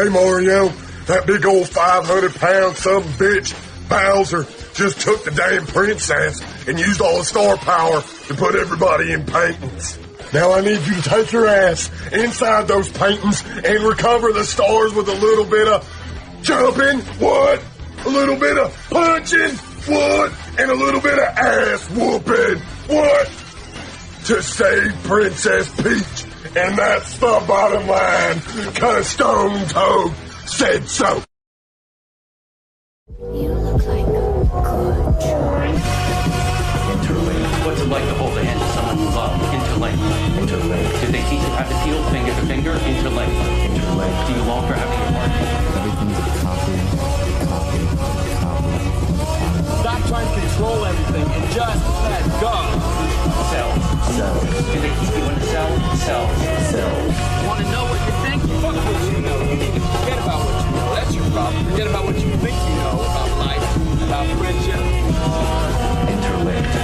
Hey Mario, that big old 500-pound some bitch Bowser just took the damn princess and used all the star power to put everybody in paintings. Now I need you to take your ass inside those paintings and recover the stars with a little bit of jumping, what? A little bit of punching, what? And a little bit of ass whooping, what? To save Princess Peach. And that's the bottom line, 'cause Stone Toad said so. You look like a good choice. Interlink. What's it like to hold the hand of someone you love? Interlink. Interlink. Did they teach you how to feel finger to finger? Interlink. Interlink. Do you long for having your heart? Everything's a copy. Stop trying to control everything and just let go. Cells. Do they keep you in a cell? Cells. Want to know what you think? Fuck what you know. You need to forget about what you know. That's your problem. Forget about what you think you know about life, about friendship. Interlinked.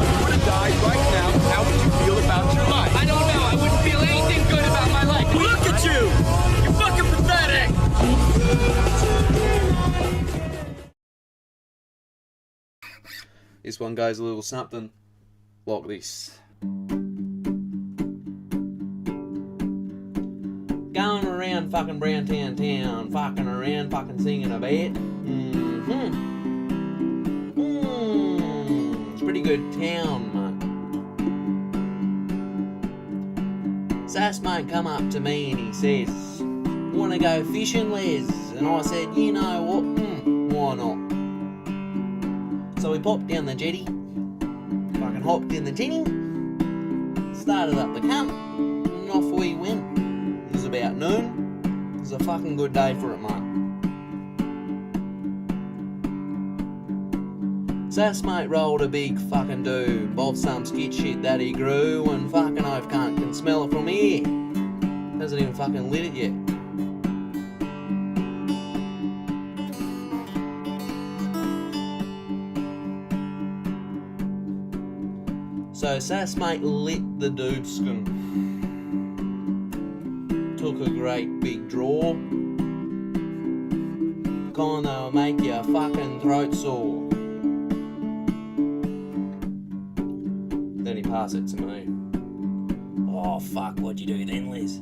You would have died right now. How would you feel about your life? I don't know. I wouldn't feel anything good about my life. Look at you! You're fucking pathetic! This one goes a little something like this. Going around fucking Browntown town, fucking around, fucking singing a bit. It's a pretty good town, mate. Sass mate come up to me and he says, "Wanna go fishing, Les?" And I said, "You know what? Why not?" So we popped down the jetty, fucking hopped in the tinny, started up the camp, and off we went. It was about noon. It was a fucking good day for it, mate. Sass mate rolled a big fucking doob of some skit shit that he grew, and fucking oaf cunt can smell it from here. Hasn't even fucking lit it yet. So Sass mate lit the doobskin, took a great big draw, kinda make your fucking throat sore. Then he passed it to me. Oh fuck, what'd you do then, Liz?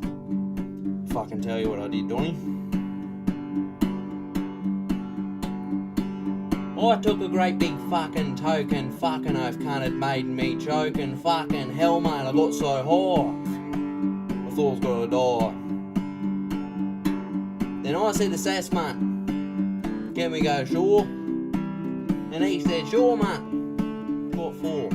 Fucking tell you what I did, Donny. I took a great big fucking token, fucking oaf cunt had made me choke, and fucking hell mate, I got so high, I thought I was gonna die. Then I said to Sass mate, "Can we go shore?" And he said, "Sure mate." "What for?"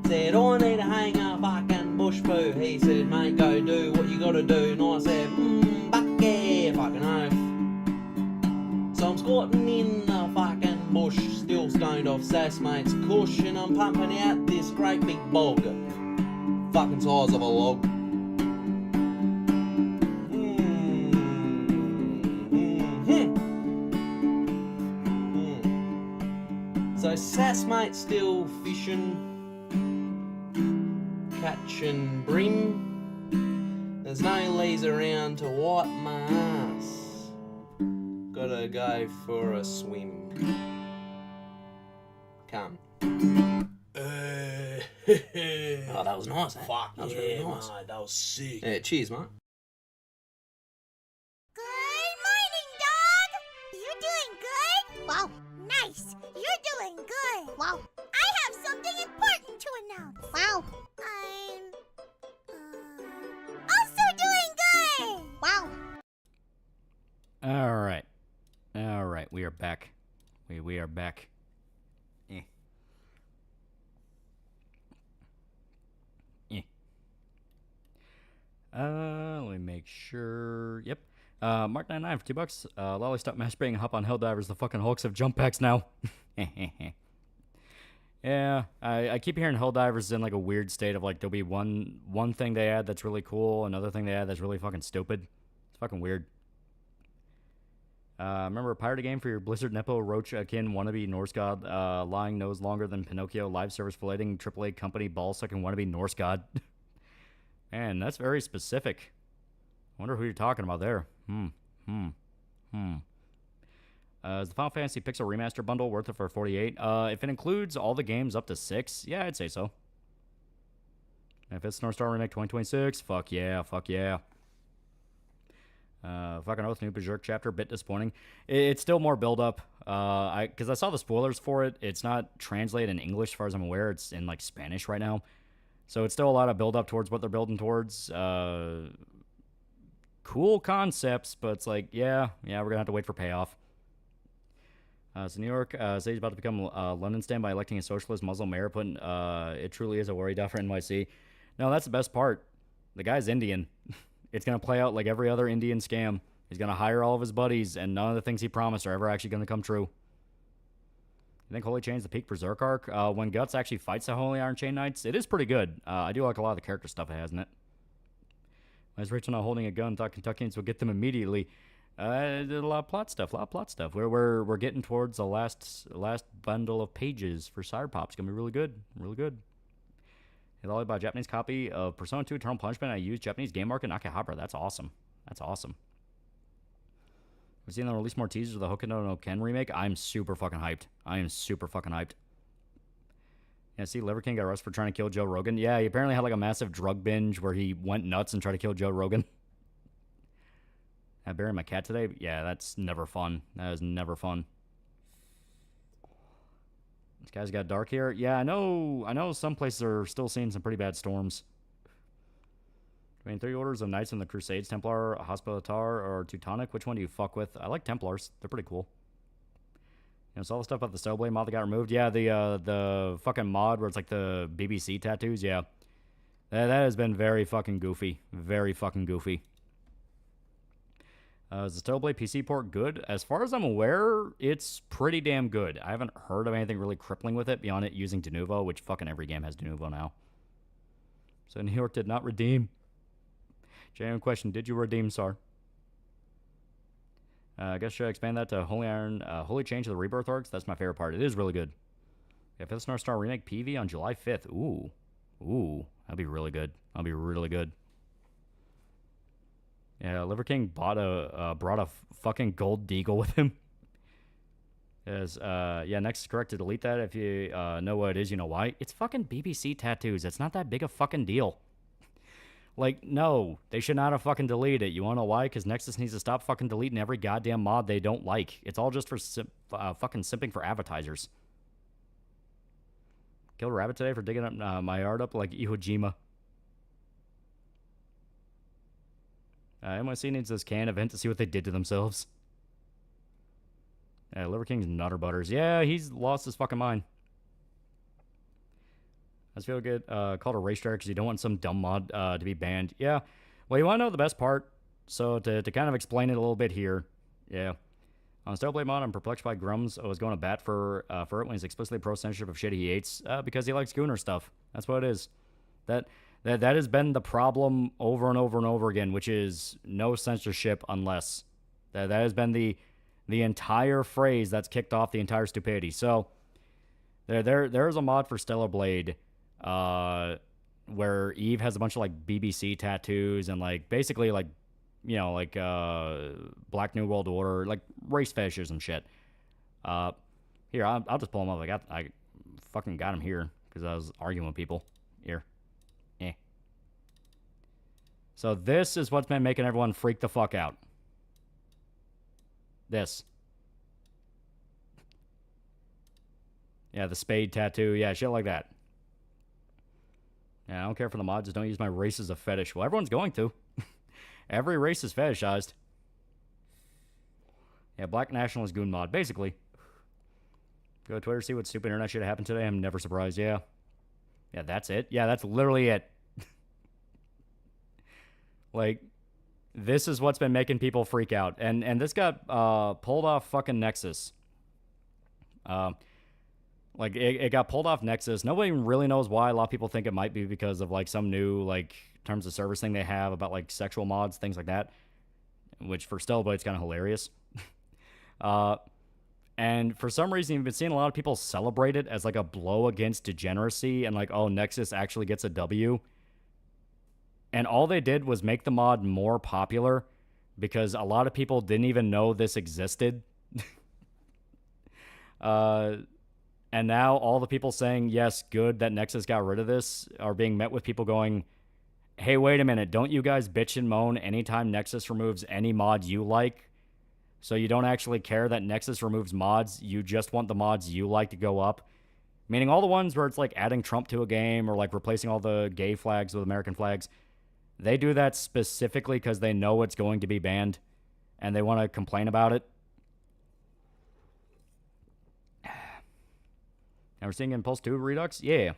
Said, "I need to hang a fucking bush poo." He said, "Mate, go do what you gotta do." And I said, "Buck yeah, fucking oaf." So I'm squatting in the fucking bush, still stoned off Sass mate's cush, and I'm pumping out this great big bog, fucking size of a log. So Sass mate's still fishing, catching brim. There's no lees around to wipe my ass. Gotta go for a swim. Come. Oh, that was nice, eh? Fuck that was yeah, really nice. mate, that was sick. Yeah, cheers, mate. Good morning, dog! You doing good? Wow, nice! You're doing good! Wow! I have something important to announce! Wow! I'm... also doing good! Wow! Alright, we are back. We are back. Let me make sure. Yep. Mark99 for $2. Lolly, stop masturbating and hop on Helldivers. The fucking Hulks have jump packs now. Yeah, I keep hearing Helldivers in like a weird state of like there'll be one thing they add that's really cool, another thing they add that's really fucking stupid. It's fucking weird. Remember a pirate game for your Blizzard Nepo Roach Akin wannabe Norse god, lying nose longer than Pinocchio, live service filleting AAA company ball sucking wannabe Norse god. Man, that's very specific. I wonder who you're talking about there. Is the Final Fantasy Pixel Remaster bundle worth it for 48? If it includes all the games up to 6, yeah, I'd say so. If it's North Star Remake 2026, fuck yeah, fuck yeah. Fucking Oath, New Berserk chapter, bit disappointing. It's still more build-up. Because I saw the spoilers for it. It's not translated in English as far as I'm aware. It's in, like, Spanish right now. So it's still a lot of build-up towards what they're building towards. Cool concepts, but it's like, yeah, we're gonna have to wait for payoff. So New York City's about to become London stand by electing a socialist Muslim mayor, putting it truly is a worry dot for NYC. No, that's the best part. The guy's Indian. It's going to play out like every other Indian scam. He's going to hire all of his buddies, and none of the things he promised are ever actually going to come true. You think Holy Chain's the peak Berserk arc? When Guts actually fights the Holy Iron Chain Knights, it is pretty good. I do like a lot of the character stuff it has in it. Why is Rachel not holding a gun? Thought Kentuckians would get them immediately. Did a lot of plot stuff. We're getting towards the last bundle of pages for Cyberpop. It's gonna be really good, really good. Hey, Lolly bought a Japanese copy of Persona 2 Eternal Punishment. I used Japanese game market in Akihabara. That's awesome. That's awesome. We've seen them release more teasers of the Hokuto no Ken remake. I'm super fucking hyped. I am super fucking hyped. Yeah, see, Liver King got arrested for trying to kill Joe Rogan. Yeah, he apparently had like a massive drug binge where he went nuts and tried to kill Joe Rogan. I buried my cat today. Yeah, that's never fun. That is never fun. This guy's got dark here. Yeah, I know some places are still seeing some pretty bad storms. I mean, 3 orders of Knights in the Crusades, Templar, Hospitaller, or Teutonic. Which one do you fuck with? I like Templars. They're pretty cool. You know, it's all the stuff about the Stowblade mod that got removed. Yeah, the fucking mod where it's like the BBC tattoos. Yeah, that has been very fucking goofy. Very fucking goofy. Is the Stowblade PC port good? As far as I'm aware, it's pretty damn good. I haven't heard of anything really crippling with it beyond it using Denuvo, which fucking every game has Denuvo now. So New York did not redeem. Genuine question, did you redeem, Sar? I guess should I expand that to Holy Iron, Holy Change of the Rebirth arcs? That's my favorite part. It is really good. Yeah, 5th North Star Remake PV on July 5th. Ooh, that'd be really good. That'd be really good. Yeah, Liver King brought a fucking gold deagle with him. Yeah, next is correct to delete that. If you know what it is, you know why. It's fucking BBC tattoos. It's not that big a fucking deal. Like, no, they should not have fucking deleted it. You wanna know why? Because Nexus needs to stop fucking deleting every goddamn mod they don't like. It's all just for fucking simping for advertisers. Killed a rabbit today for digging up my yard up like Iwo Jima. NYC needs this can event to see what they did to themselves. Liver King's Nutter Butters. Yeah, he's lost his fucking mind. Let's feel good. Called a racetrack because you don't want some dumb mod to be banned. Yeah. Well, you want to know the best part? So to kind of explain it a little bit here. Yeah. On Stowblade mod, I'm perplexed by Grums was going to bat for it when he's explicitly pro-censorship of shit he hates because he likes Gooner stuff. That's what it is. That has been the problem over and over and over again, which is no censorship unless. That has been the entire phrase that's kicked off the entire stupidity. So there's a mod for Stellar Blade where Eve has a bunch of like BBC tattoos and like basically like, you know, like Black New World Order, like race fetishes and shit. Here, I'll just pull them up. I fucking got him here because I was arguing with people. Here. So this is what's been making everyone freak the fuck out. This. Yeah, the spade tattoo. Yeah, shit like that. Yeah, I don't care for the mods. Just don't use my race as a fetish. Well, everyone's going to. Every race is fetishized. Yeah, Black Nationalist Goon mod. Basically. Go to Twitter, see what stupid internet shit happened today. I'm never surprised. Yeah. Yeah, that's it. Yeah, that's literally it. Like, this is what's been making people freak out. And this got pulled off fucking Nexus. Like, it got pulled off Nexus. Nobody really knows why. A lot of people think it might be because of, like, some new, like, terms of service thing they have about, like, sexual mods, things like that. Which, for Stellar Blade's kind of hilarious. And for some reason, you've been seeing a lot of people celebrate it as, like, a blow against degeneracy. And, like, oh, Nexus actually gets a W. And all they did was make the mod more popular because a lot of people didn't even know this existed. And now all the people saying, yes, good that Nexus got rid of this, are being met with people going, hey, wait a minute, don't you guys bitch and moan anytime Nexus removes any mod you like? So you don't actually care that Nexus removes mods, you just want the mods you like to go up? Meaning all the ones where it's like adding Trump to a game or like replacing all the gay flags with American flags, they do that specifically because they know it's going to be banned and they want to complain about it. And we're seeing Impulse 2 Redux? Yeah.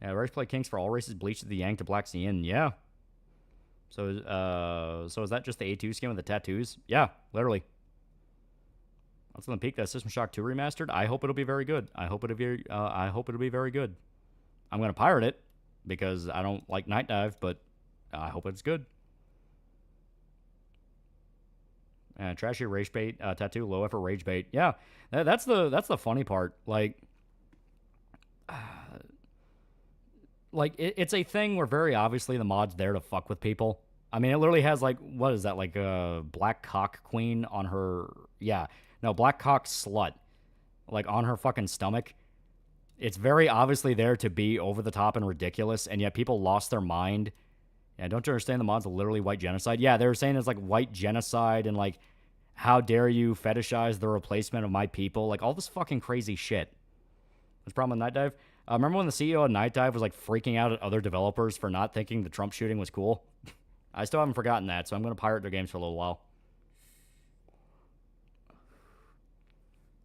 Yeah, Race Play Kings for all races, Bleach to the Yang to Black Cian. Yeah. So is that just the A2 skin with the tattoos? Yeah, literally. That's on the peak. That System Shock 2 remastered. I hope it'll be very good. I hope it'll be very good. I'm gonna pirate it because I don't like Night Dive, but I hope it's good. Trashy rage bait tattoo, low effort rage bait. Yeah, that's the funny part. Like it's a thing where very obviously the mod's there to fuck with people. I mean, it literally has like, what is that, like a black cock queen on her? Yeah, no, black cock slut, like on her fucking stomach. It's very obviously there to be over the top and ridiculous, and yet people lost their mind. Yeah, don't you understand the mod's literally white genocide? Yeah, they were saying it's like white genocide and like, how dare you fetishize the replacement of my people? Like all this fucking crazy shit. What's the problem with Night Dive? Remember when the CEO of Night Dive was like freaking out at other developers for not thinking the Trump shooting was cool? I still haven't forgotten that, so I'm going to pirate their games for a little while.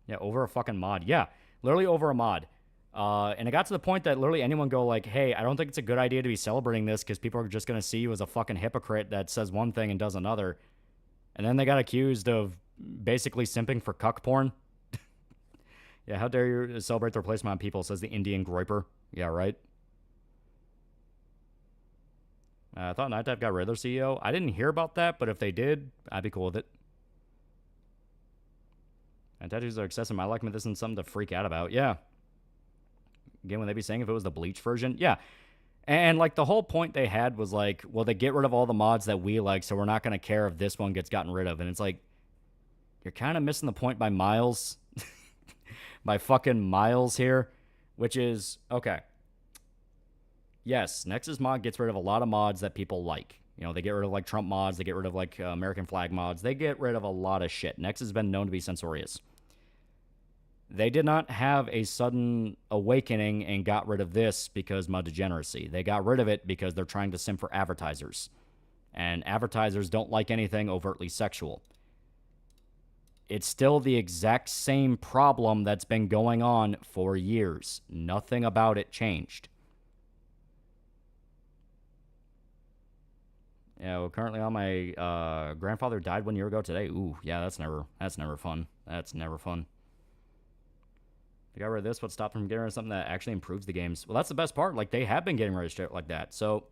Yeah, over a fucking mod. Yeah, literally over a mod. And it got to the point that literally anyone go like, hey, I don't think it's a good idea to be celebrating this because people are just going to see you as a fucking hypocrite that says one thing and does another. And then they got accused of basically simping for cuck porn. Yeah, how dare you celebrate the replacement on people, says the Indian Groiper. Yeah, right. I thought Night Dive got rid of their CEO. I didn't hear about that, but if they did, I'd be cool with it. And tattoos are excessive. I like them. This isn't something to freak out about. Yeah. Again, when they be saying if it was the Bleach version. Yeah. And like the whole point they had was like, well, they get rid of all the mods that we like, so we're not going to care if this one gets gotten rid of. And it's like, you're kind of missing the point by miles. By fucking miles here. Which is, okay. Yes, Nexus mod gets rid of a lot of mods that people like. You know, they get rid of like Trump mods. They get rid of like American flag mods. They get rid of a lot of shit. Nexus has been known to be censorious. They did not have a sudden awakening and got rid of this because mod degeneracy. They got rid of it because they're trying to simp for advertisers. And advertisers don't like anything overtly sexual. It's still the exact same problem that's been going on for years. Nothing about it changed. Yeah, well, currently on my grandfather died 1 year ago today. Ooh, yeah, that's never fun. That's never fun. They got rid of this. What stopped them from getting rid of something that actually improves the games? Well, that's the best part. Like, they have been getting rid of shit like that. So,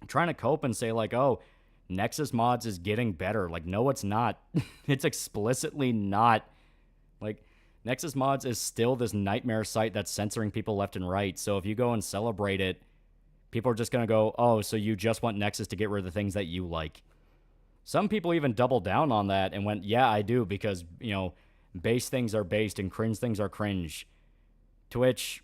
I'm trying to cope and say, like, oh, Nexus mods is getting better. Like, no, it's not. It's explicitly not. Like, Nexus mods is still this nightmare site that's censoring people left and right. So, if you go and celebrate it, people are just going to go, oh, so you just want Nexus to get rid of the things that you like. Some people even doubled down on that and went, yeah, I do, because, you know, base things are based and cringe things are cringe. To which,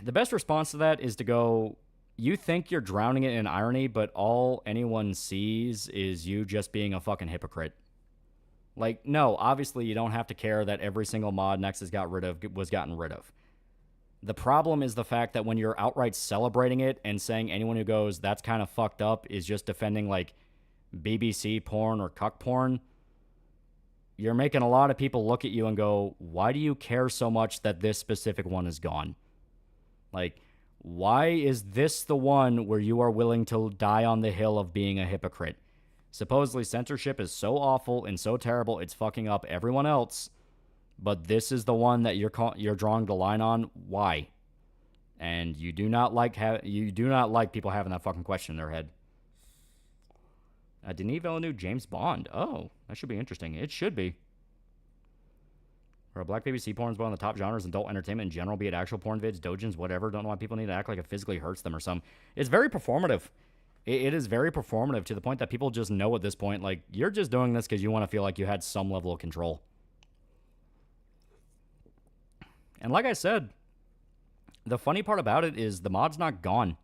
the best response to that is to go, you think you're drowning it in irony, but all anyone sees is you just being a fucking hypocrite. Like, no, obviously you don't have to care that every single mod Nexus got rid of was gotten rid of. The problem is the fact that when you're outright celebrating it and saying anyone who goes, that's kind of fucked up, is just defending, like, BBC porn or cuck porn, you're making a lot of people look at you and go, why do you care so much that this specific one is gone? Like, why is this the one where you are willing to die on the hill of being a hypocrite? Supposedly censorship is so awful and so terrible, it's fucking up everyone else. But this is the one that you're drawing the line on. Why? And you do not like people having that fucking question in their head. Denis Villeneuve, James Bond. Oh, that should be interesting. It should be. Or black BBC porn is one of the top genres in adult entertainment in general, be it actual porn vids, dojins, whatever. Don't know why people need to act like it physically hurts them or something. It's very performative. It is very performative to the point that people just know at this point, like, you're just doing this because you want to feel like you had some level of control. And like I said, the funny part about it is the mod's not gone.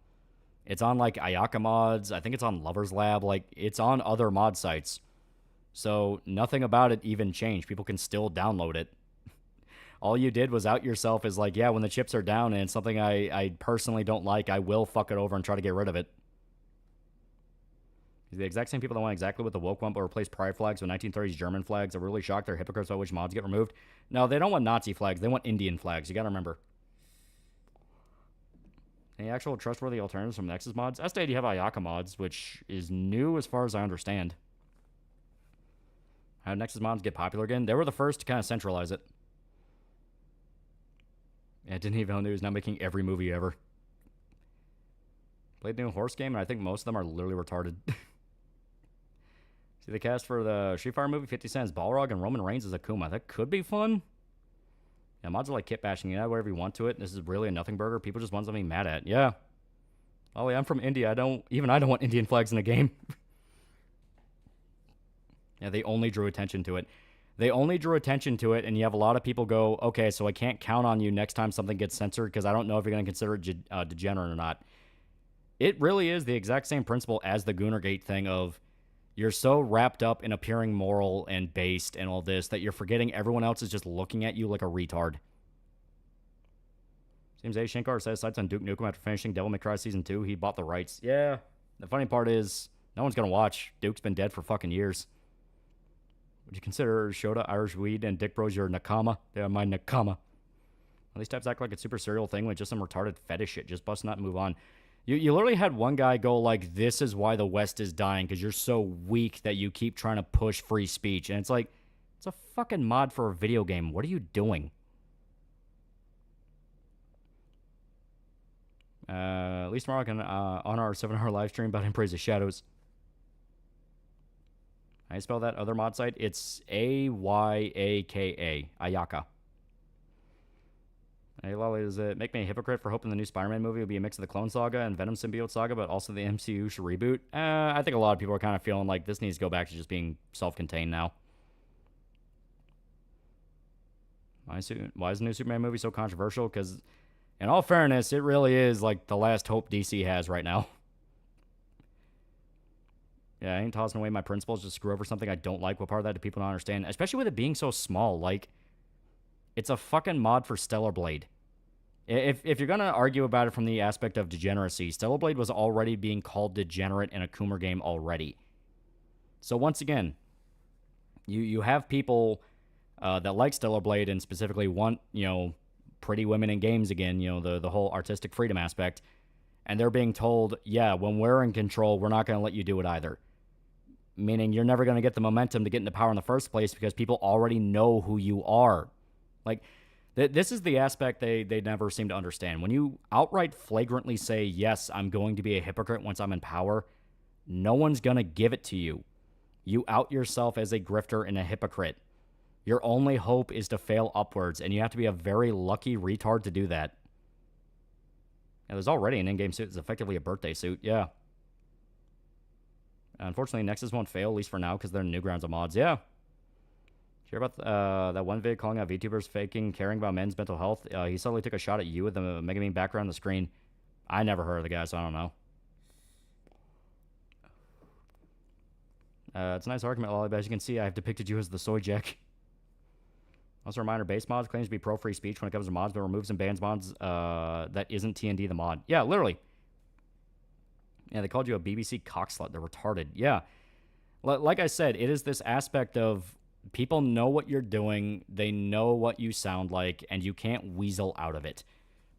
It's on, like, Ayaka mods. I think it's on Lover's Lab. Like, it's on other mod sites. So nothing about it even changed. People can still download it. All you did was out yourself as, like, yeah, when the chips are down and it's something I personally don't like, I will fuck it over and try to get rid of it. The exact same people that want exactly what the woke want but replace pride flags with 1930s German flags are really shocked they're hypocrites about which mods get removed. No, they don't want Nazi flags. They want Indian flags. You gotta remember. Any actual trustworthy alternatives from Nexus mods? Estate, you have Ayaka mods, which is new as far as I understand. How did Nexus mods get popular again? They were the first to kind of centralize it. Yeah, Disney Villeneuve is now making every movie ever. Played the new horse game, and I think most of them are literally retarded. See the cast for the Street Fighter movie, 50 Cent's Balrog and Roman Reigns as Akuma. That could be fun. Yeah, mods are like kit bashing. You add whatever you want to it. This is really a nothing burger. People just want something mad at. Yeah. Ollie, I'm from India. I don't want Indian flags in the game. Yeah, they only drew attention to it. They only drew attention to it, and you have a lot of people go, okay, so I can't count on you next time something gets censored because I don't know if you're going to consider it degenerate or not. It really is the exact same principle as the Goonergate thing of you're so wrapped up in appearing moral and based and all this that you're forgetting everyone else is just looking at you like a retard. Seems A. Shankar says sights on Duke Nukem after finishing Devil May Cry Season 2. He bought the rights. Yeah. The funny part is no one's going to watch. Duke's been dead for fucking years. Would you consider Shota, Irish Weed, and Dick Bros your nakama? They are my nakama. These types act like a super serial thing with just some retarded fetish shit. Just bust nut and move on. You literally had one guy go like, this is why the West is dying, because you're so weak that you keep trying to push free speech. And it's like, it's a fucking mod for a video game. What are you doing? At least tomorrow I can honor our 7-hour live stream about him praise the shadows. How do you spell that other mod site? It's Ayaka. Ayaka. Hey, Lolly, does it make me a hypocrite for hoping the new Spider-Man movie will be a mix of the Clone Saga and Venom Symbiote Saga, but also the MCU should reboot? I think a lot of people are kind of feeling like this needs to go back to just being self-contained now. Why is the new Superman movie so controversial? Because, in all fairness, it really is like the last hope DC has right now. Yeah, I ain't tossing away my principles just screw over something I don't like. What part of that do people not understand? Especially with it being so small. Like, it's a fucking mod for Stellar Blade. If you're going to argue about it from the aspect of degeneracy, Stellar Blade was already being called degenerate in a Coomer game already. So once again, you have people that like Stellar Blade and specifically want, pretty women in games again, the whole artistic freedom aspect. And they're being told, yeah, when we're in control, we're not going to let you do it either. Meaning you're never going to get the momentum to get into power in the first place because people already know who you are. Like, this is the aspect they never seem to understand. When you outright flagrantly say, yes, I'm going to be a hypocrite once I'm in power, no one's going to give it to you. You out yourself as a grifter and a hypocrite. Your only hope is to fail upwards, and you have to be a very lucky retard to do that. Yeah, there's already an in-game suit. It's effectively a birthday suit. Yeah. Unfortunately, Nexus won't fail, at least for now, because they're Newgrounds of mods. Yeah. Hear about that one vid calling out VTubers faking caring about men's mental health? He suddenly took a shot at you with the Mega Bean background on the screen. I never heard of the guy, so I don't know. It's a nice argument, Lolly, but as you can see, I have depicted you as the soy jack. Also a reminder, base mods claims to be pro-free speech when it comes to mods, but removes and bans mods that isn't TND the mod. Yeah, literally. Yeah, they called you a BBC cockslut. They're retarded. Yeah. Like I said, it is this aspect of people know what you're doing, they know what you sound like, and you can't weasel out of it.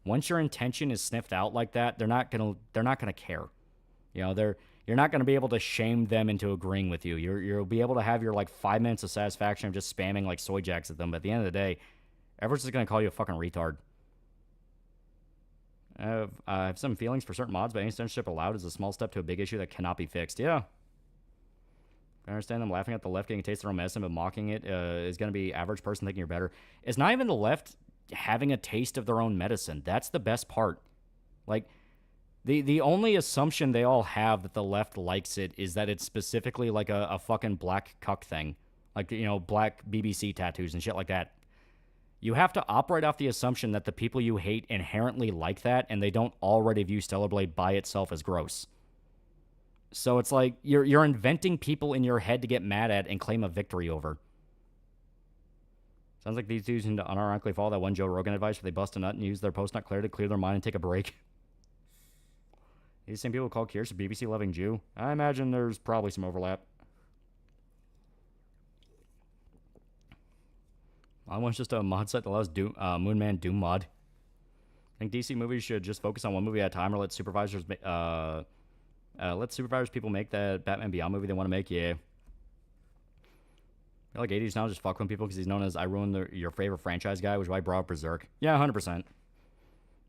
Once your intention is sniffed out like that, they're not gonna care. You're not gonna be able to shame them into agreeing with you. You'll be able to have your 5 minutes of satisfaction of just spamming soy jacks at them. But at the end of the day, everyone's just gonna call you a fucking retard. I have some feelings for certain mods, but any censorship allowed is a small step to a big issue that cannot be fixed. Yeah. I understand them laughing at the left getting a taste of their own medicine, but mocking it is going to be average person thinking you're better. It's not even the left having a taste of their own medicine. That's the best part. The only assumption they all have that the left likes it is that it's specifically like a fucking black cuck thing. Like, you know, black BBC tattoos and shit like that. You have to operate off the assumption that the people you hate inherently like that, and they don't already view Stellar Blade by itself as gross. So it's like you're inventing people in your head to get mad at and claim a victory over. Sounds like these dudes need to unironically follow that one Joe Rogan advice where they bust a nut and use their post-nut clear to clear their mind and take a break. These same people call Kier's a BBC-loving Jew. I imagine there's probably some overlap. I want just a mod site that allows Moonman Doom mod. I think DC movies should just focus on one movie at a time, or let supervisors people make that Batman Beyond movie they want to make. Yeah. I feel like 80s now just fuck with people because he's known as I ruined your favorite franchise guy, which is why I brought up Berserk. Yeah, 100%.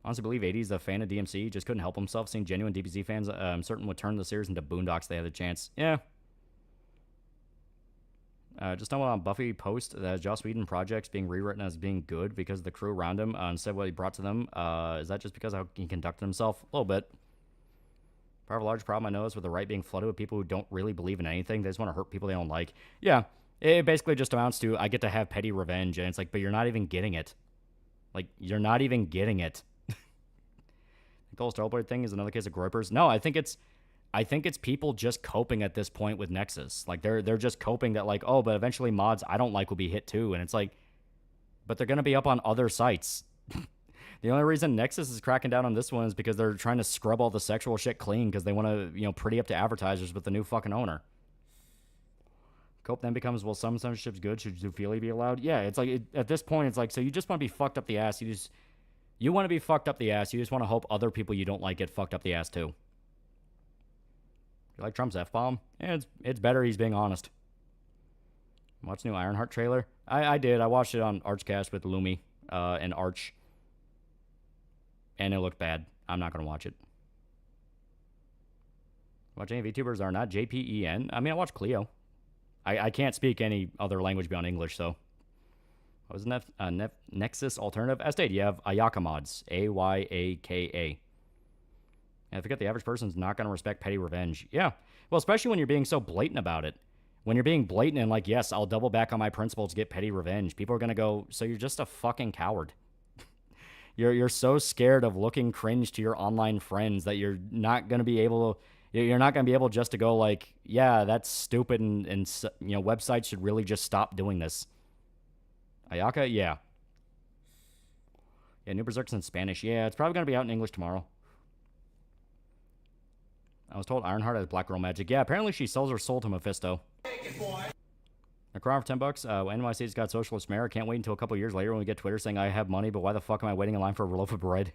Honestly believe 80's a fan of DMC, just couldn't help himself. Seeing genuine DBZ fans, certain would turn the series into Boondocks. They had the chance. Yeah. Just stumbled on Buffy post that Joss Whedon projects being rewritten as being good because of the crew around him instead of what he brought to them. Is that just because of how he conducted himself? A little bit. Part of a large problem I noticed with the right being flooded with people who don't really believe in anything. They just want to hurt people they don't like. Yeah, it basically just amounts to I get to have petty revenge, and it's like, but you're not even getting it. Like, you're not even getting it. The whole Starblade thing is another case of groypers. No, I think it's people just coping at this point with Nexus. Like, they're just coping that, like, oh, but eventually mods I don't like will be hit too. And it's like, but they're going to be up on other sites. The only reason Nexus is cracking down on this one is because they're trying to scrub all the sexual shit clean because they want to, you know, pretty up to advertisers with the new fucking owner. Cope then becomes, well, some censorship's good. Should zoophilia be allowed? Yeah, it's like, at this point, it's like, so you just want to be fucked up the ass. You want to be fucked up the ass. You just want to hope other people you don't like get fucked up the ass too. You like Trump's F-bomb? Yeah, it's better he's being honest. Watch the new Ironheart trailer? I did. I watched it on Archcast with Lumi and Arch. And it looked bad. I'm not going to watch it. Watch any VTubers are not JPEN? I mean, I watch Cleo. I can't speak any other language beyond English, so. What was Nexus alternative? Estate, you have Ayaka mods. Ayaka. And I forget the average person's not going to respect petty revenge. Yeah. Well, especially when you're being so blatant about it. When you're being blatant and like, yes, I'll double back on my principles to get petty revenge. People are going to go, so you're just a fucking coward. You're so scared of looking cringe to your online friends that you're not going to be able just to go like, yeah, that's stupid and you know, websites should really just stop doing this. Ayaka, yeah. Yeah, New Berserk's in Spanish. Yeah, it's probably going to be out in English tomorrow. I was told Ironheart has Black Girl magic. Yeah, apparently she sells her soul to Mephisto. A crown for $10. NYC's got socialist mayor. Can't wait until a couple years later when we get Twitter saying I have money, but why the fuck am I waiting in line for a loaf of bread?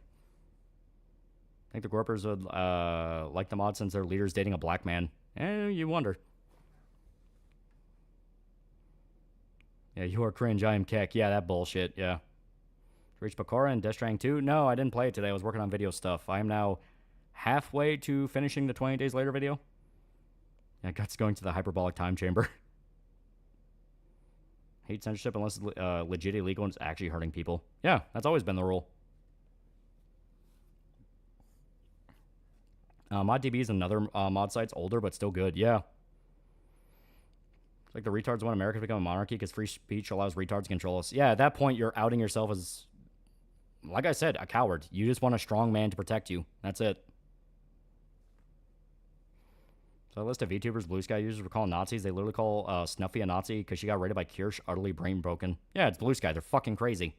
I think the Gorpers would like the mod since their leader's dating a black man. You wonder. Yeah, you are cringe. I am keck. Yeah, that bullshit. Yeah. Reach Bakura and Death Stranding 2? No, I didn't play it today. I was working on video stuff. I am now halfway to finishing the 20 Days Later video. Yeah, Guts going to the hyperbolic time chamber. Hate censorship unless it's legit illegal and it's actually hurting people. Yeah, that's always been the rule. ModDB is another mod site. It's older, but still good. Yeah. It's like the retards want America to become a monarchy because free speech allows retards to control us. Yeah, at that point, you're outing yourself as, like I said, a coward. You just want a strong man to protect you. That's it. So a list of VTubers Blue Sky users were calling Nazis. They literally call Snuffy a Nazi because she got raided by Kirsch, utterly brain broken. Yeah, it's Blue Sky. They're fucking crazy.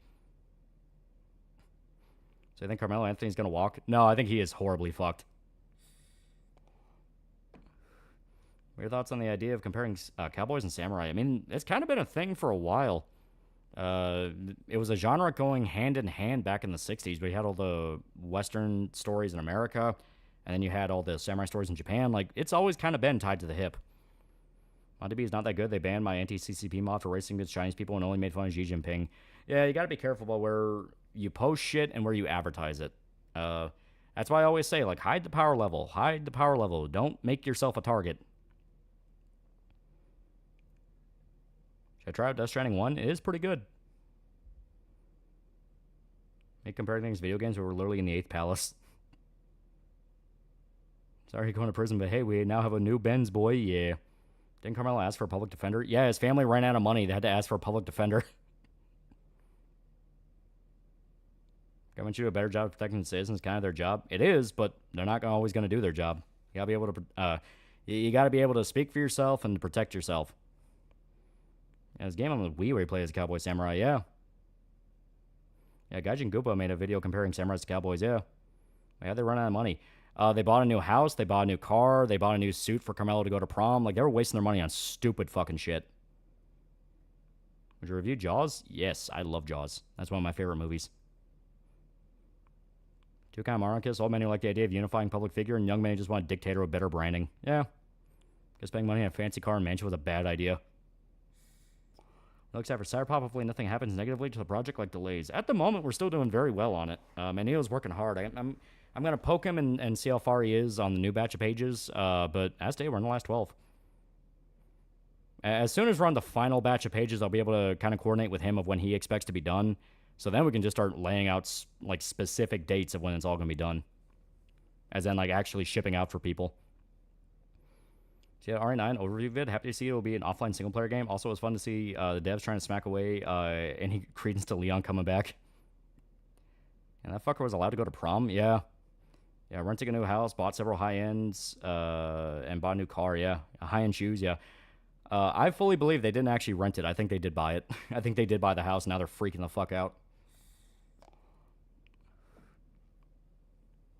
So you think Carmelo Anthony's going to walk? No, I think he is horribly fucked. What are your thoughts on the idea of comparing cowboys and samurai? I mean, it's kind of been a thing for a while. It was a genre going hand in hand back in the 60s. We had all the Western stories in America. And then you had all the samurai stories in Japan. Like, it's always kind of been tied to the hip. ModDB is not that good. They banned my anti-CCP mod for racing against Chinese people and only made fun of Xi Jinping. Yeah, you got to be careful about where you post shit and where you advertise it. That's why I always say, like, hide the power level. Hide the power level. Don't make yourself a target. Should I try out Death Stranding 1? It is pretty good. Make comparing things to video games where we're literally in the 8th palace. Sorry going to prison, but hey, we now have a new Benz boy. Yeah. Didn't Carmelo ask for a public defender? Yeah, his family ran out of money. They had to ask for a public defender. Government should do a better job of protecting the citizens. Kind of their job. It is, but they're not always going to do their job. You gotta be able to. You gotta be able to speak for yourself and to protect yourself. Yeah, this game on the Wii where you play as a cowboy samurai. Yeah. Yeah, Gaijin Goopa made a video comparing samurais to cowboys. Yeah. Yeah, they run out of money. They bought a new house. They bought a new car. They bought a new suit for Carmelo to go to prom. Like, they were wasting their money on stupid fucking shit. Would you review Jaws? Yes, I love Jaws. That's one of my favorite movies. Two kind of monarchists. Old men who like the idea of unifying public figure, and young men who just want a dictator with better branding. Yeah. Guess spending money on a fancy car and mansion was a bad idea. Looks after Cyberpop, hopefully nothing happens negatively to the project like delays. At the moment, we're still doing very well on it. Neil's working hard. I'm going to poke him and see how far he is on the new batch of pages. But as today, we're in the last 12. As soon as we're on the final batch of pages, I'll be able to kind of coordinate with him of when he expects to be done. So then we can just start laying out like specific dates of when it's all going to be done. As in like actually shipping out for people. So yeah, RE9 overview vid. Happy to see it will be an offline single player game. Also, it was fun to see the devs trying to smack away any credence to Leon coming back. And that fucker was allowed to go to prom. Yeah. Yeah, renting a new house, bought several high-ends, and bought a new car, yeah. High-end shoes, yeah. I fully believe they didn't actually rent it. I think they did buy it. I think they did buy the house, now they're freaking the fuck out.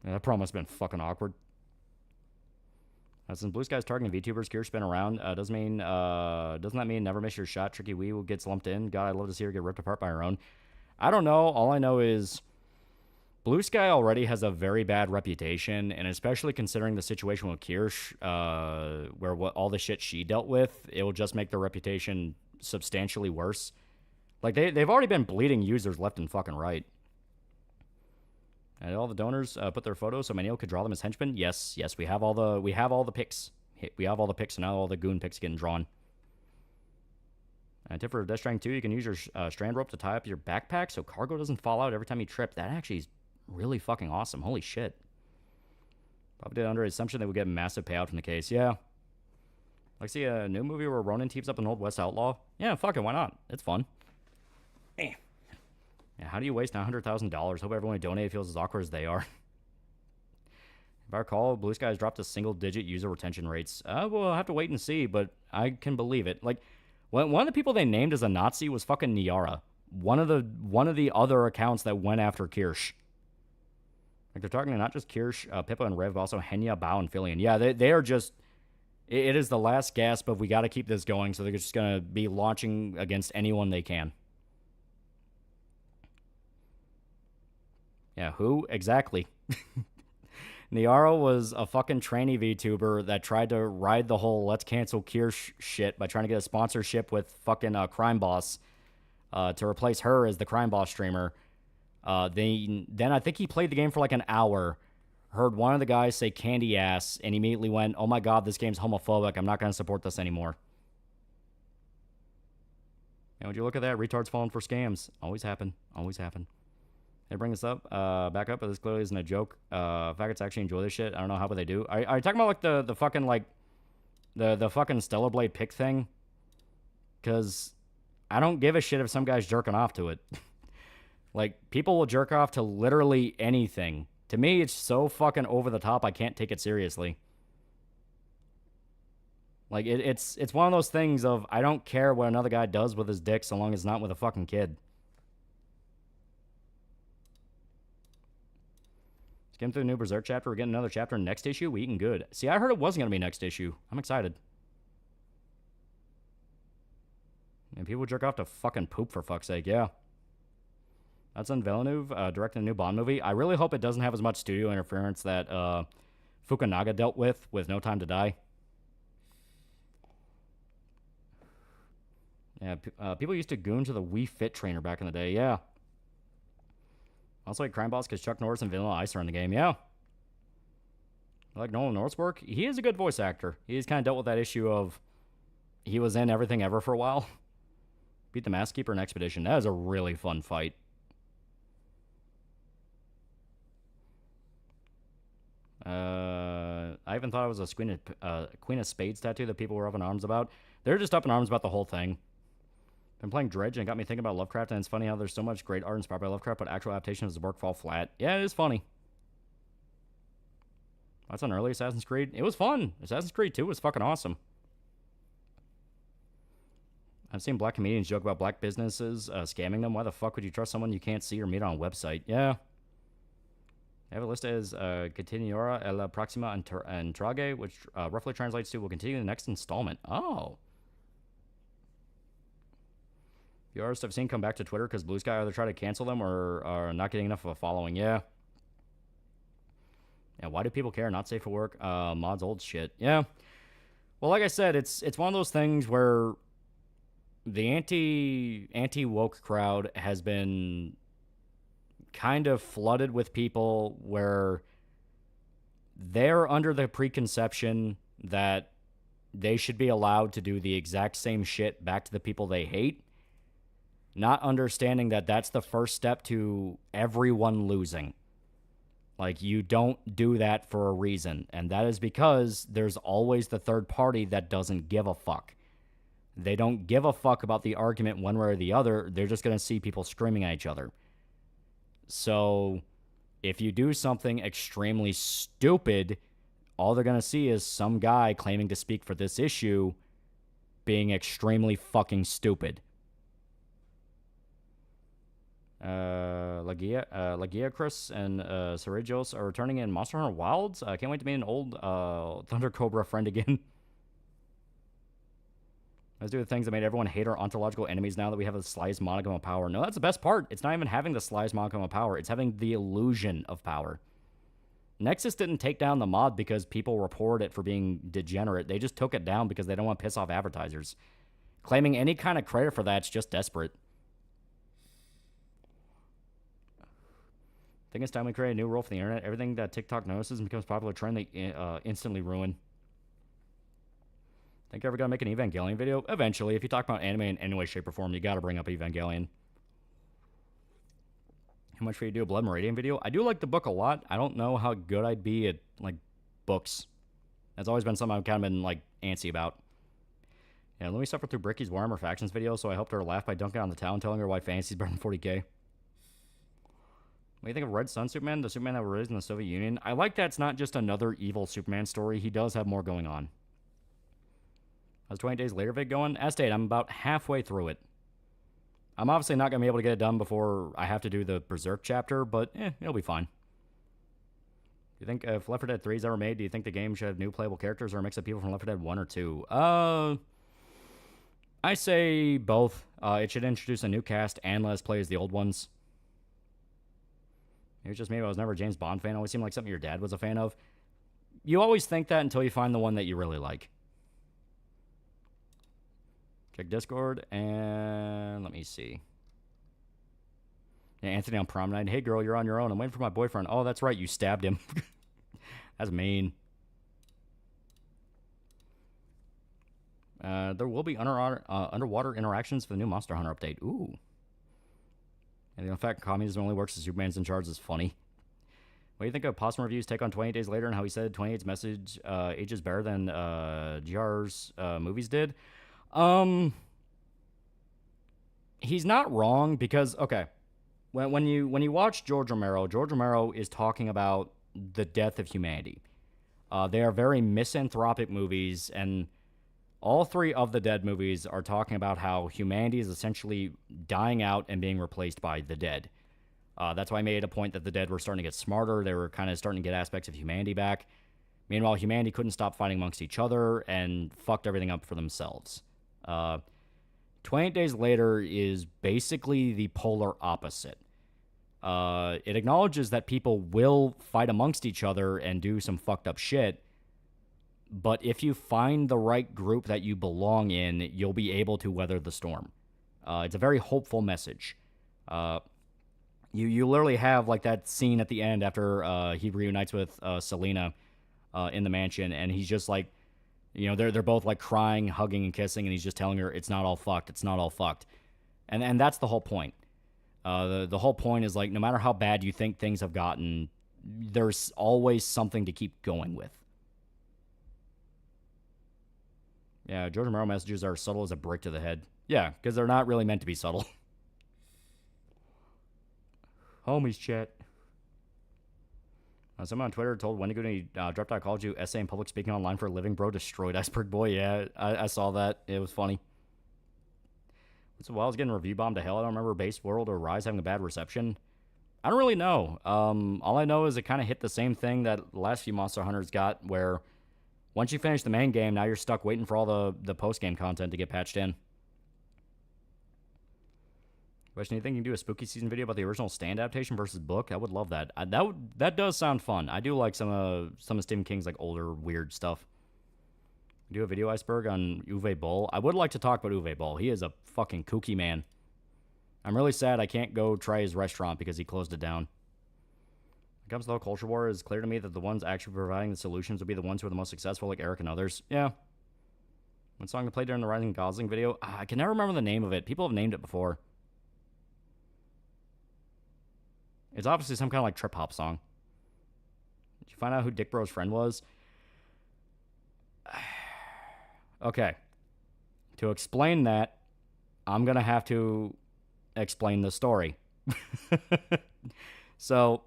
Yeah, that prom must have been fucking awkward. Since Blue Sky's targeting VTubers, Kirsch been around, doesn't that mean never miss your shot? Tricky Wee will get lumped in. God, I'd love to see her get ripped apart by her own. I don't know. All I know is Blue Sky already has a very bad reputation, and especially considering the situation with Kirsch, where all the shit she dealt with, it will just make their reputation substantially worse. Like, they've already been bleeding users left and fucking right. And all the donors put their photos so Manil could draw them as henchmen. Yes, we have all the pics. We have all the pics, and now all the goon pics getting drawn. And tip for Death Stranding 2, you can use your strand rope to tie up your backpack so cargo doesn't fall out every time you trip. That actually is really fucking awesome. Holy shit. Probably did under the assumption they would get a massive payout from the case. Yeah. Like, see a new movie where Ronan teams up an old West Outlaw? Yeah, fuck it, why not? It's fun. Yeah, how do you waste $900,000? Hope everyone who donated feels as awkward as they are. If I recall, Blue Sky has dropped to single-digit user retention rates. We'll have to wait and see, but I can believe it. Like, one of the people they named as a Nazi was fucking Niara. One of the other accounts that went after Kirsch. Like, they're talking to not just Kirsch, Pippa and Rev, but also Henya, Bao, and Filian. Yeah, they are just... It is the last gasp of we got to keep this going, so they're just going to be launching against anyone they can. Yeah, who? Exactly. Niaro was a fucking tranny VTuber that tried to ride the whole let's cancel Kirsch shit by trying to get a sponsorship with fucking Crime Boss to replace her as the Crime Boss streamer. Then I think he played the game for like an hour, heard one of the guys say candy ass, and immediately went, oh my god, this game's homophobic. I'm not going to support this anymore. And would you look at that? Retards falling for scams. Always happen. Always happen. They bring this up, back up, but this clearly isn't a joke. Faggots actually enjoy this shit. I don't know how, but they do. Are you talking about, like, the fucking, like, the fucking Stellar Blade pick thing? Because I don't give a shit if some guy's jerking off to it. Like, people will jerk off to literally anything. To me, it's so fucking over the top, I can't take it seriously. Like, it's one of those things of, I don't care what another guy does with his dick so long as it's not with a fucking kid. Skim through the new Berserk chapter. We're getting another chapter next issue. We eating good. See, I heard it wasn't going to be next issue. I'm excited. And people jerk off to fucking poop, for fuck's sake. Yeah. That's on Villeneuve, directing a new Bond movie. I really hope it doesn't have as much studio interference that Fukunaga dealt with No Time to Die. Yeah, people used to goon to the Wii Fit trainer back in the day. Yeah. Also, like Crime Boss because Chuck Norris and Vanilla Ice are in the game. Yeah. I like Nolan North's work. He is a good voice actor. He's kind of dealt with that issue of he was in Everything Ever for a while. Beat the Mask Keeper in Expedition. That was a really fun fight. I I even thought it was a Queen of Spades tattoo that people were up in arms about. They're just up in arms about the whole thing. Been playing Dredge and it got me thinking about Lovecraft, and it's funny how there's so much great art inspired by Lovecraft, but actual adaptations of the work fall flat. Yeah, it is funny. That's an early Assassin's Creed. It was fun. Assassin's Creed 2 was fucking awesome. I've seen black comedians joke about black businesses scamming them. Why the fuck would you trust someone you can't see or meet on a website? Yeah. I have it listed as Continuará a la próxima entrega, which roughly translates to will continue in the next installment. Oh. The artists I've seen come back to Twitter because Blue Sky either try to cancel them or are not getting enough of a following. Yeah. Yeah, why do people care? Not safe for work. Mods old shit. Yeah. Well, like I said, it's one of those things where the anti-woke crowd has been kind of flooded with people where they're under the preconception that they should be allowed to do the exact same shit back to the people they hate, not understanding that that's the first step to everyone losing. Like, you don't do that for a reason, and that is because there's always the third party that doesn't give a fuck. They don't give a fuck about the argument one way or the other. They're just going to see people screaming at each other. So, if you do something extremely stupid, all they're going to see is some guy claiming to speak for this issue being extremely fucking stupid. Lagia Chris and Cerritos are returning in Monster Hunter Wilds. I can't wait to meet an old Thunder Cobra friend again. Let's do the things that made everyone hate our ontological enemies now that we have the slightest modicum of power. No, that's the best part. It's not even having the slightest modicum of power. It's having the illusion of power. Nexus didn't take down the mod because people reported it for being degenerate. They just took it down because they don't want to piss off advertisers. Claiming any kind of credit for that's just desperate. I think it's time we create a new rule for the internet. Everything that TikTok notices and becomes a popular trend, they instantly ruin. Think you're ever going to make an Evangelion video? Eventually. If you talk about anime in any way, shape, or form, you got to bring up Evangelion. How much for you to do a Blood Meridian video? I do like the book a lot. I don't know how good I'd be at, like, books. That's always been something I've kind of been, like, antsy about. Yeah, let me suffer through Bricky's Warhammer Factions video, so I helped her laugh by dunking on the town, telling her why fantasy's better than 40k. What do you think of Red Sun Superman, the Superman that was raised in the Soviet Union? I like that it's not just another evil Superman story. He does have more going on. How's 20 Days Later vid going? As stated, I'm about halfway through it. I'm obviously not going to be able to get it done before I have to do the Berserk chapter, but it'll be fine. Do you think if Left 4 Dead 3 is ever made, do you think the game should have new playable characters or a mix of people from Left 4 Dead 1 or 2? I say both. It should introduce a new cast and let us play as the old ones. It was just maybe I was never a James Bond fan. It always seemed like something your dad was a fan of. You always think that until you find the one that you really like. Check Discord, and let me see. Yeah, Anthony on prom night. Hey, girl, you're on your own. I'm waiting for my boyfriend. Oh, that's right. You stabbed him. That's mean. There will be underwater interactions for the new Monster Hunter update. Ooh. And the fact communism only works if Superman's in charge is funny. What do you think of Possum Review's take on 28 Days Later and how he said 28's message ages better than GR's movies did? He's not wrong because, okay, when you watch George Romero is talking about the death of humanity. They are very misanthropic movies, and all three of the Dead movies are talking about how humanity is essentially dying out and being replaced by the dead. That's why I made a point that the dead were starting to get smarter. They were kind of starting to get aspects of humanity back. Meanwhile, humanity couldn't stop fighting amongst each other and fucked everything up for themselves. 28 Days Later is basically the polar opposite. It acknowledges that people will fight amongst each other and do some fucked up shit, but if you find the right group that you belong in, you'll be able to weather the storm. It's a very hopeful message. You literally have like that scene at the end after he reunites with Selena in the mansion, and he's just like, you know, they're both like crying, hugging, and kissing, and he's just telling her it's not all fucked. It's not all fucked, and that's the whole point. The whole point is like no matter how bad you think things have gotten, there's always something to keep going with. Yeah, George Romero messages are subtle as a brick to the head. Yeah, because they're not really meant to be subtle. Homies chat. Someone on Twitter told Wendigo he dropped out of college to do essay in public speaking online for a living. Bro destroyed Iceberg Boy. Yeah, I saw that. It was funny. So while I was getting review bombed to hell, I don't remember Base World or Rise having a bad reception. I don't really know. All I know is it kind of hit the same thing that the last few Monster Hunters got, where once you finish the main game, now you're stuck waiting for all the post-game content to get patched in. Question, do you think you can do a spooky season video about the original Stand adaptation versus book? I would love that. That does sound fun. I do like some of Stephen King's like older weird stuff. Do a video Iceberg on Uwe Boll. I would like to talk about Uwe Boll. He is a fucking kooky man. I'm really sad I can't go try his restaurant because he closed it down. When it comes to the whole culture war, it's clear to me that the ones actually providing the solutions will be the ones who are the most successful, like Eric and others. Yeah. One song to play during the Rising Gosling video. I can never remember the name of it. People have named it before. It's obviously some kind of like trip hop song. Did you find out who Dick Bro's friend was? Okay. To explain that, I'm going to have to explain the story. So,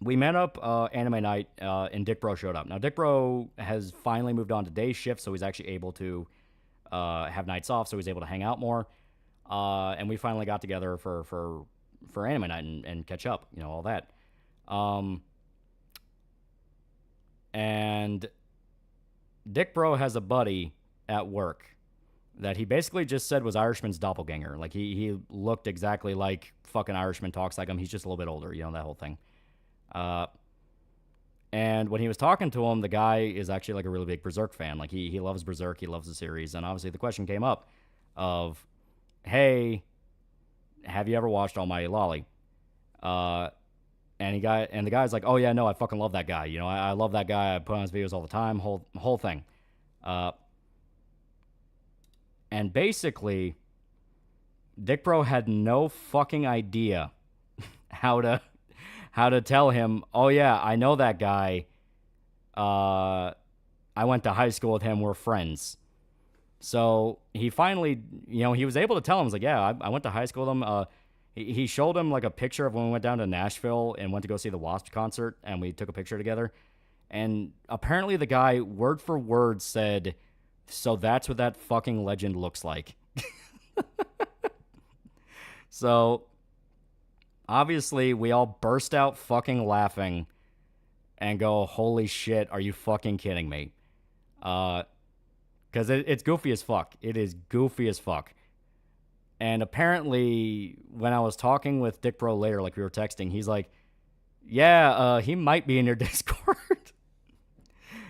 we met up anime night, and Dick Bro showed up. Now, Dick Bro has finally moved on to day shift, so he's actually able to have nights off, so he's able to hang out more. And we finally got together for anime night and catch up, you know, all that. And Dick Bro has a buddy at work that he basically just said was Irishman's doppelganger. Like, he looked exactly like fucking Irishman, talks like him. He's just a little bit older, you know, that whole thing. And when he was talking to him, the guy is actually like a really big Berserk fan. Like, he loves Berserk, he loves the series. And obviously the question came up of, hey, have you ever watched TheAlmightyLoli? And the guy's like, oh yeah, no, I fucking love that guy. You know, I love that guy. I put on his videos all the time, whole thing. And basically, Dick Bro had no fucking idea how to tell him, oh yeah, I know that guy. I went to high school with him. We're friends. So he finally, you know, he was able to tell him, was like, yeah, I went to high school with him. He showed him like a picture of when we went down to Nashville and went to go see the Wasp concert, and we took a picture together. And apparently the guy, word for word, said, so that's what that fucking legend looks like. So, obviously, we all burst out fucking laughing and go, holy shit, are you fucking kidding me? Because it's goofy as fuck. It is goofy as fuck. And apparently, when I was talking with Dick Bro later, like we were texting, he's like, yeah, he might be in your Discord.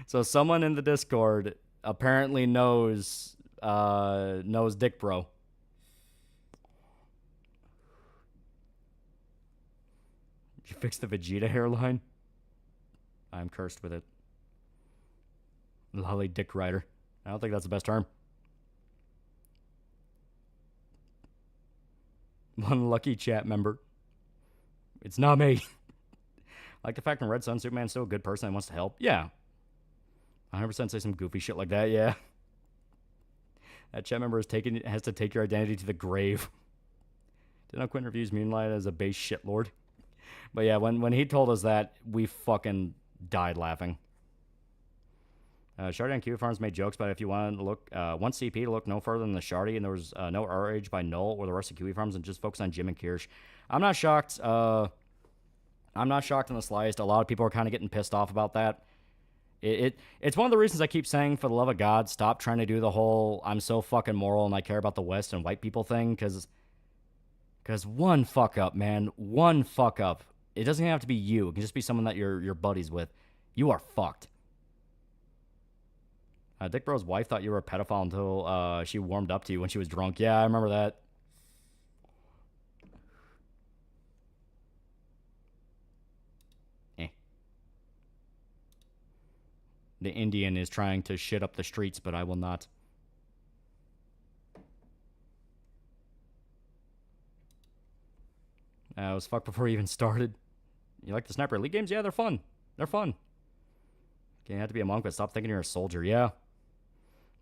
So someone in the Discord apparently knows Dick Bro. Did you fix the Vegeta hairline? I'm cursed with it. Lolly Dick Rider. I don't think that's the best term. One lucky chat member. It's not me. I like the fact in Red Sun, Superman's still a good person and wants to help. Yeah. 100% say some goofy shit like that, yeah. That chat member has to take your identity to the grave. Did not Quentin reviews Moonlight as a base shitlord. But yeah, when he told us that, we fucking died laughing. Shardy on Kiwi Farms made jokes about if you want to look, want CP to look no further than the Shardy, and there was no RH by Null or the rest of Kiwi Farms, and just focus on Jim and Kirsch. I'm not shocked. I'm not shocked in the slightest. A lot of people are kind of getting pissed off about that. It's one of the reasons I keep saying, for the love of God, stop trying to do the whole I'm so fucking moral and I care about the West and white people thing, because one fuck up, man. One fuck up. It doesn't even have to be you. It can just be someone that you're buddies with. You are fucked. Dick Bro's wife thought you were a pedophile until she warmed up to you when she was drunk. Yeah, I remember that. The Indian is trying to shit up the streets, but I will not. It was fucked before you even started. You like the Sniper Elite games? Yeah, they're fun. They're fun. You have to be a monk, but stop thinking you're a soldier. Yeah.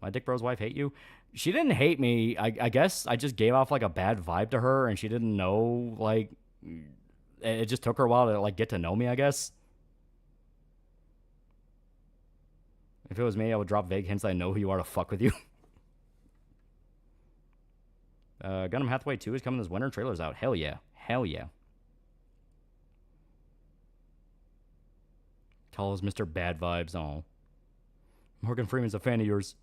My dick bro's wife hate you? She didn't hate me. I guess I just gave off like a bad vibe to her, and she didn't know, like, it just took her a while to like get to know me, I guess. If it was me, I would drop vague hints that I know who you are to fuck with you. Gundam Hathaway 2 is coming this winter. Trailer's out. Hell yeah. Hell yeah. Calls Mr. Bad Vibes. Oh. Morgan Freeman's a fan of yours.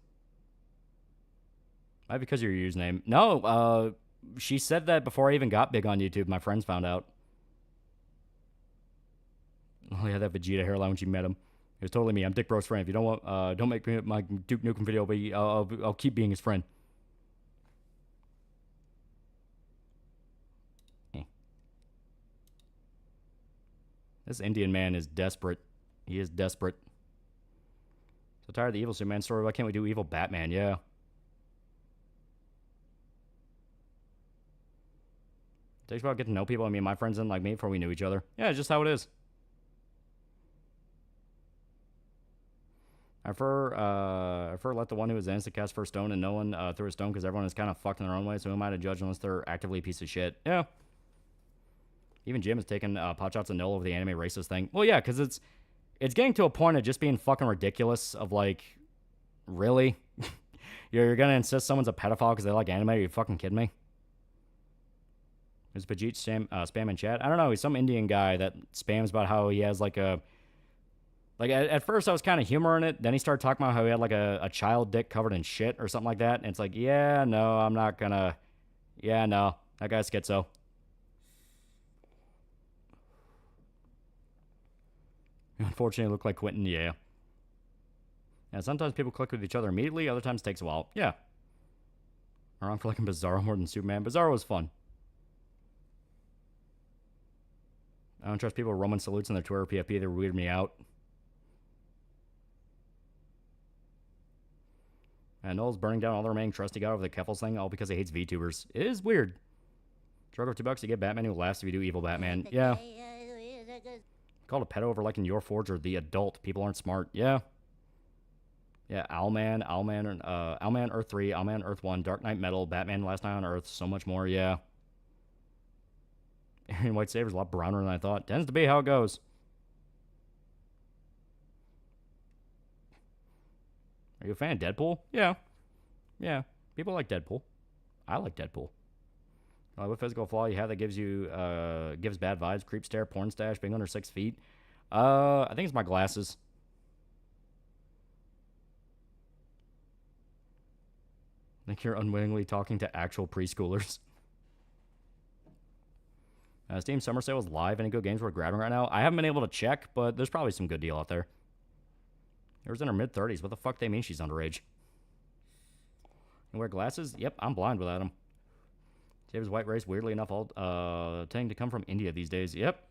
Might be because of your username. No, she said that before I even got big on YouTube. My friends found out. Oh, yeah, that Vegeta hairline when she met him. It was totally me. I'm Dick Bro's friend. If you don't want, don't make me my Duke Nukem video, but I'll keep being his friend. This Indian man is desperate. He is desperate. So tired of the evil Superman story. Why can't we do evil Batman? Yeah. It takes a while to get to know people. I mean, my friends didn't like me before we knew each other. Yeah, it's just how it is. I prefer let the one who is innocent cast first stone and no one threw a stone because everyone is kind of fucked in their own way. So who am I to judge unless they're actively a piece of shit? Yeah. Even Jim has taken pot shots at Noel over the anime racist thing. Well, yeah, because it's getting to a point of just being fucking ridiculous. Of like, really, you're gonna insist someone's a pedophile because they like anime? Are you fucking kidding me? Is Pajit spam in chat? I don't know. He's some Indian guy that spams about how he has like a... Like, at first I was kind of humoring it. Then he started talking about how he had like a child dick covered in shit or something like that. And it's like, yeah, no, I'm not gonna... Yeah, no. That guy's schizo. You unfortunately look like Quentin, yeah. And sometimes people click with each other immediately. Other times it takes a while. Yeah. I'm wrong for liking Bizarro more than Superman. Bizarro was fun. I don't trust people with Roman salutes in their Twitter PFP. They weird me out. And Noel's burning down all the remaining trust he got over the Keffels thing, all because he hates VTubers. It is weird. Struggle for $2 to get Batman who laughs if you do evil Batman. Yeah. Called a pedo over liking Your Forge or The Adult. People aren't smart. Yeah. Yeah, Owlman, Earth 3, Owlman, Earth 1, Dark Knight Metal, Batman, Last Night on Earth, so much more, yeah. Aaron White Saber's a lot browner than I thought. Tends to be how it goes. Are you a fan of Deadpool? Yeah. Yeah. People like Deadpool. I like Deadpool. What physical flaw you have that gives you gives bad vibes? Creep stare, porn stash, being under 6 feet. I think it's my glasses. I think you're unwittingly talking to actual preschoolers. Steam Summer Sale is live. Any good games worth grabbing right now? I haven't been able to check, but there's probably some good deal out there. Yours in her mid-30s. What the fuck they mean she's underage? You wear glasses? Yep, I'm blind without them. David's white race, weirdly enough, all tending to come from India these days. Yep.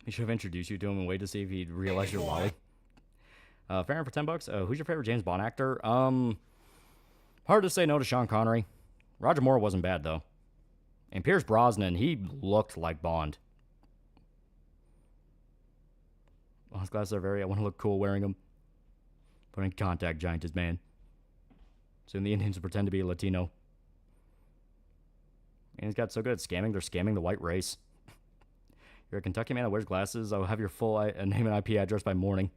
We should have introduced you to him and waited to see if he'd realize you're Lolly. Fair enough for $10. Who's your favorite James Bond actor? Hard to say no to Sean Connery. Roger Moore wasn't bad, though. And Pierce Brosnan, he looked like Bond. Well, his glasses are I want to look cool wearing them. Putting contact giant is man. Soon the Indians will pretend to be Latino. And he's got so good at scamming, they're scamming the white race. You're a Kentucky man that wears glasses. I'll have your full name and IP address by morning.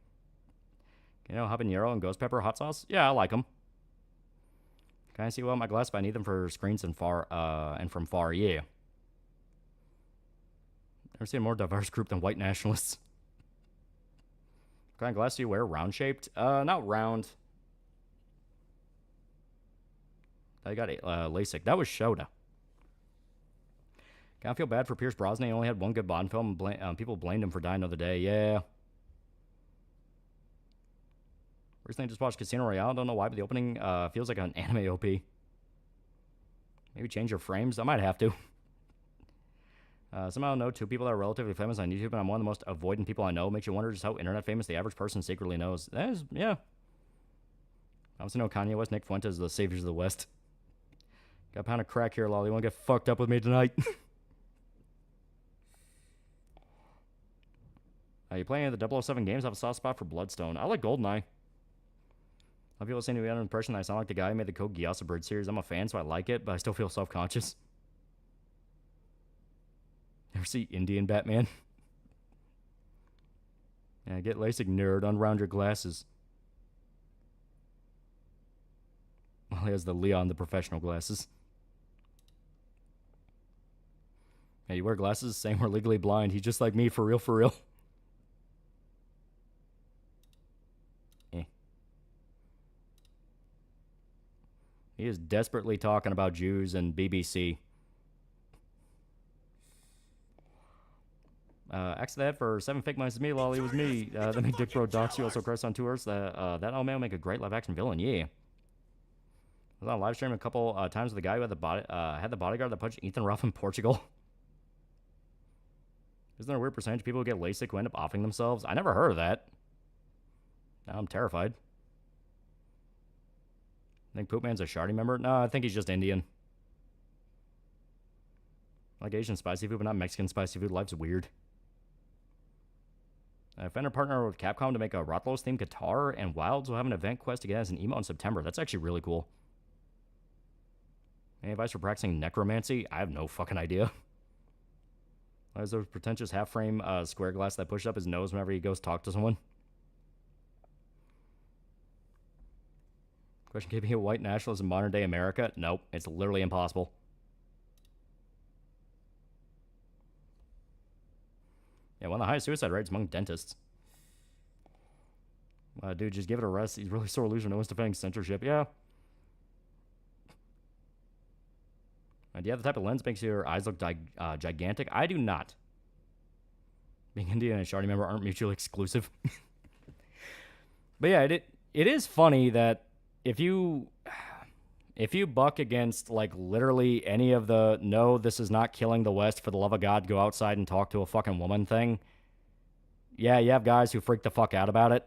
You know, habanero and ghost pepper hot sauce? Yeah, I like them. Can I see well my glasses? But I need them for screens and from far. Yeah. Never seen a more diverse group than white nationalists. What kind of glass do you wear? Round shaped? Not round. I got LASIK. That was Shota. Kind of feel bad for Pierce Brosnan. He only had one good Bond film. People blamed him for dying another day. Yeah. Recently just watched Casino Royale. Don't know why, but the opening feels like an anime OP. Maybe change your frames. I might have to. Somehow I know two people that are relatively famous on YouTube, and I'm one of the most avoidant people I know. Makes you wonder just how internet famous the average person secretly knows. That is, yeah. I also know Kanye West, Nick Fuentes, the saviors of the West. Got a pound of crack here, Lolly. You want to get fucked up with me tonight? Are you playing any of the 007 games? I have a soft spot for Bloodstone. I like GoldenEye. A lot of people seem to be under the impression that I sound like the guy who made the Code Geass Bird series. I'm a fan, so I like it, but I still feel self-conscious. Ever see Indian Batman? Yeah, get LASIK, nerd. Unround your glasses. Well, he has the Leon, the professional glasses. Yeah, you wear glasses? Same, we're legally blind. He's just like me, for real, for real. He is desperately talking about Jews and BBC. Axe that for 7 fake months is me, Lolly was me. That make Dick Bro docs you also Christ on tours. That old man will make a great live action villain, yeah. I was on a live stream a couple times with the guy who had the bodyguard that punched Ethan Ruff in Portugal. Isn't there a weird percentage of people who get LASIK who end up offing themselves? I never heard of that. Now I'm terrified. I think Poop Man's a Shardy member? No, I think he's just Indian. Like Asian spicy food, but not Mexican spicy food. Life's weird. Fender partner with Capcom to make a Rotlos themed guitar, and Wilds will have an event quest to get as an emote in September. That's actually really cool. Any advice for practicing necromancy? I have no fucking idea. There's those pretentious half-frame square glass that pushed up his nose whenever he goes talk to someone. Question, can you be a white nationalist in modern-day America? Nope, it's literally impossible. Yeah, one of the highest suicide rates among dentists. Dude, just give it a rest. He's really sore loser. No one's defending censorship. Yeah. Do you have the type of lens that makes your eyes look gigantic? I do not. Being Indian and a Shardy member aren't mutually exclusive. But yeah, it is funny that if you buck against, like, literally any of the, no, this is not killing the West, for the love of God, go outside and talk to a fucking woman thing, yeah, you have guys who freak the fuck out about it.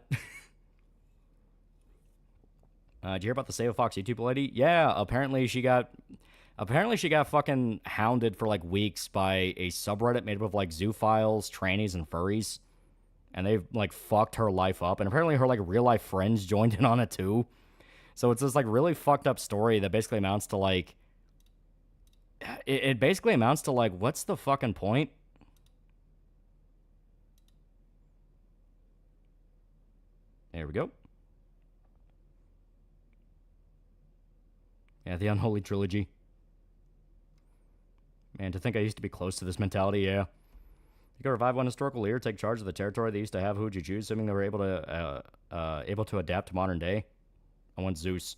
Did you hear about the Save a Fox YouTube lady? Yeah, apparently she got fucking hounded for, like, weeks by a subreddit made up of, like, zoophiles, trannies, and furries. And they've, like, fucked her life up. And apparently her, like, real-life friends joined in on it, too. So it's this, like, really fucked up story that basically amounts to, like... It basically amounts to, like, what's the fucking point? There we go. Yeah, the Unholy Trilogy. Man, to think I used to be close to this mentality, yeah. You could revive one historical leader, take charge of the territory they used to have, who would you choose, assuming they were able to adapt to modern day? I want Zeus.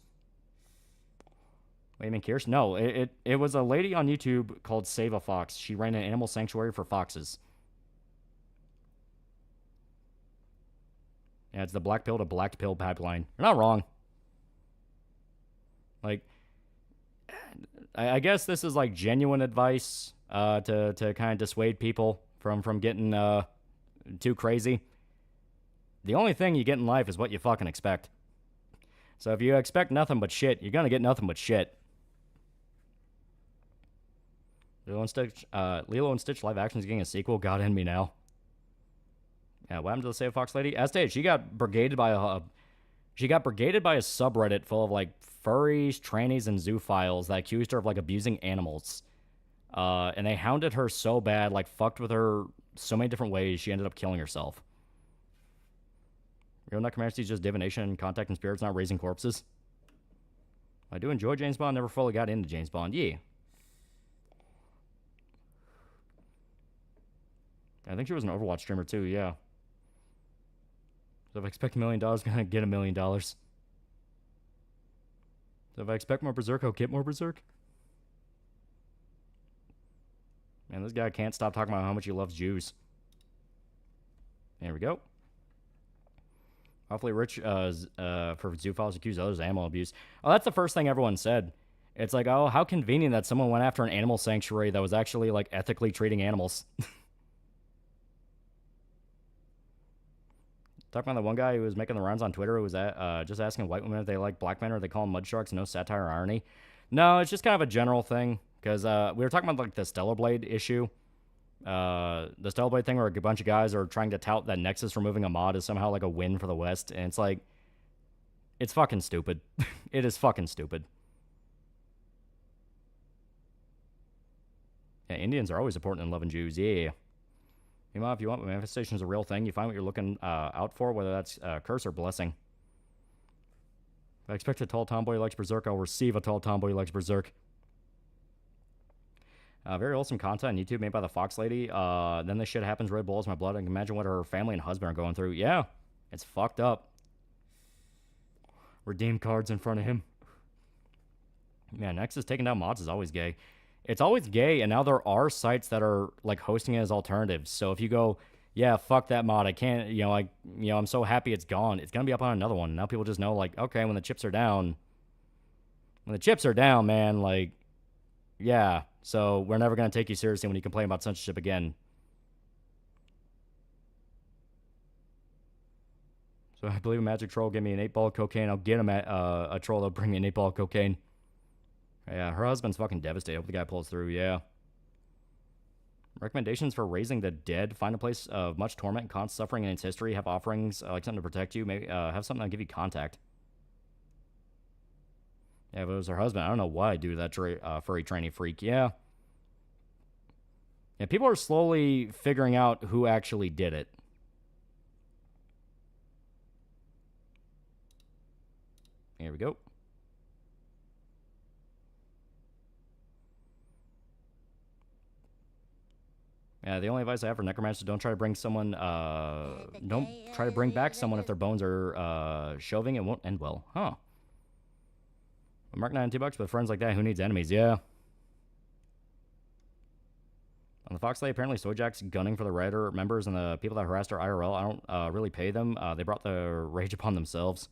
Wait, you mean Kirsten? No, it was a lady on YouTube called Save a Fox. She ran an animal sanctuary for foxes. Yeah, it's the black pill to black pill pipeline. You're not wrong. Like, I guess this is, like, genuine advice to kind of dissuade people from getting too crazy. The only thing you get in life is what you fucking expect. So if you expect nothing but shit, you're gonna get nothing but shit. Lilo and Stitch live action is getting a sequel. God, end me now. Yeah, what happened to the Save Fox lady? As stated, she got brigaded by a subreddit full of, like, furries, trannies, and zoophiles that accused her of, like, abusing animals. And they hounded her so bad, like, fucked with her so many different ways, she ended up killing herself. Real necromancy is just divination, contacting spirits, not raising corpses. I do enjoy James Bond, never fully got into James Bond. Yeah. I think she was an Overwatch streamer too, yeah. So if I expect $1 million, I'm gonna get $1 million. So if I expect more Berserk, I'll get more Berserk. Man, this guy can't stop talking about how much he loves Jews. There we go. Awfully rich for zoophiles accuse others of animal abuse. Oh, that's the first thing everyone said. It's like, oh, how convenient that someone went after an animal sanctuary that was actually, like, ethically treating animals. Talking about the one guy who was making the rounds on Twitter who was just asking white women if they like black men or they call them mud sharks. No satire or irony. No, it's just kind of a general thing. Because we were talking about, like, the Stellar Blade issue. The Stellarblade thing where a bunch of guys are trying to tout that Nexus removing a mod is somehow like a win for the West, and it's like, it's fucking stupid. It is fucking stupid. Yeah, Indians are always important in loving Jews, yeah. Meanwhile, if you want manifestation is a real thing, you find what you're looking out for, whether that's curse or blessing. If I expect a tall tomboy who likes Berserk, I'll receive a tall tomboy who likes Berserk. Very wholesome content on YouTube made by the Fox Lady. Then this shit happens, really boils my blood. I can imagine what her family and husband are going through. Yeah, it's fucked up. Redeem cards in front of him. Man, Nexus taking down mods is always gay. It's always gay, and now there are sites that are like hosting it as alternatives. So if you go, yeah, fuck that mod, I can't, I'm so happy it's gone. It's gonna be up on another one. Now people just know, like, okay, when the chips are down, man, like, yeah. So we're never gonna take you seriously when you complain about censorship again. So I believe a magic troll give me an 8-ball of cocaine. I'll get a troll that'll bring me an 8-ball of cocaine. Yeah, her husband's fucking devastated. Hope the guy pulls through, yeah. Recommendations for raising the dead. Find a place of much torment, constant suffering in its history. Have offerings, like something to protect you. Maybe have something that'll give you contact. Yeah, if it was her husband, I don't know why I'd do that, furry tranny freak. Yeah. Yeah, people are slowly figuring out who actually did it. Here we go. Yeah, the only advice I have for necromancers: don't try to bring someone. Don't try to bring back someone if their bones are shoving. It won't end well, huh? Mark 9 $2 with friends like that. Who needs enemies? Yeah. On the Fox Lady, apparently Sojack's gunning for the Raider members and the people that harassed her IRL. I don't really pay them. They brought the rage upon themselves.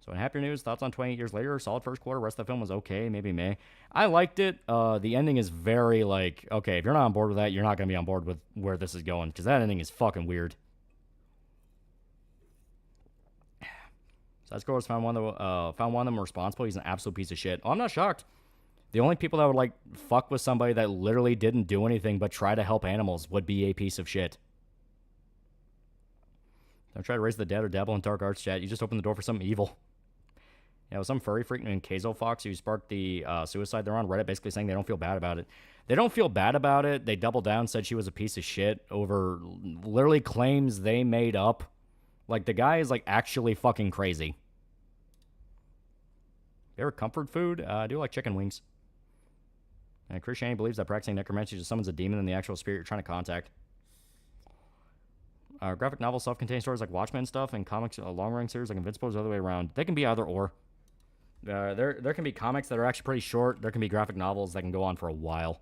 So in happier news, thoughts on 28 years later? Solid first quarter. Rest of the film was okay, maybe meh. I liked it. The ending is very like, okay, if you're not on board with that, you're not going to be on board with where this is going, because that ending is fucking weird. Side scrollers found one of them responsible. He's an absolute piece of shit. Oh, I'm not shocked. The only people that would like fuck with somebody that literally didn't do anything but try to help animals would be a piece of shit. Don't try to raise the dead or dabble in dark arts, chat. You just open the door for something evil. Yeah, with some furry freak named Kazo Fox who sparked the suicide. They're on Reddit basically saying they don't feel bad about it. They don't feel bad about it. They doubled down, said she was a piece of shit over literally claims they made up. Like, the guy is, like, actually fucking crazy. Favorite comfort food? I do like chicken wings. And Christianity believes that practicing necromancy just summons a demon than the actual spirit you're trying to contact. Graphic novel self-contained stories like Watchmen stuff and comics long-running series like Invincible is the other way around. They can be either or. There can be comics that are actually pretty short. There can be graphic novels that can go on for a while.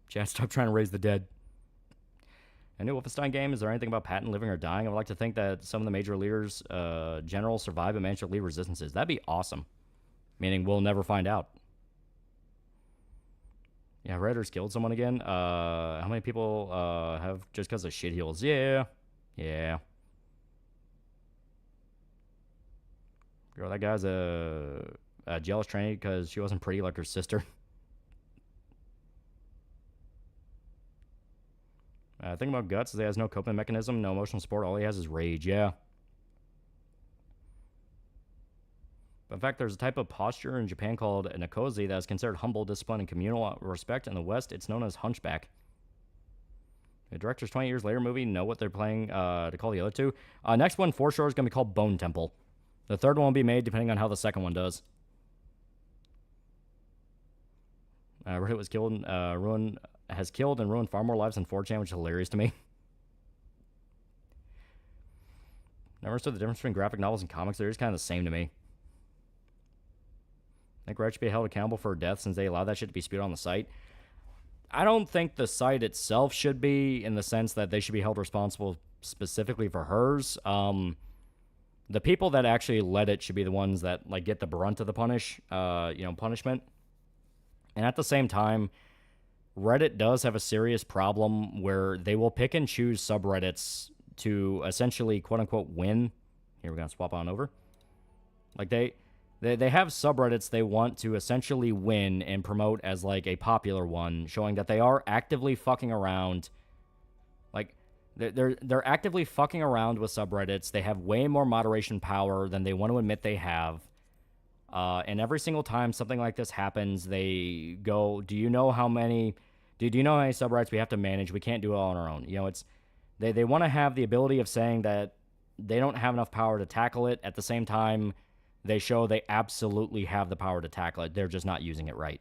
Chat, stop trying to raise the dead. A new Wolfenstein game. Is there anything about Patton living or dying? I would like to think that some of the major leaders, generals, survive and manage to lead resistances. That'd be awesome. Meaning we'll never find out. Yeah, Raiders killed someone again. How many people have just because of shit heels? Yeah. Yeah. Girl, that guy's a jealous tranny because she wasn't pretty like her sister. Thing about Guts is he has no coping mechanism, no emotional support. All he has is rage. Yeah. But in fact, there's a type of posture in Japan called Nakozi that is considered humble, disciplined, and communal respect. In the West, it's known as hunchback. The director's 20 years later movie, know what they're playing to call the other two. Next one, for sure, is going to be called Bone Temple. The third one will be made depending on how the second one does. Reddit was killed and has killed and ruined far more lives than 4chan, which is hilarious to me. Never understood the difference between graphic novels and comics. They're just kind of the same to me. I think Reddit should be held accountable for her death since they allow that shit to be spewed on the site. I don't think the site itself should be, in the sense that they should be held responsible specifically for hers. The people that actually led it should be the ones that like get the brunt of the punishment. And at the same time, Reddit does have a serious problem where they will pick and choose subreddits to essentially quote unquote win. Here, we're gonna swap on over. Like They have subreddits they want to essentially win and promote as like a popular one, showing that they are actively fucking around. Like they're actively fucking around with subreddits. They have way more moderation power than they want to admit they have. And every single time something like this happens, they go, "Do you know how many subreddits we have to manage? We can't do it all on our own." You know, it's they want to have the ability of saying that they don't have enough power to tackle it. At the same time, they show they absolutely have the power to tackle it. They're just not using it right.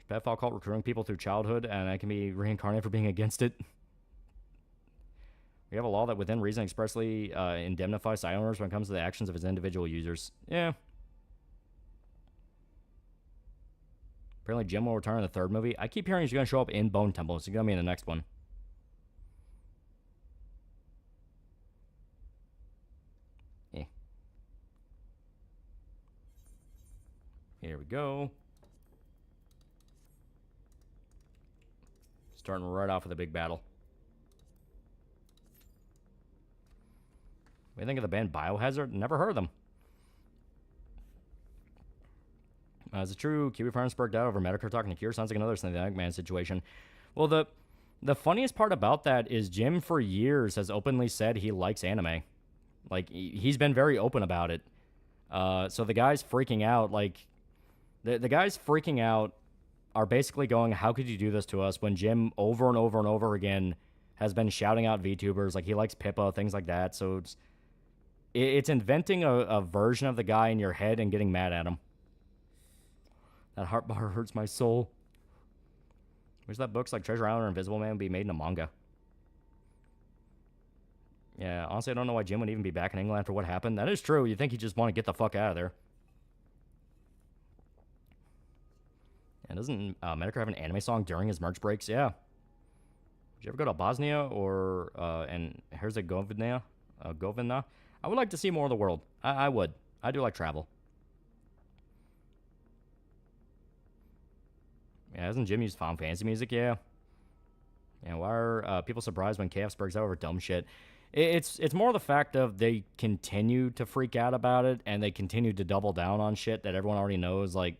Pedophile cult recruiting people through childhood, and I can be reincarnated for being against it. We have a law that within reason expressly indemnifies site owners when it comes to the actions of its individual users. Yeah. Apparently Jim will return in the third movie. I keep hearing he's going to show up in Bone Temple. So he's going to be in the next one. Yeah. Here we go. Starting right off with a big battle. What do you think of the band Biohazard? Never heard of them. Is it true Kiwi Farms burnt out over Medicare talking to Cure? Sounds like another Snake Man situation. Well, the funniest part about that is Jim for years has openly said he likes anime. Like, he's been very open about it. So the guys freaking out, like, the guys freaking out are basically going, how could you do this to us, when Jim over and over and over again has been shouting out VTubers, like he likes Pippa, things like that. So it's inventing a version of the guy in your head and getting mad at him. That heart bar hurts my soul. Wish that books like Treasure Island or Invisible Man would be made in a manga. Yeah, honestly, I don't know why Jim would even be back in England after what happened. That is true. You'd think he'd just want to get the fuck out of there. And doesn't Medicare have an anime song during his merch breaks? Yeah. Did you ever go to Bosnia or and Herzegovina? Govina? I would like to see more of the world. I would. I do like travel. Yeah, hasn't Jim used Final Fantasy music? Yeah. Yeah, why are people surprised when KF breaks out over dumb shit? It's more the fact of they continue to freak out about it, and they continue to double down on shit that everyone already knows, like,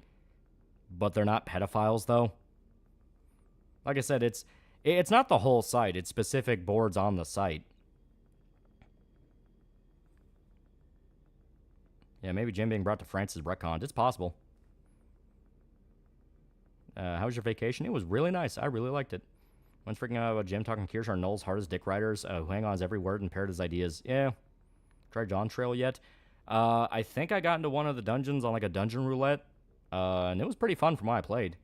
but they're not pedophiles, though. Like I said, it's not the whole site. It's specific boards on the site. Yeah, maybe Jim being brought to France is retconned. It's possible. How was your vacation? It was really nice. I really liked it. One's freaking out about Jim talking Kirsch are Noel's hardest dick riders who hang on his every word and parrot his ideas. Yeah. Tried John Trail yet? I think I got into one of the dungeons on like a dungeon roulette. And it was pretty fun from what I played.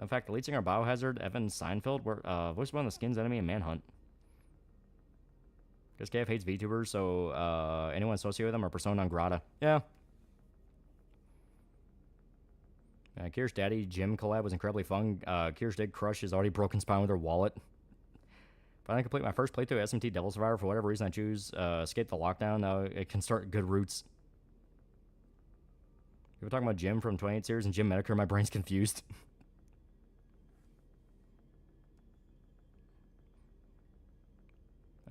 In fact, the lead singer of Biohazard, Evan Seinfeld, voiced one of the Skins enemy in Manhunt. Because KF hates VTubers, so anyone associated with them are persona non grata. Yeah. Kirsch Daddy Jim collab was incredibly fun. Kirsch did crush his already broken spine with her wallet. But I complete my first playthrough of SMT Devil Survivor. For whatever reason, I choose Escape the Lockdown. Now it can start good roots. People talking about Jim from 28 series and Jim Medicare. My brain's confused.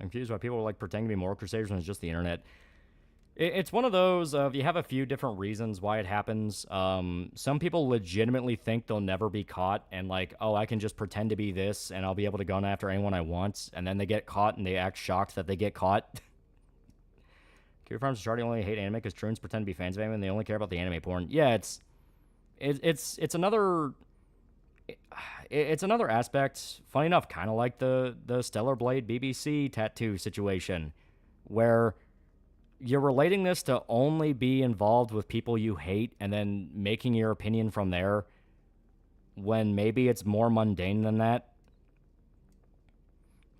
I'm confused why people are like pretending to be moral crusaders when it's just the internet. It's one of those of you have a few different reasons why it happens. Some people legitimately think they'll never be caught and like, oh, I can just pretend to be this and I'll be able to go after anyone I want. And then they get caught and they act shocked that they get caught. Kiwi Farms Charlie only hate anime because Troons pretend to be fans of anime and they only care about the anime porn. Yeah, it's another aspect. Funny enough, kind of like the Stellar Blade BBC tattoo situation, where you're relating this to only be involved with people you hate and then making your opinion from there, when maybe it's more mundane than that.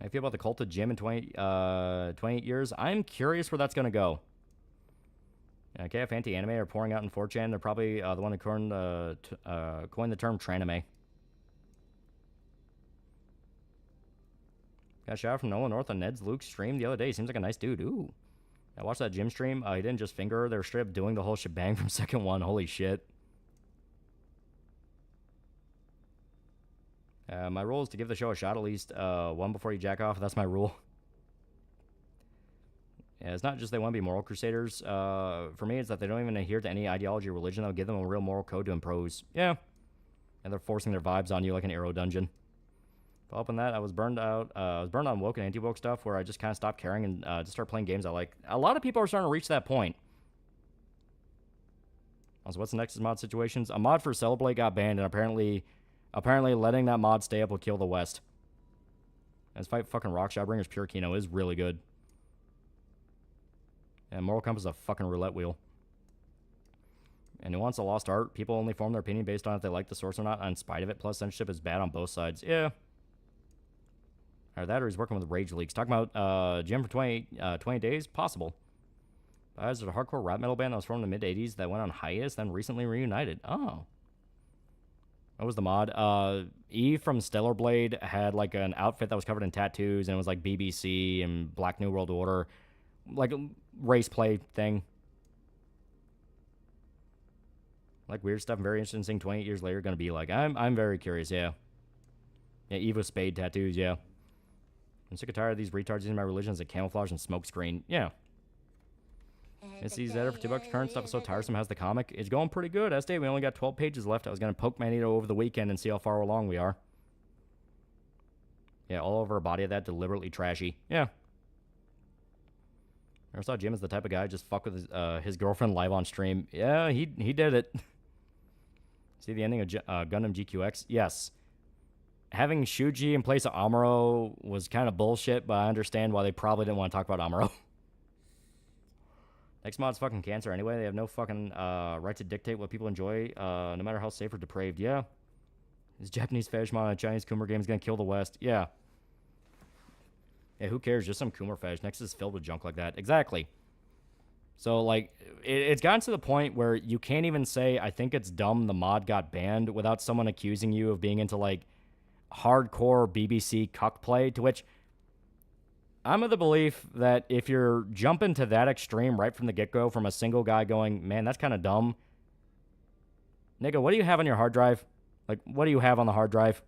I feel about the cult of Jim in 28 years. I'm curious where that's going to go. KF anti-anime are pouring out in 4chan. They're probably the one who coined the term tranime. Got a shout out from Nolan North on Ned's Luke stream the other day. Seems like a nice dude. Ooh. I watched that Jim stream. He didn't just finger her. They were straight up doing the whole shebang from second one. Holy shit. My rule is to give the show a shot at least one before you jack off. That's my rule. Yeah, it's not just they want to be moral crusaders. For me, it's that they don't even adhere to any ideology or religion that will give them a real moral code to impose. Yeah. And they're forcing their vibes on you like an arrow dungeon. Follow up on that, I was burned out. I was burned on woke and anti-woke stuff where I just kind of stopped caring and just started playing games I like. A lot of people are starting to reach that point. Also, what's the next mod situations? A mod for Celeblade got banned, and apparently letting that mod stay up will kill the West. And this fight fucking Rock Shadowbringers Pure Kino is really good. And Moral Compass is a fucking roulette wheel. And who wants a lost art? People only form their opinion based on if they like the source or not, in spite of it. Plus, censorship is bad on both sides. Yeah. Or that, or he's working with Rage Leaks. Talking about Gym for 20 days? Possible. There's a hardcore rap metal band that was formed in the mid-'80s that went on hiatus, then recently reunited. Oh. What was the mod? Eve from Stellar Blade had like an outfit that was covered in tattoos, and it was like BBC and Black New World Order. Like a race play thing. Like weird stuff. I'm very interested in seeing 28 years later going to be like. I'm very curious, yeah. Yeah, Eve with spade tattoos, yeah. I'm sick and tired of these retards using my religion as a camouflage and smokescreen. Yeah. It's these editor for $2. Current stuff is so tiresome. How's the comic? It's going pretty good. As stated, we only got 12 pages left. I was going to poke Magneto over the weekend and see how far along we are. Yeah, all over our body of that, deliberately trashy. Yeah. Never saw Jim as the type of guy just fuck with his girlfriend live on stream. Yeah, he did it. See the ending of Gundam GQX? Yes. Having Shuji in place of Amuro was kind of bullshit, but I understand why they probably didn't want to talk about Amuro. Next mod's fucking cancer anyway. They have no fucking right to dictate what people enjoy, no matter how safe or depraved. Yeah. This Japanese fetish mod on a Chinese Coomer game is going to kill the West. Yeah. Yeah, who cares? Just some Coomer fetish. Next is filled with junk like that. Exactly. So, like, it's gotten to the point where you can't even say, I think it's dumb the mod got banned without someone accusing you of being into, like, hardcore BBC cuck play, to which I'm of the belief that if you're jumping to that extreme right from the get-go from a single guy going, man, that's kind of dumb. Nigga, what do you have on your hard drive? Like, what do you have on the hard drive?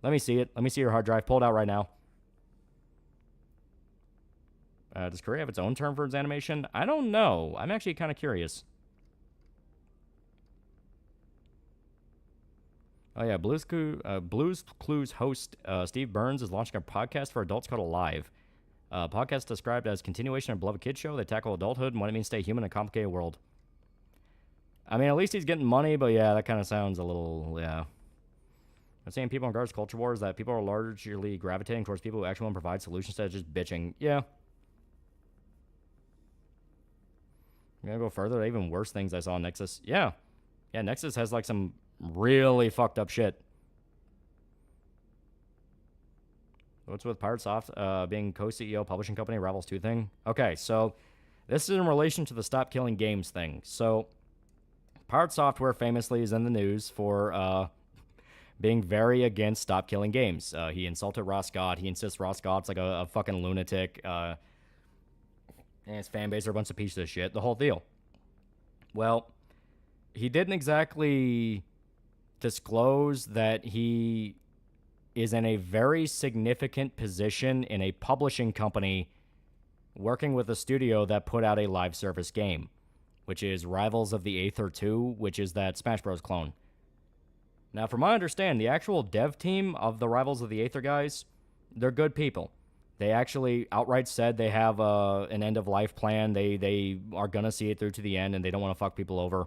Let me see it. Let me see your hard drive. Pull it out right now. Does Korea have its own term for its animation? I don't know. I'm actually kind of curious. Oh, yeah. Blues Clues host Steve Burns is launching a podcast for adults called Alive. Podcast described as continuation of Beloved Kids Show. They tackle adulthood and what it means to stay human in a complicated world. I mean, at least he's getting money, but yeah, that kind of sounds a little, yeah. I'm saying people in regards to culture wars that people are largely gravitating towards people who actually want to provide solutions instead of just bitching. Yeah. I'm gonna go further. Even worse things I saw on Nexus. Yeah. Yeah, Nexus has like some really fucked up shit. What's with Pirate Soft being co-CEO publishing company Rivals 2 thing? Okay, so this is in relation to the Stop Killing Games thing. So Pirate Software famously is in the news for being very against Stop Killing Games. He insulted Ross Scott. He insists Ross Scott's like a fucking lunatic. And his fan base are a bunch of pieces of shit. The whole deal. Well, he didn't exactly disclose that he is in a very significant position in a publishing company working with a studio that put out a live service game, which is Rivals of the Aether 2, which is that Smash Bros. Clone. Now, from my understanding, the actual dev team of the Rivals of the Aether guys, they're good people. They actually outright said they have an end-of-life plan. They are going to see it through to the end, and they don't want to fuck people over.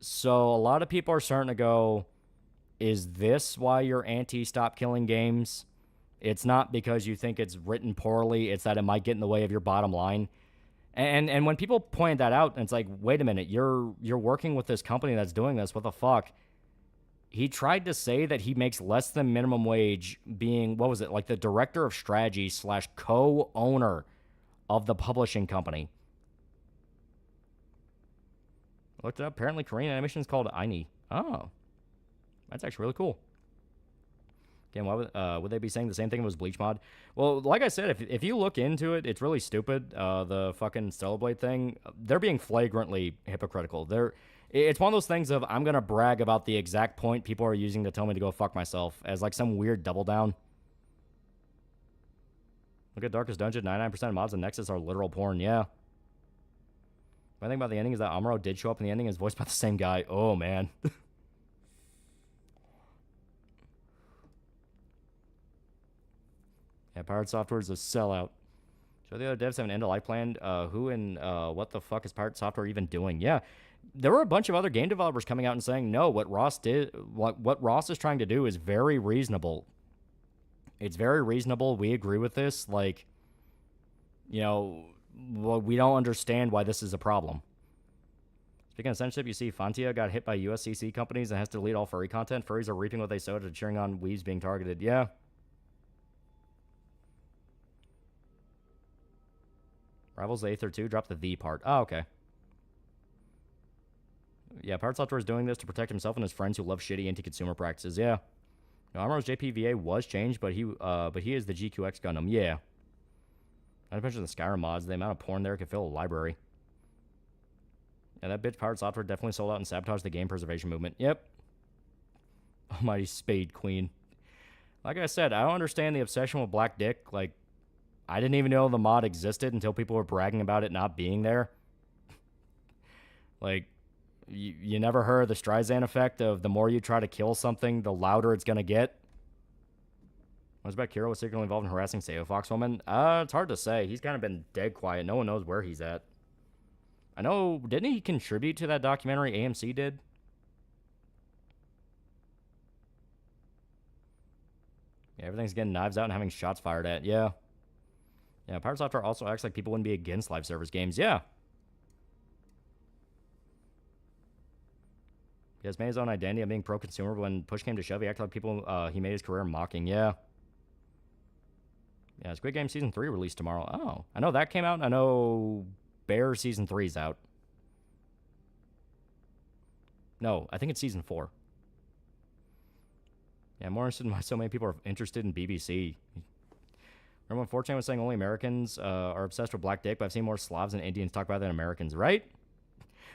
So a lot of people are starting to go, is this why you're anti-Stop Killing Games? It's not because you think it's written poorly. It's that it might get in the way of your bottom line. And when people point that out, it's like, wait a minute, you're working with this company that's doing this. What the fuck? He tried to say that he makes less than minimum wage being, what was it, like the director of strategy / co-owner of the publishing company. Looked it up. Apparently Korean animation is called Aini. Oh. That's actually really cool. Again, why would they be saying the same thing if it was Bleach mod? Well, like I said, if you look into it, it's really stupid. The fucking Stellar Blade thing, they're being flagrantly hypocritical. It's one of those things of, I'm going to brag about the exact point people are using to tell me to go fuck myself as like some weird double down. Look at Darkest Dungeon. 99% of mods in Nexus are literal porn. Yeah. My thing about the ending is that Amuro did show up in the ending and is voiced by the same guy. Oh, man. Yeah, Pirate Software is a sellout. So the other devs have an end-of-life plan. Who and what the fuck is Pirate Software even doing? Yeah, there were a bunch of other game developers coming out and saying, no, what Ross is trying to do is very reasonable. It's very reasonable. We agree with this. Like, you know, well, we don't understand why this is a problem. Speaking of censorship, you see Fantia got hit by USCC companies and has to delete all furry content. Furries are reaping what they sowed and cheering on weebs being targeted. Yeah. Rivals the 8th or 2 dropped the part. Oh, okay. Yeah, Pirate Software is doing this to protect himself and his friends who love shitty anti-consumer practices. Yeah. Now, Amuro's JPVA was changed, but he is the GQX Gundam. Yeah. Not to mention the Skyrim mods. The amount of porn there could fill a library. Yeah, that bitch Pirate Software definitely sold out and sabotaged the game preservation movement. Yep. Almighty Spade Queen. Like I said, I don't understand the obsession with Black Dick. Like, I didn't even know the mod existed until people were bragging about it not being there. Like, you never heard the Streisand effect of the more you try to kill something, the louder it's going to get? What's about Kiro was secretly involved in harassing Seo Fox woman? It's hard to say. He's kind of been dead quiet. No one knows where he's at. I know, didn't he contribute to that documentary AMC did? Yeah, everything's getting knives out and having shots fired at. Yeah. Yeah, Pirate Software also acts like people wouldn't be against live service games. Yeah. He has made his own identity of being pro-consumer, but when push came to shove, he acted like people he made his career mocking. Yeah. Yeah, Squid Game Season 3 released tomorrow. Oh, I know that came out. I know Bear Season 3's out. No, I think it's Season 4. Yeah, I'm more interested in why so many people are interested in BBC. Remember when 4chan was saying only Americans are obsessed with Black Dick, but I've seen more Slavs and Indians talk about it than Americans, right?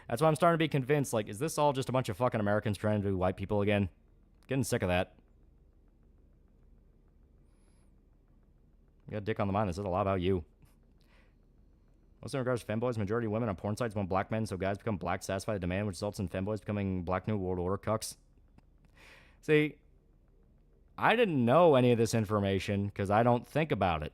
That's why I'm starting to be convinced, like, is this all just a bunch of fucking Americans trying to be white people again? Getting sick of that. You got dick on the mind. That says a lot about you. Also, in regards to femboys, majority of women on porn sites want black men, so guys become black, satisfy the demand, which results in femboys becoming black New World Order cucks. See, I didn't know any of this information because I don't think about it.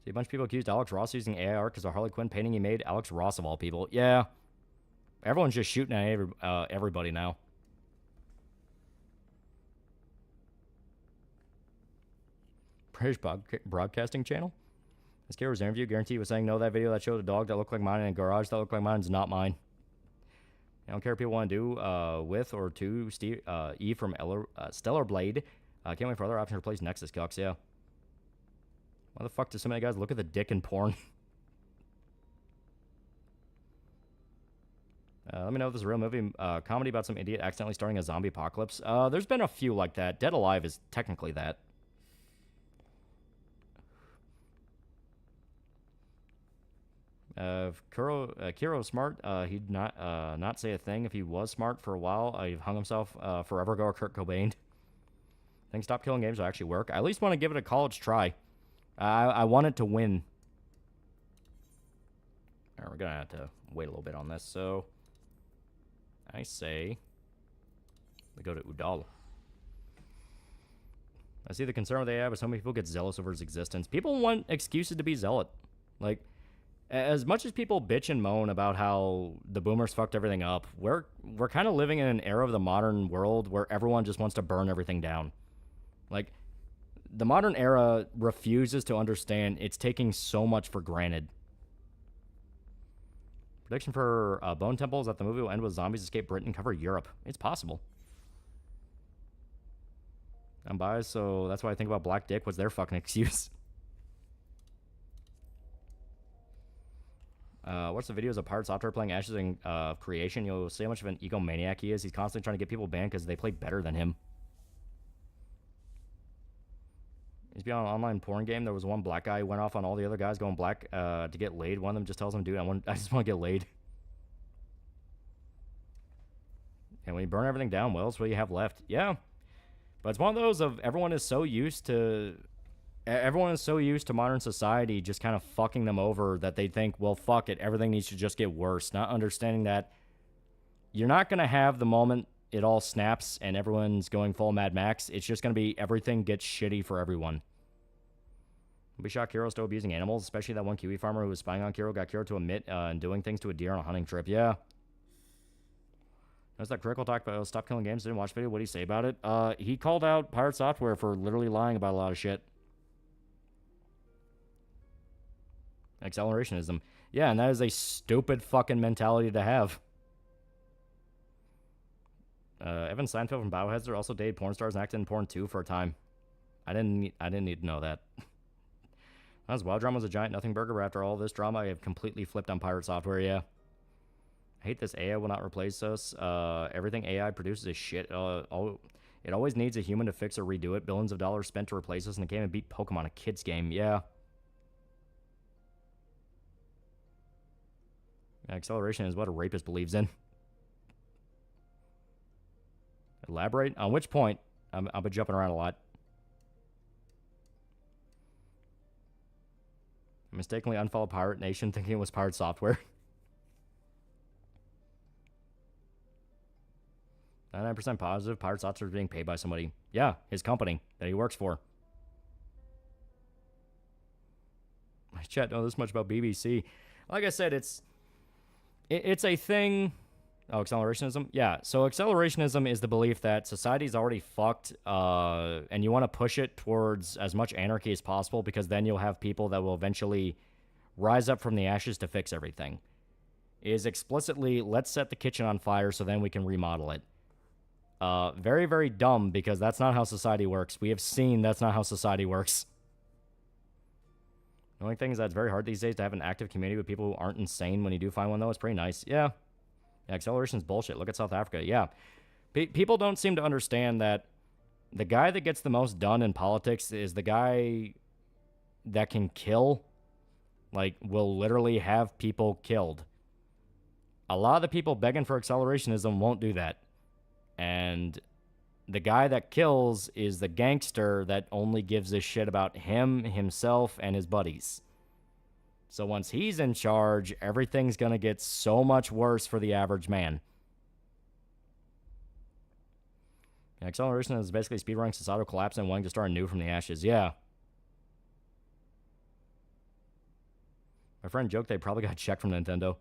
See, a bunch of people accused Alex Ross using AI art because of Harley Quinn painting he made. Alex Ross, of all people. Yeah. Everyone's just shooting at everybody now. British Broadcasting Channel? This Kara's interview, guarantee was saying, no, that video that showed a dog that looked like mine in a garage that looked like mine is not mine. I don't care what people want to do with or to Steve, E from Stellar Blade. Can't wait for other options to replace Nexus Cucks, yeah. Why the fuck do so many guys look at the dick in porn? Let me know if this is a real movie. Comedy about some idiot accidentally starting a zombie apocalypse. There's been a few like that. Dead Alive is technically that. Kiro smart. He'd not say a thing if he was smart for a while. He hung himself forever ago, Kurt Cobain. I think Stop Killing Games will actually work. I at least want to give it a college try. I want it to win. All right, we're going to have to wait a little bit on this. So, I say we go to Udall. I see the concern with AI, but so many people get zealous over its existence. People want excuses to be zealot. Like, as much as people bitch and moan about how the boomers fucked everything up, we're kind of living in an era of the modern world where everyone just wants to burn everything down. Like, the modern era refuses to understand it's taking so much for granted. Prediction for Bone Temple is that the movie will end with zombies escape Britain and cover Europe. It's possible. I'm biased, so that's why I think about Black Dick. What's their fucking excuse? Watch the videos of Pirate Software playing Ashes in Creation. You'll see how much of an egomaniac he is. He's constantly trying to get people banned because they play better than him. He's been on an online porn game. There was one black guy who went off on all the other guys going black to get laid. One of them just tells him, dude, I just want to get laid. And when you burn everything down, well, it's what you have left. Yeah. But it's one of those of everyone is so used to Everyone is so used to modern society just kind of fucking them over that they think, well, fuck it, everything needs to just get worse. Not understanding that you're not going to have the moment it all snaps and everyone's going full Mad Max. It's just going to be everything gets shitty for everyone. We shot Kiro still abusing animals, especially that one Kiwi farmer who was spying on Kiro, got Kiro to admit and doing things to a deer on a hunting trip. Yeah. That's that critical talk about stop killing games. Didn't watch the video. What did he say about it? He called out Pirate Software for literally lying about a lot of shit. Accelerationism. Yeah, and that is a stupid fucking mentality to have. Evan Seinfeld from Biohazard also dated porn stars and acted in porn too for a time. I didn't need to know that. As Wild Drama was a giant nothing burger, but after all this drama, I have completely flipped on Pirate Software, yeah. I hate this. AI will not replace us. Everything AI produces is shit. It always needs a human to fix or redo it. Billions of dollars spent to replace us, and it came and beat Pokemon, a kid's game, yeah. Acceleration is what a rapist believes in. Elaborate? On which point? I've been jumping around a lot. I mistakenly unfollowed Pirate Nation thinking it was Pirate Software. 99% positive Pirate Software is being paid by somebody. Yeah, his company that he works for. My chat know this much about BBC. Like I said, it's a thing. Oh, accelerationism? Yeah, so accelerationism is the belief that society's already fucked, and you want to push it towards as much anarchy as possible because then you'll have people that will eventually rise up from the ashes to fix everything. It is explicitly, let's set the kitchen on fire so then we can remodel it. Very, very dumb because that's not how society works. We have seen that's not how society works. The only thing is that it's very hard these days to have an active community with people who aren't insane. When you do find one, though, it's pretty nice. Yeah. Acceleration's bullshit. Look at South Africa. Yeah. People don't seem to understand that the guy that gets the most done in politics is the guy that can kill, like, will literally have people killed. A lot of the people begging for accelerationism won't do that. And the guy that kills is the gangster that only gives a shit about him, himself, and his buddies. So once he's in charge, everything's going to get so much worse for the average man. Acceleration is basically speedrunning societal collapse and wanting to start anew from the ashes. Yeah. My friend joked they probably got a check from Nintendo.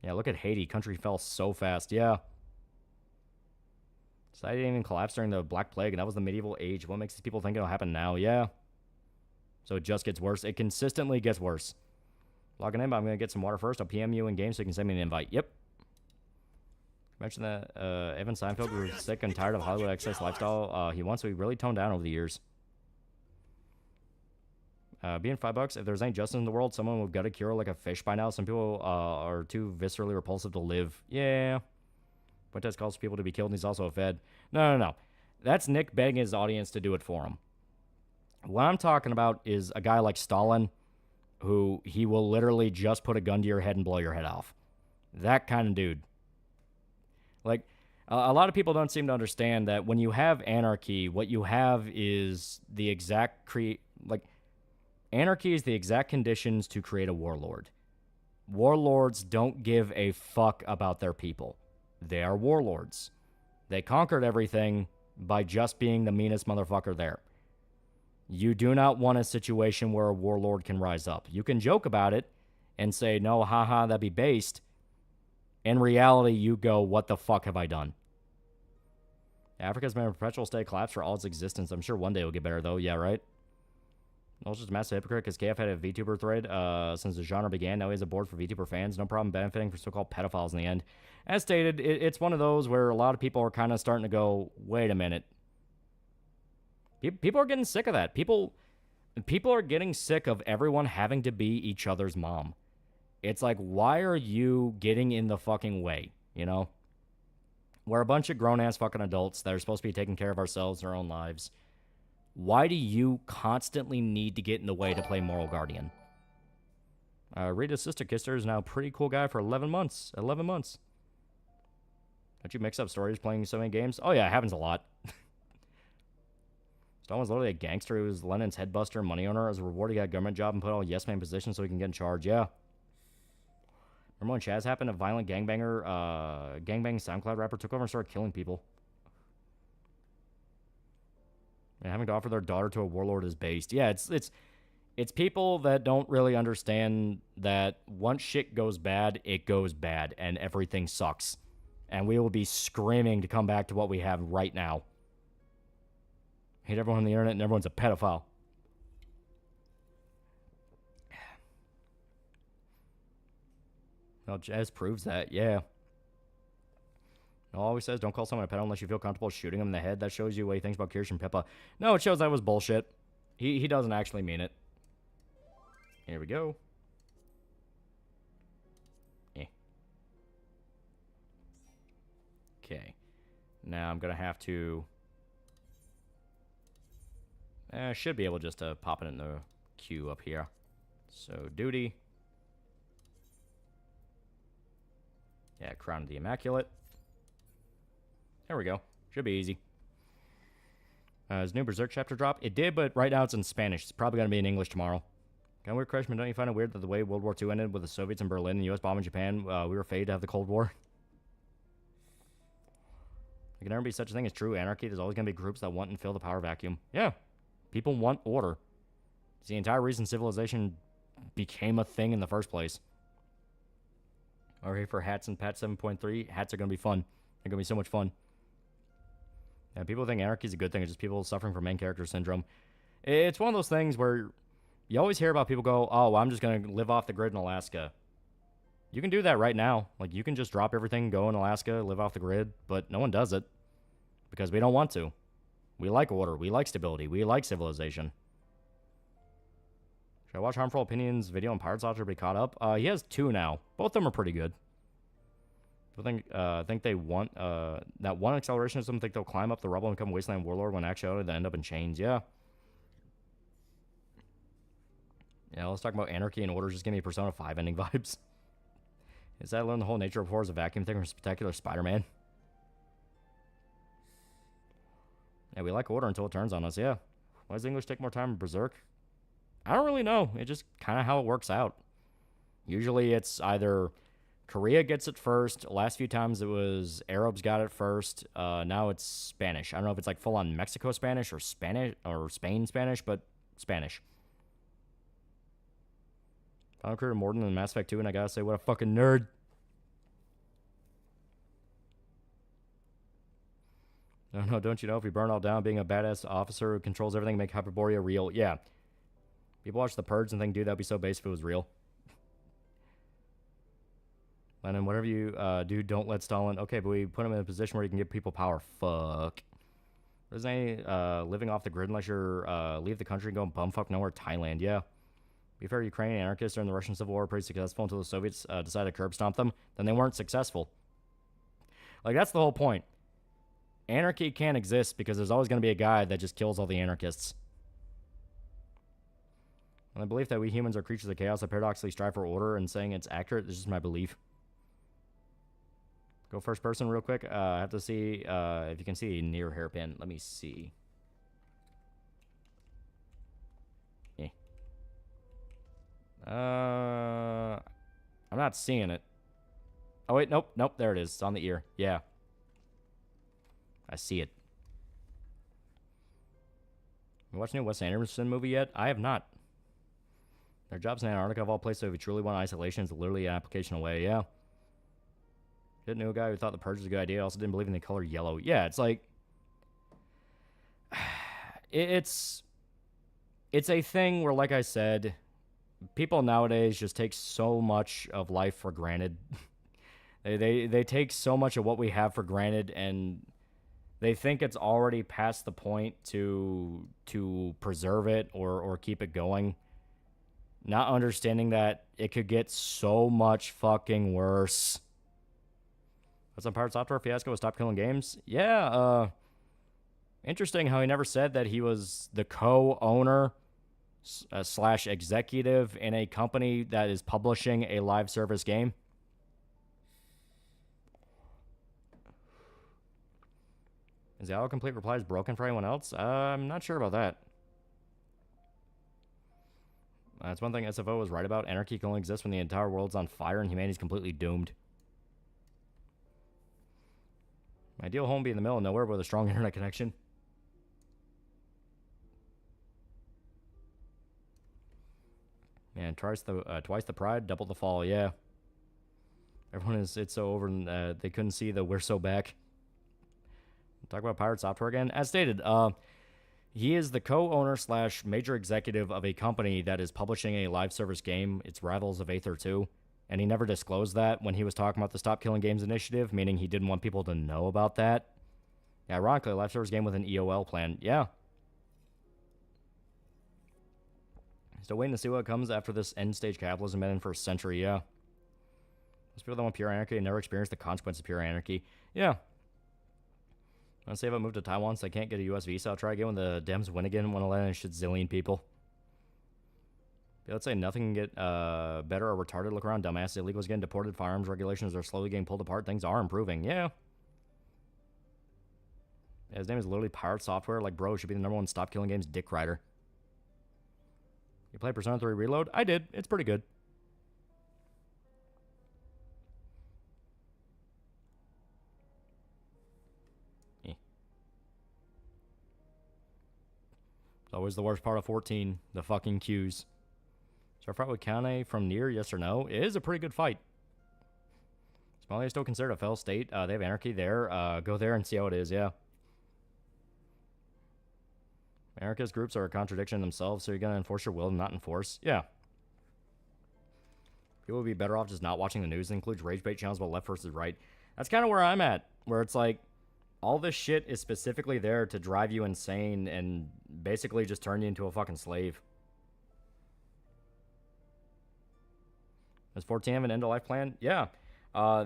Yeah, look at Haiti. Country fell so fast. Yeah. Society didn't even collapse during the Black Plague, and that was the medieval age. What makes these people think it'll happen now? Yeah. So it just gets worse. It consistently gets worse. Logging in, but I'm going to get some water first. I'll PM you in game so you can send me an invite. Yep. Mentioned that Evan Seinfeld was sick and tired of Hollywood excess lifestyle he wants, so he really toned down over the years. Being $5, if there's any justice in the world, someone would gut a Kiro like a fish by now. Some people are too viscerally repulsive to live. Yeah. Fuentes calls for people to be killed, and he's also a Fed. No. That's Nick begging his audience to do it for him. What I'm talking about is a guy like Stalin, who he will literally just put a gun to your head and blow your head off. That kind of dude. Like, a lot of people don't seem to understand that when you have anarchy, what you have is the exact anarchy is the exact conditions to create a warlord. Warlords don't give a fuck about their people. They are warlords. They conquered everything by just being the meanest motherfucker there. You do not want a situation where a warlord can rise up. You can joke about it and say, no, haha, that'd be based. In reality, you go, what the fuck have I done? Africa's been in a perpetual state of collapse for all its existence. I'm sure one day it'll get better, though. Yeah, right? Also, just a massive hypocrite because KF had a VTuber thread since the genre began. Now he has a board for VTuber fans. No problem benefiting from so-called pedophiles in the end. As stated, it's one of those where a lot of people are kind of starting to go, wait a minute. People are getting sick of that. People are getting sick of everyone having to be each other's mom. It's like, why are you getting in the fucking way, you know? We're a bunch of grown-ass fucking adults that are supposed to be taking care of ourselves and our own lives. Why do you constantly need to get in the way to play Moral Guardian? Rita's sister Kister is now a pretty cool guy for 11 months. 11 months. Don't you mix up stories playing so many games? Oh yeah, it happens a lot. Stalin was literally a gangster. He was Lenin's headbuster, money owner. As a reward, he got a government job and put all yes man positions so he can get in charge. Yeah. Remember when Chaz happened? A violent gangbang SoundCloud rapper took over and started killing people. And having to offer their daughter to a warlord is based. Yeah, it's people that don't really understand that once shit goes bad, it goes bad, and everything sucks. And we will be screaming to come back to what we have right now. Hate everyone on the internet and everyone's a pedophile. Well, Jazz proves that, yeah. It always says don't call someone a pedo unless you feel comfortable shooting him in the head. That shows you what he thinks about Kirsch and Pippa. No, it shows that was bullshit. He doesn't actually mean it. Here we go. Okay. Now I'm going to have to... I should be able just to pop it in the queue up here. So, duty. Yeah, Crown of the Immaculate. There we go. Should be easy. Does new Berserk chapter drop? It did, but right now it's in Spanish. It's probably going to be in English tomorrow. Kind of weird question, but don't you find it weird that the way World War II ended with the Soviets in Berlin and the U.S. bombing Japan, we were fated to have the Cold War? There can never be such a thing as true anarchy. There's always going to be groups that want and fill the power vacuum. Yeah. People want order. It's the entire reason civilization became a thing in the first place. Okay, for hats and Pat 7.3, hats are going to be fun. They're going to be so much fun. Yeah, people think anarchy is a good thing. It's just people suffering from main character syndrome. It's one of those things where you always hear about people go, oh, I'm just going to live off the grid in Alaska. You can do that right now. Like, you can just drop everything, go in Alaska, live off the grid, but no one does it because we don't want to. We like order. We like stability. We like civilization. Should I watch Harmful Opinions video on Pirates Watcher to be caught up? He has 2 now. Both of them are pretty good. I think they want that one acceleration system. Think they'll climb up the rubble and become Wasteland Warlord when actually they end up in chains. Yeah. Yeah, let's talk about anarchy and order. Just give me Persona 5 ending vibes. Is that I learned the whole nature of war as a vacuum thing from Spectacular Spider-Man? Yeah, we like order until it turns on us, yeah. Why does English take more time in Berserk? I don't really know. It's just kind of how it works out. Usually it's either Korea gets it first. Last few times it was Arabs got it first. Now it's Spanish. I don't know if it's like full-on Mexico Spanish or Spain Spanish, but Spanish. Final career more than Mass Effect 2, and I gotta say, what a fucking nerd. No, don't you know if you burn all down, being a badass officer who controls everything, make Hyperborea real? Yeah. People watch The Purge and think, dude, that'd be so base if it was real. Lennon, whatever you do, don't let Stalin... Okay, but we put him in a position where he can give people power. Fuck. There's any living off the grid unless you're leave the country and go bumfuck nowhere. Thailand, yeah. Be fair, Ukrainian anarchists during the Russian Civil War were pretty successful until the Soviets decided to curb stomp them. Then they weren't successful. Like, that's the whole point. Anarchy can't exist because there's always going to be a guy that just kills all the anarchists. And the belief that we humans are creatures of chaos that paradoxically strive for order and saying it's accurate is just my belief. Go first person real quick. I have to see if you can see a near hairpin. Let me see. I'm not seeing it. Oh, wait, nope, there it is. It's on the ear. Yeah. I see it. You watched the new Wes Anderson movie yet? I have not. Their jobs in Antarctica of all places, so if you truly want isolation, it's literally an application away, yeah. Didn't know a guy who thought the Purge was a good idea, also didn't believe in the color yellow. Yeah, it's like... It's a thing where, like I said, people nowadays just take so much of life for granted. They take so much of what we have for granted, and they think it's already past the point to preserve it or keep it going. Not understanding that it could get so much fucking worse. What's on Pirate Software fiasco with Stop Killing Games? Yeah, interesting how he never said that he was the co-owner / executive in a company that is publishing a live service game. Is the autocomplete replies broken for anyone else? I'm not sure about that. That's one thing SFO was right about. Anarchy can only exist when the entire world's on fire and humanity's completely doomed. My ideal home be in the middle of nowhere with a strong internet connection. Man, twice the pride, double the fall. Yeah. Everyone is, it's so over, and they couldn't see the we're so back. Talk about Pirate Software again. As stated, he is the co-owner / major executive of a company that is publishing a live service game. It's Rivals of Aether 2. And he never disclosed that when he was talking about the Stop Killing Games initiative, meaning he didn't want people to know about that. Yeah, ironically, a live service game with an EOL plan. Yeah. Still waiting to see what comes after this end-stage capitalism been in for a century, yeah. Most people that want pure anarchy and never experience the consequence of pure anarchy. Yeah. I'm gonna say if I move to Taiwan so I can't get a US visa, I'll try again when the Dems win again when I let in a shit-zillion people. But let's say nothing can get better or retarded. Look around, dumbass. Illegals getting deported, firearms regulations are slowly getting pulled apart. Things are improving, yeah. Yeah, his name is literally Pirate Software. Like, bro, should be the #1 Stop Killing Games dick rider. You play Persona 3 Reload? I did. It's pretty good. Eh. It's always the worst part of 14. The fucking queues. So I fight with Kane from near, yes or no? It is a pretty good fight. Somalia is still considered a fell state. They have anarchy there. Go there and see how it is, yeah. America's groups are a contradiction themselves, so you're going to enforce your will and not enforce. Yeah. People would be better off just not watching the news that includes rage bait channels about left versus right. That's kind of where I'm at, where it's like, all this shit is specifically there to drive you insane and basically just turn you into a fucking slave. Does 14 have an end-of-life plan? Yeah.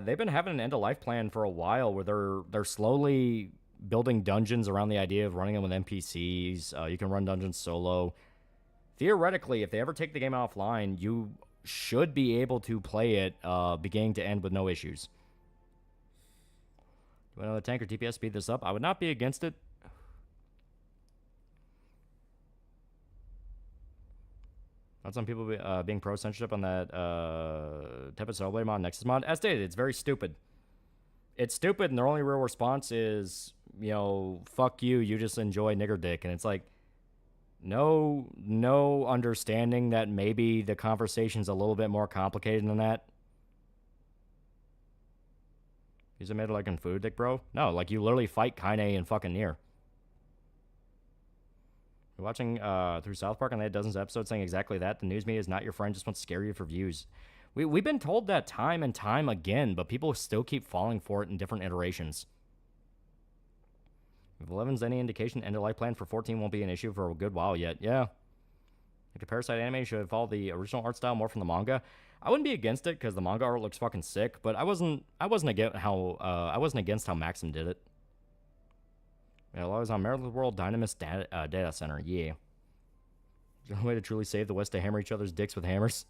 They've been having an end-of-life plan for a while where they're slowly building dungeons around the idea of running them with NPCs. You can run dungeons solo. Theoretically, if they ever take the game offline, you should be able to play it beginning to end with no issues. Do another tank or TPS speed this up? I would not be against it. Not some people being pro-censorship on that Tepid Soulblade mod, Nexus mod. As stated, it's very stupid. It's stupid, and their only real response is, you know, fuck you, you just enjoy nigger dick. And it's like, no understanding that maybe the conversation's a little bit more complicated than that. Is it made like in food dick, bro? No, like you literally fight Kaine and fucking Nier. You're watching through South Park and they had dozens of episodes saying exactly that. The news media is not your friend, just wants to scare you for views. We've been told that time and time again, but people still keep falling for it in different iterations. If 11's any indication, end-of-life plan for 14 won't be an issue for a good while yet. Yeah. If the Parasite anime should follow the original art style more from the manga, I wouldn't be against it because the manga art looks fucking sick. But I wasn't against how Maxim did it. Yeah, I was on Maryland World Dynamis Data Center. Yeah. Is there a way to truly save the West to hammer each other's dicks with hammers?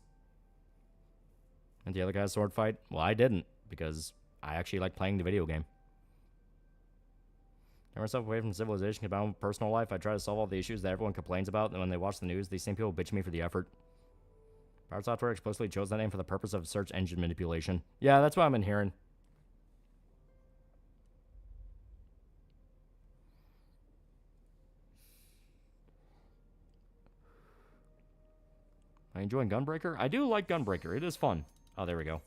And the other guy's sword fight? Well, I didn't, because I actually like playing the video game. Turn myself away from civilization because my own personal life, I try to solve all the issues that everyone complains about, and when they watch the news, these same people bitch me for the effort. Pirate Software explicitly chose that name for the purpose of search engine manipulation. Yeah, that's what I've been hearing. Are you enjoying Gunbreaker? I do like Gunbreaker. It is fun. Oh, there we go.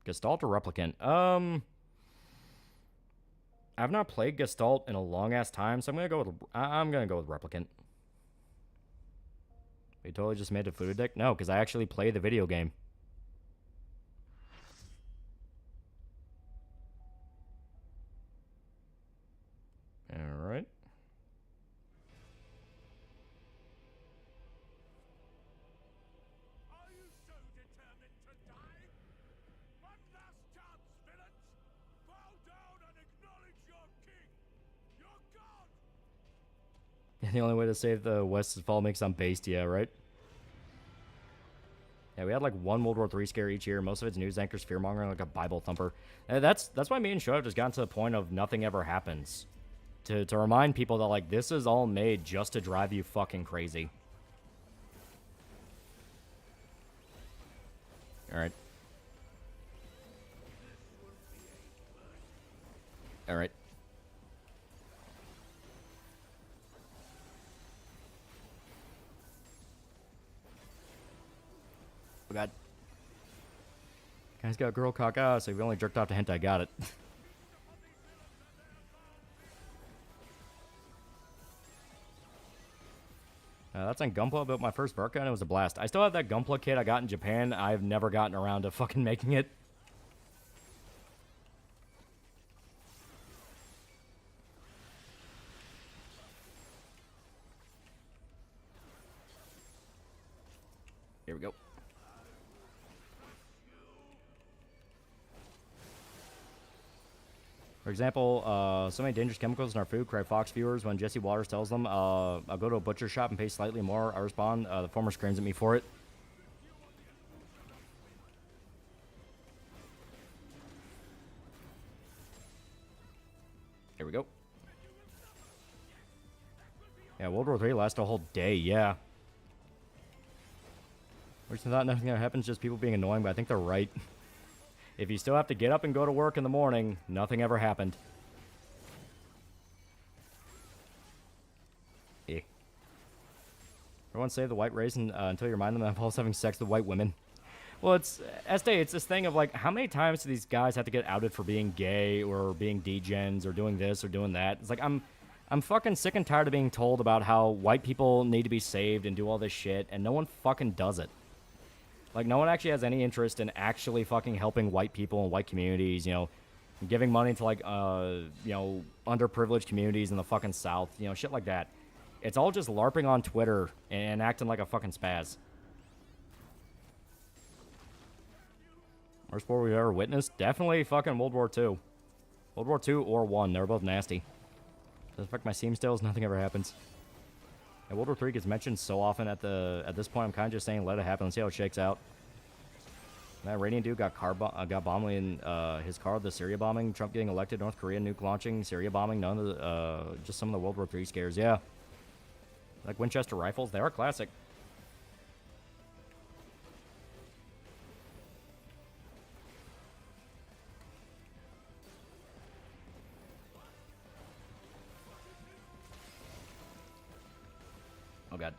Gestalt or Replicant? I've not played Gestalt in a long-ass time, so I'm gonna go with Replicant. You totally just made a food dick? No, because I actually play the video game. Alright. The only way to save the West is fall makes on based, yeah, right? Yeah, we had like one World War III scare each year. Most of it's news anchors fear-mongering like a Bible thumper. And that's why me and Show have just gotten to the point of nothing ever happens. To remind people that, like, this is all made just to drive you fucking crazy. Alright. Alright. Oh god. Guy's got girl cock out, so we only jerked off to hentai. Got it. That's on Gunpla. I built my first Burka, and it was a blast. I still have that Gunpla kit I got in Japan. I've never gotten around to fucking making it. Here we go. For example, so many dangerous chemicals in our food. Cry Fox viewers when Jesse Waters tells them, I'll go to a butcher shop and pay slightly more. I respond, the former screams at me for it. Here we go. Yeah, World War III lasted a whole day, yeah. Which I thought nothing ever happens, just people being annoying, but I think they're right. If you still have to get up and go to work in the morning, nothing ever happened. Eh. Everyone save the white race until you remind them that involves having sex with white women. Well, it's this thing of, like, how many times do these guys have to get outed for being gay or being degens or doing this or doing that? It's like, I'm fucking sick and tired of being told about how white people need to be saved and do all this shit, and no one fucking does it. Like, no one actually has any interest in actually fucking helping white people and white communities, you know, giving money to, like, you know, underprivileged communities in the fucking South, you know, shit like that. It's all just LARPing on Twitter and acting like a fucking spaz. Worst war we've ever witnessed? Definitely fucking World War II. World War II or I. They were both nasty. Does affect my seam stills? Nothing ever happens. And World War III gets mentioned so often at this point, I'm kind of just saying let it happen and see how it shakes out. That Radiant dude got bombed in his car, the Syria bombing, Trump getting elected, North Korea nuke launching, Syria bombing, none of the, just some of the World War III scares, yeah. Like Winchester rifles, they are classic. Oh god.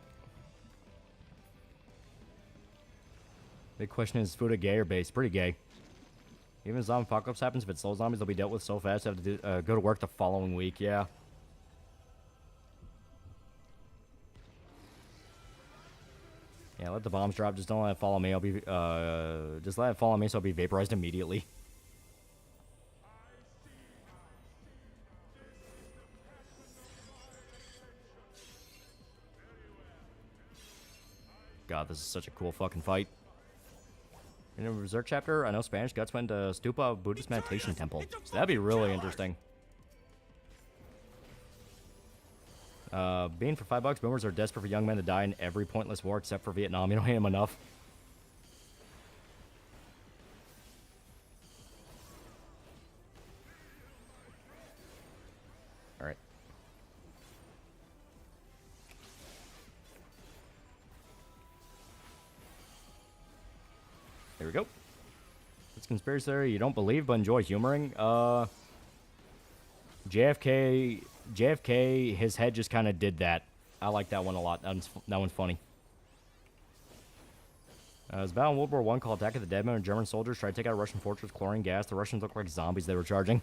Big question is food a gay or base? Pretty gay. Even if zombie apocalypse happens, if it's slow zombies, they'll be dealt with so fast. I have to go to work the following week. Yeah. Yeah, let the bombs drop. Just don't let it follow me. I'll be just let it follow me, so I'll be vaporized immediately. God, this is such a cool fucking fight. In a Berserk chapter, I know Spanish Guts went to Stupa Buddhist Meditation Temple. So that'd be really interesting. Being for $5, boomers are desperate for young men to die in every pointless war except for Vietnam. You don't hate them enough. Alright. There we go. It's conspiracy theory you don't believe but enjoy humoring. JFK, his head just kind of did that. I like that one a lot. That one's funny. It was about in World War I called Attack of the Dead Men, when German soldiers tried to take out a Russian fortress, chlorine gas. The Russians looked like zombies they were charging.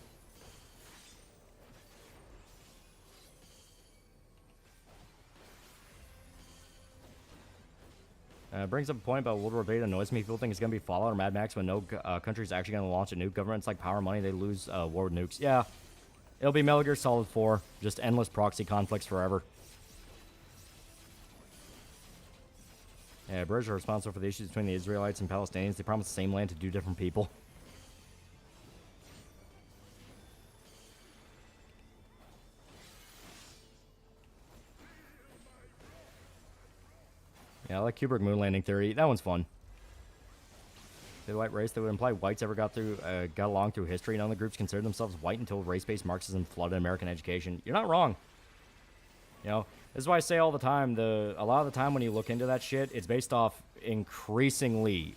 Brings up a point about World War III that annoys me. People think it's going to be Fallout or Mad Max when no country's actually going to launch a nuke. Governments like power money, they lose war with nukes. Yeah, it'll be Metal Gear Solid 4. Just endless proxy conflicts forever. Yeah, British are responsible for the issues between the Israelites and Palestinians. They promised the same land to two different people. Yeah, I like Kubrick moon landing theory. That one's fun. The white race that would imply whites ever got along through history. None of the groups considered themselves white until race-based Marxism flooded American education. You're not wrong. You know, this is why I say all the time, a lot of the time when you look into that shit, it's based off increasingly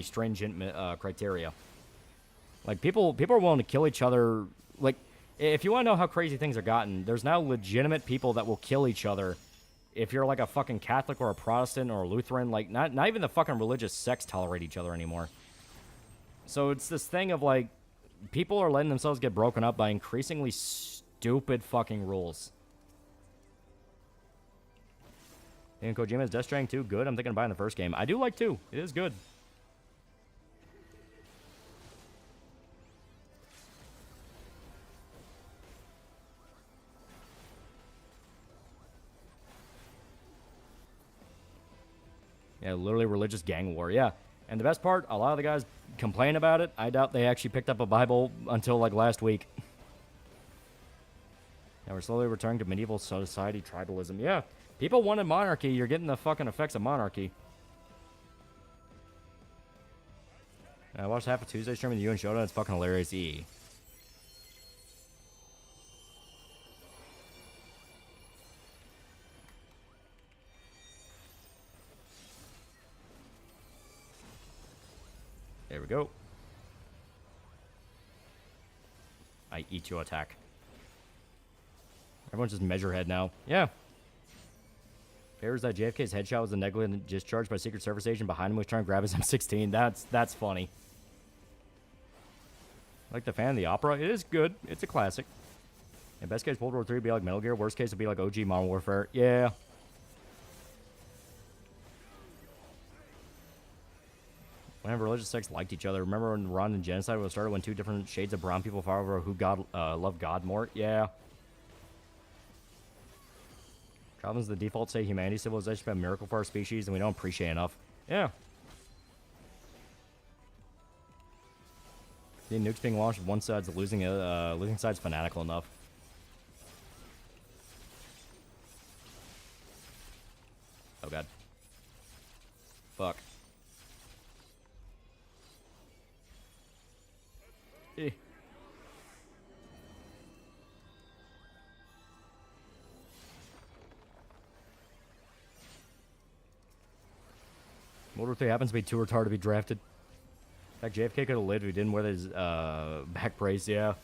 stringent criteria. Like, people are willing to kill each other. Like, if you want to know how crazy things are gotten, there's now legitimate people that will kill each other. If you're like a fucking Catholic or a Protestant or a Lutheran, like, not even the fucking religious sects tolerate each other anymore. So it's this thing of, like, people are letting themselves get broken up by increasingly stupid fucking rules. And Kojima's Death Stranding 2, good. I'm thinking of buying the first game. I do like 2. It is good. Yeah, literally religious gang war. Yeah. And the best part, a lot of the guys complain about it. I doubt they actually picked up a Bible until, like, last week. Now we're slowly returning to medieval society tribalism. Yeah. People wanted monarchy. You're getting the fucking effects of monarchy. I watched half a Tuesday stream with you and Showdown. It's fucking hilarious. E. There we go. I eat you attack. Everyone's just measurehead now. Yeah. Favors that JFK's headshot was a negligent discharge by Secret Service agent behind him was trying to grab his M16. That's funny. Like the Fan of the Opera. It is good. It's a classic. In best case, World War III would be like Metal Gear. Worst case would be like OG Modern Warfare. Yeah. Whenever religious sects liked each other. Remember when Rwandan genocide was started when 2 different shades of brown people fought over who loved God more? Yeah. Problems the default state humanity civilization been a miracle for our species and we don't appreciate enough. Yeah. The nukes being launched, one side's losing side's fanatical enough. Oh god. Fuck. Eh. World War III happens to be too retarded to be drafted. In fact, JFK could have lived if he didn't wear his back brace, yeah. A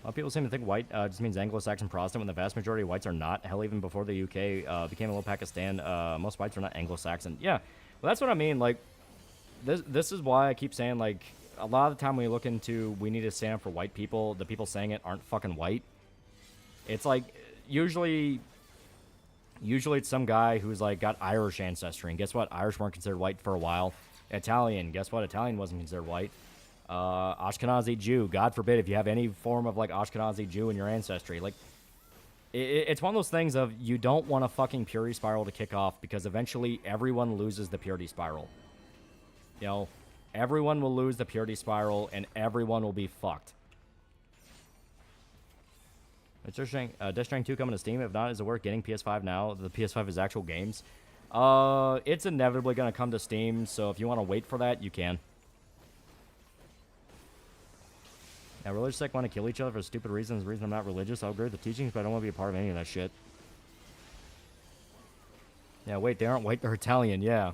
lot of people seem to think white just means Anglo-Saxon Protestant when the vast majority of whites are not. Hell, even before the UK became a little Pakistan, most whites are not Anglo-Saxon. Yeah, well, that's what I mean. Like, this is why I keep saying, like, a lot of the time when you look into we need to stand up for white people, the people saying it aren't fucking white. It's like, usually it's some guy who's like got Irish ancestry, and guess what? Irish weren't considered white for a while. Italian, guess what? Italian wasn't considered white. Ashkenazi Jew, God forbid if you have any form of like Ashkenazi Jew in your ancestry. Like, it's one of those things of you don't want a fucking purity spiral to kick off because eventually everyone loses the purity spiral. You know, everyone will lose the purity spiral and everyone will be fucked. It's Death Stranding 2 coming to Steam. If not, is it worth getting PS5 now? The PS5 is actual games. It's inevitably going to come to Steam, so if you want to wait for that, you can. Now, religious sect want to kill each other for stupid reasons. The reason I'm not religious, I'll agree with the teachings, but I don't want to be a part of any of that shit. Yeah, wait, they aren't white, they're Italian, yeah.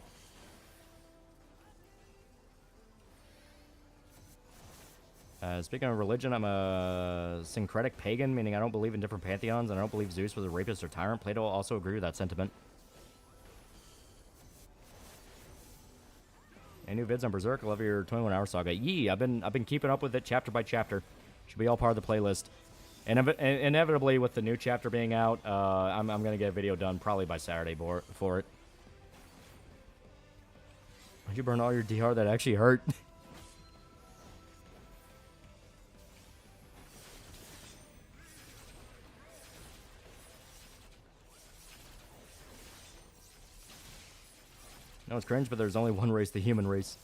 Speaking of religion, I'm a syncretic pagan, meaning I don't believe in different pantheons, and I don't believe Zeus was a rapist or tyrant. Plato also agree with that sentiment. Any new vids on Berserk? I love your 21-hour saga. Yee, I've been keeping up with it chapter by chapter. Should be all part of the playlist. And inevitably, with the new chapter being out, I'm gonna get a video done probably by Saturday for it. Why'd you burn all your DR? That actually hurt. No, it's cringe, but there's only one race, the human race.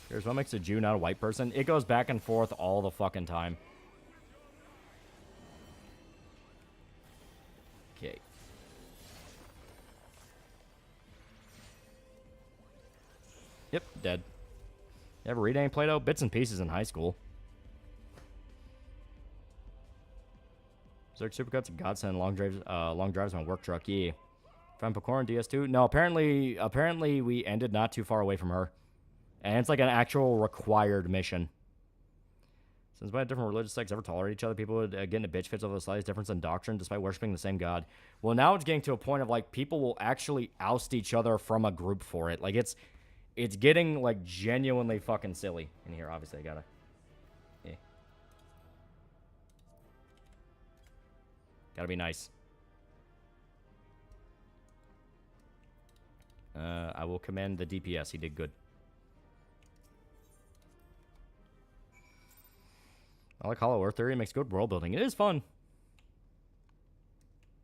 Here's what makes a Jew not a white person. It goes back and forth all the fucking time. Okay. Yep, dead. You ever read any Plato? Bits and pieces in high school. Zerk Supercuts, Godsend, long drives on work truck. Yeah. Found Pecor on DS2. No, apparently we ended not too far away from her, and it's like an actual required mission. Since by different religious sects ever tolerate each other, people would get into bitch fits over the slightest difference in doctrine, despite worshiping the same god. Well, now it's getting to a point of like people will actually oust each other from a group for it. Like it's getting like genuinely fucking silly in here. Obviously, I gotta. Yeah. Gotta be nice. I will commend the DPS. He did good. I like Hollow Earth Theory. It makes good world building. It is fun.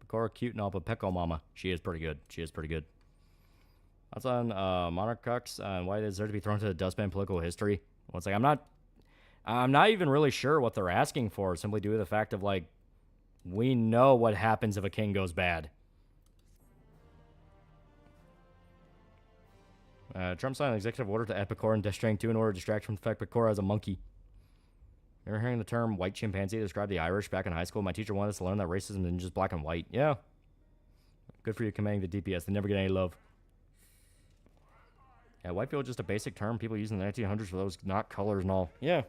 Pecora cute and all, but Pecco Mama. She is pretty good. She is pretty good. That's on Monarchux and why is there to be thrown to the dustbin political history. Well, it's like I'm not even really sure what they're asking for, simply due to the fact of like we know what happens if a king goes bad. Trump signed an executive order to add Pecora and Death Stranding 2 in order to distract from the fact Pecora is a monkey. Remember hearing the term white chimpanzee to describe the Irish back in high school? My teacher wanted us to learn that racism isn't just black and white. Yeah. Good for you commanding the DPS. They never get any love. Yeah, white people are just a basic term people use in the 1900s for those not colors and all. Yeah.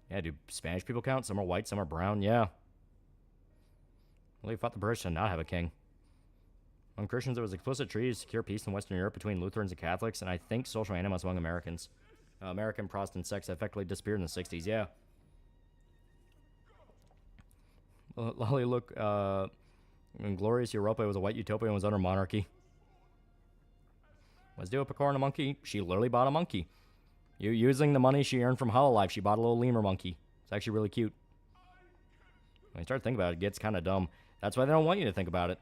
Yeah, do Spanish people count? Some are white, some are brown. Yeah. Well, they fought the British to not have a king. Among Christians, there was explicit treaty to secure peace in Western Europe between Lutherans and Catholics, and I think social animus among Americans. American Protestant sects effectively disappeared in the 60s, yeah. Lolly, look, in glorious Europa, it was a white utopia and was under monarchy. Let's do a Pecora and a monkey. She literally bought a monkey. Using the money she earned from Hololive, she bought a little lemur monkey. It's actually really cute. When you start thinking about it, it gets kind of dumb. That's why they don't want you to think about it.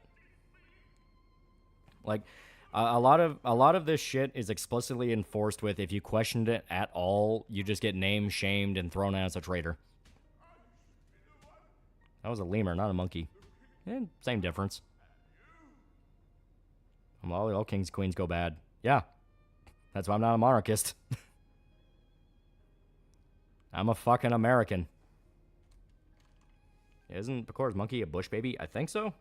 Like, a lot of this shit is explicitly enforced with if you questioned it at all, you just get named, shamed, and thrown out as a traitor. That was a lemur, not a monkey. Same difference. All kings and queens go bad. Yeah. That's why I'm not a monarchist. I'm a fucking American. Isn't Pecora's monkey a bush baby? I think so.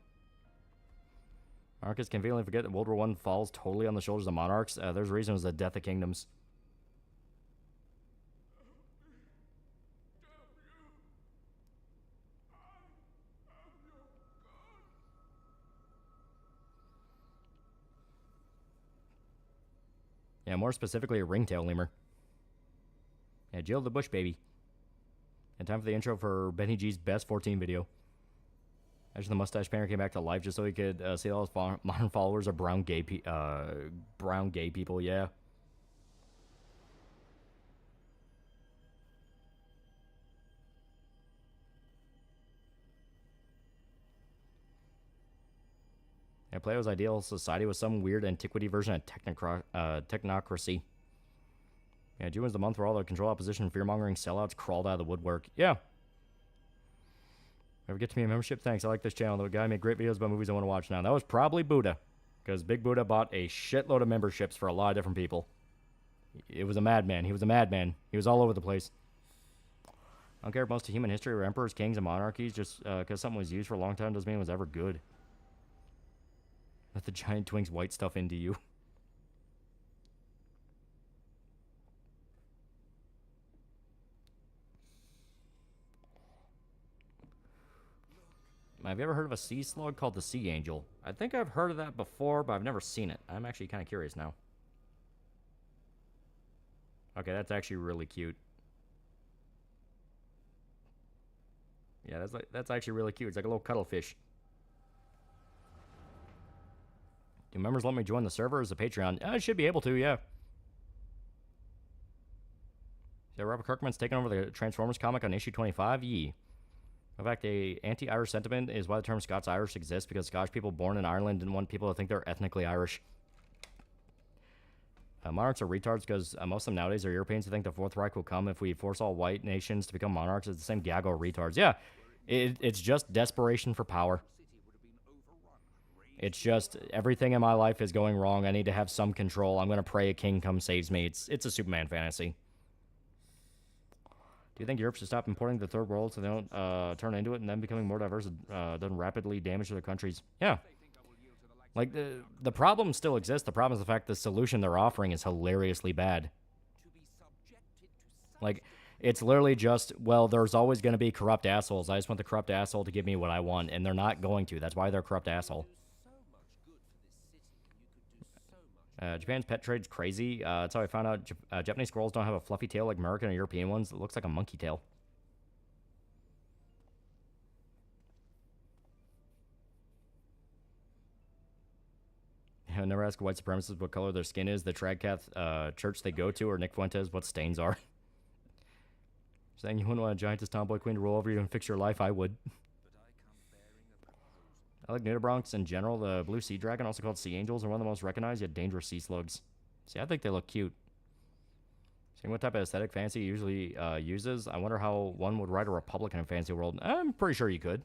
Monarchists conveniently forget that World War I falls totally on the shoulders of monarchs. There's a reason it was the death of kingdoms. Yeah, more specifically a ringtail lemur. Yeah, Jill the Bush baby. And time for the intro for Benny G's best 14 video. Actually, the mustache painter came back to life just so he could see all his modern followers are brown gay people. Yeah. Yeah, Plato's ideal society was some weird antiquity version of technocracy. Yeah, June was the month where all the control opposition fear-mongering sellouts crawled out of the woodwork. Yeah. Ever get to me a membership? Thanks. I like this channel. The guy made great videos about movies I want to watch now. That was probably Buddha, because Big Buddha bought a shitload of memberships for a lot of different people. It was a madman. He was a madman. He was all over the place. I don't care if most of human history were emperors, kings, and monarchies. Just because something was used for a long time doesn't mean it was ever good. Let the giant twinks white stuff into you. Have you ever heard of a sea slug called the sea angel? I think I've heard of that before, but I've never seen it. I'm actually kind of curious now. Okay, that's actually really cute. Yeah, that's actually really cute. It's like a little cuttlefish. Do members let me join the server as a Patreon? I should be able to, yeah. So Robert Kirkman's taking over the Transformers comic on issue 25? Yee. In fact, a anti-Irish sentiment is why the term Scots-Irish exists, because Scottish people born in Ireland didn't want people to think they're ethnically Irish. Monarchs are retards because most of them nowadays are Europeans who think the Fourth Reich will come if we force all white nations to become monarchs. It's the same gaggle of retards. Yeah, it's just desperation for power. It's just everything in my life is going wrong. I need to have some control. I'm gonna pray a king comes saves me. It's a Superman fantasy. Do you think Europe should stop importing the third world so they don't turn into it and then becoming more diverse doesn't rapidly damage their countries? Yeah. Like, the problem still exists. The problem is the fact the solution they're offering is hilariously bad. Like, it's literally just, well, there's always going to be corrupt assholes. I just want the corrupt asshole to give me what I want, and they're not going to. That's why they're a corrupt asshole. Japan's pet trade's crazy. That's how I found out Japanese squirrels don't have a fluffy tail like American or European ones. It looks like a monkey tail. Never ask white supremacists what color their skin is, the Tradcath church they go to, or Nick Fuentes what stains are. Saying you wouldn't want a giantess tomboy queen to roll over you and fix your life, I would. I like Nudibranchs in general. The blue sea dragon, also called sea angels, are one of the most recognized yet dangerous sea slugs. See, I think they look cute. Seeing what type of aesthetic fantasy usually uses, I wonder how one would write a Republic in a fantasy world. I'm pretty sure you could.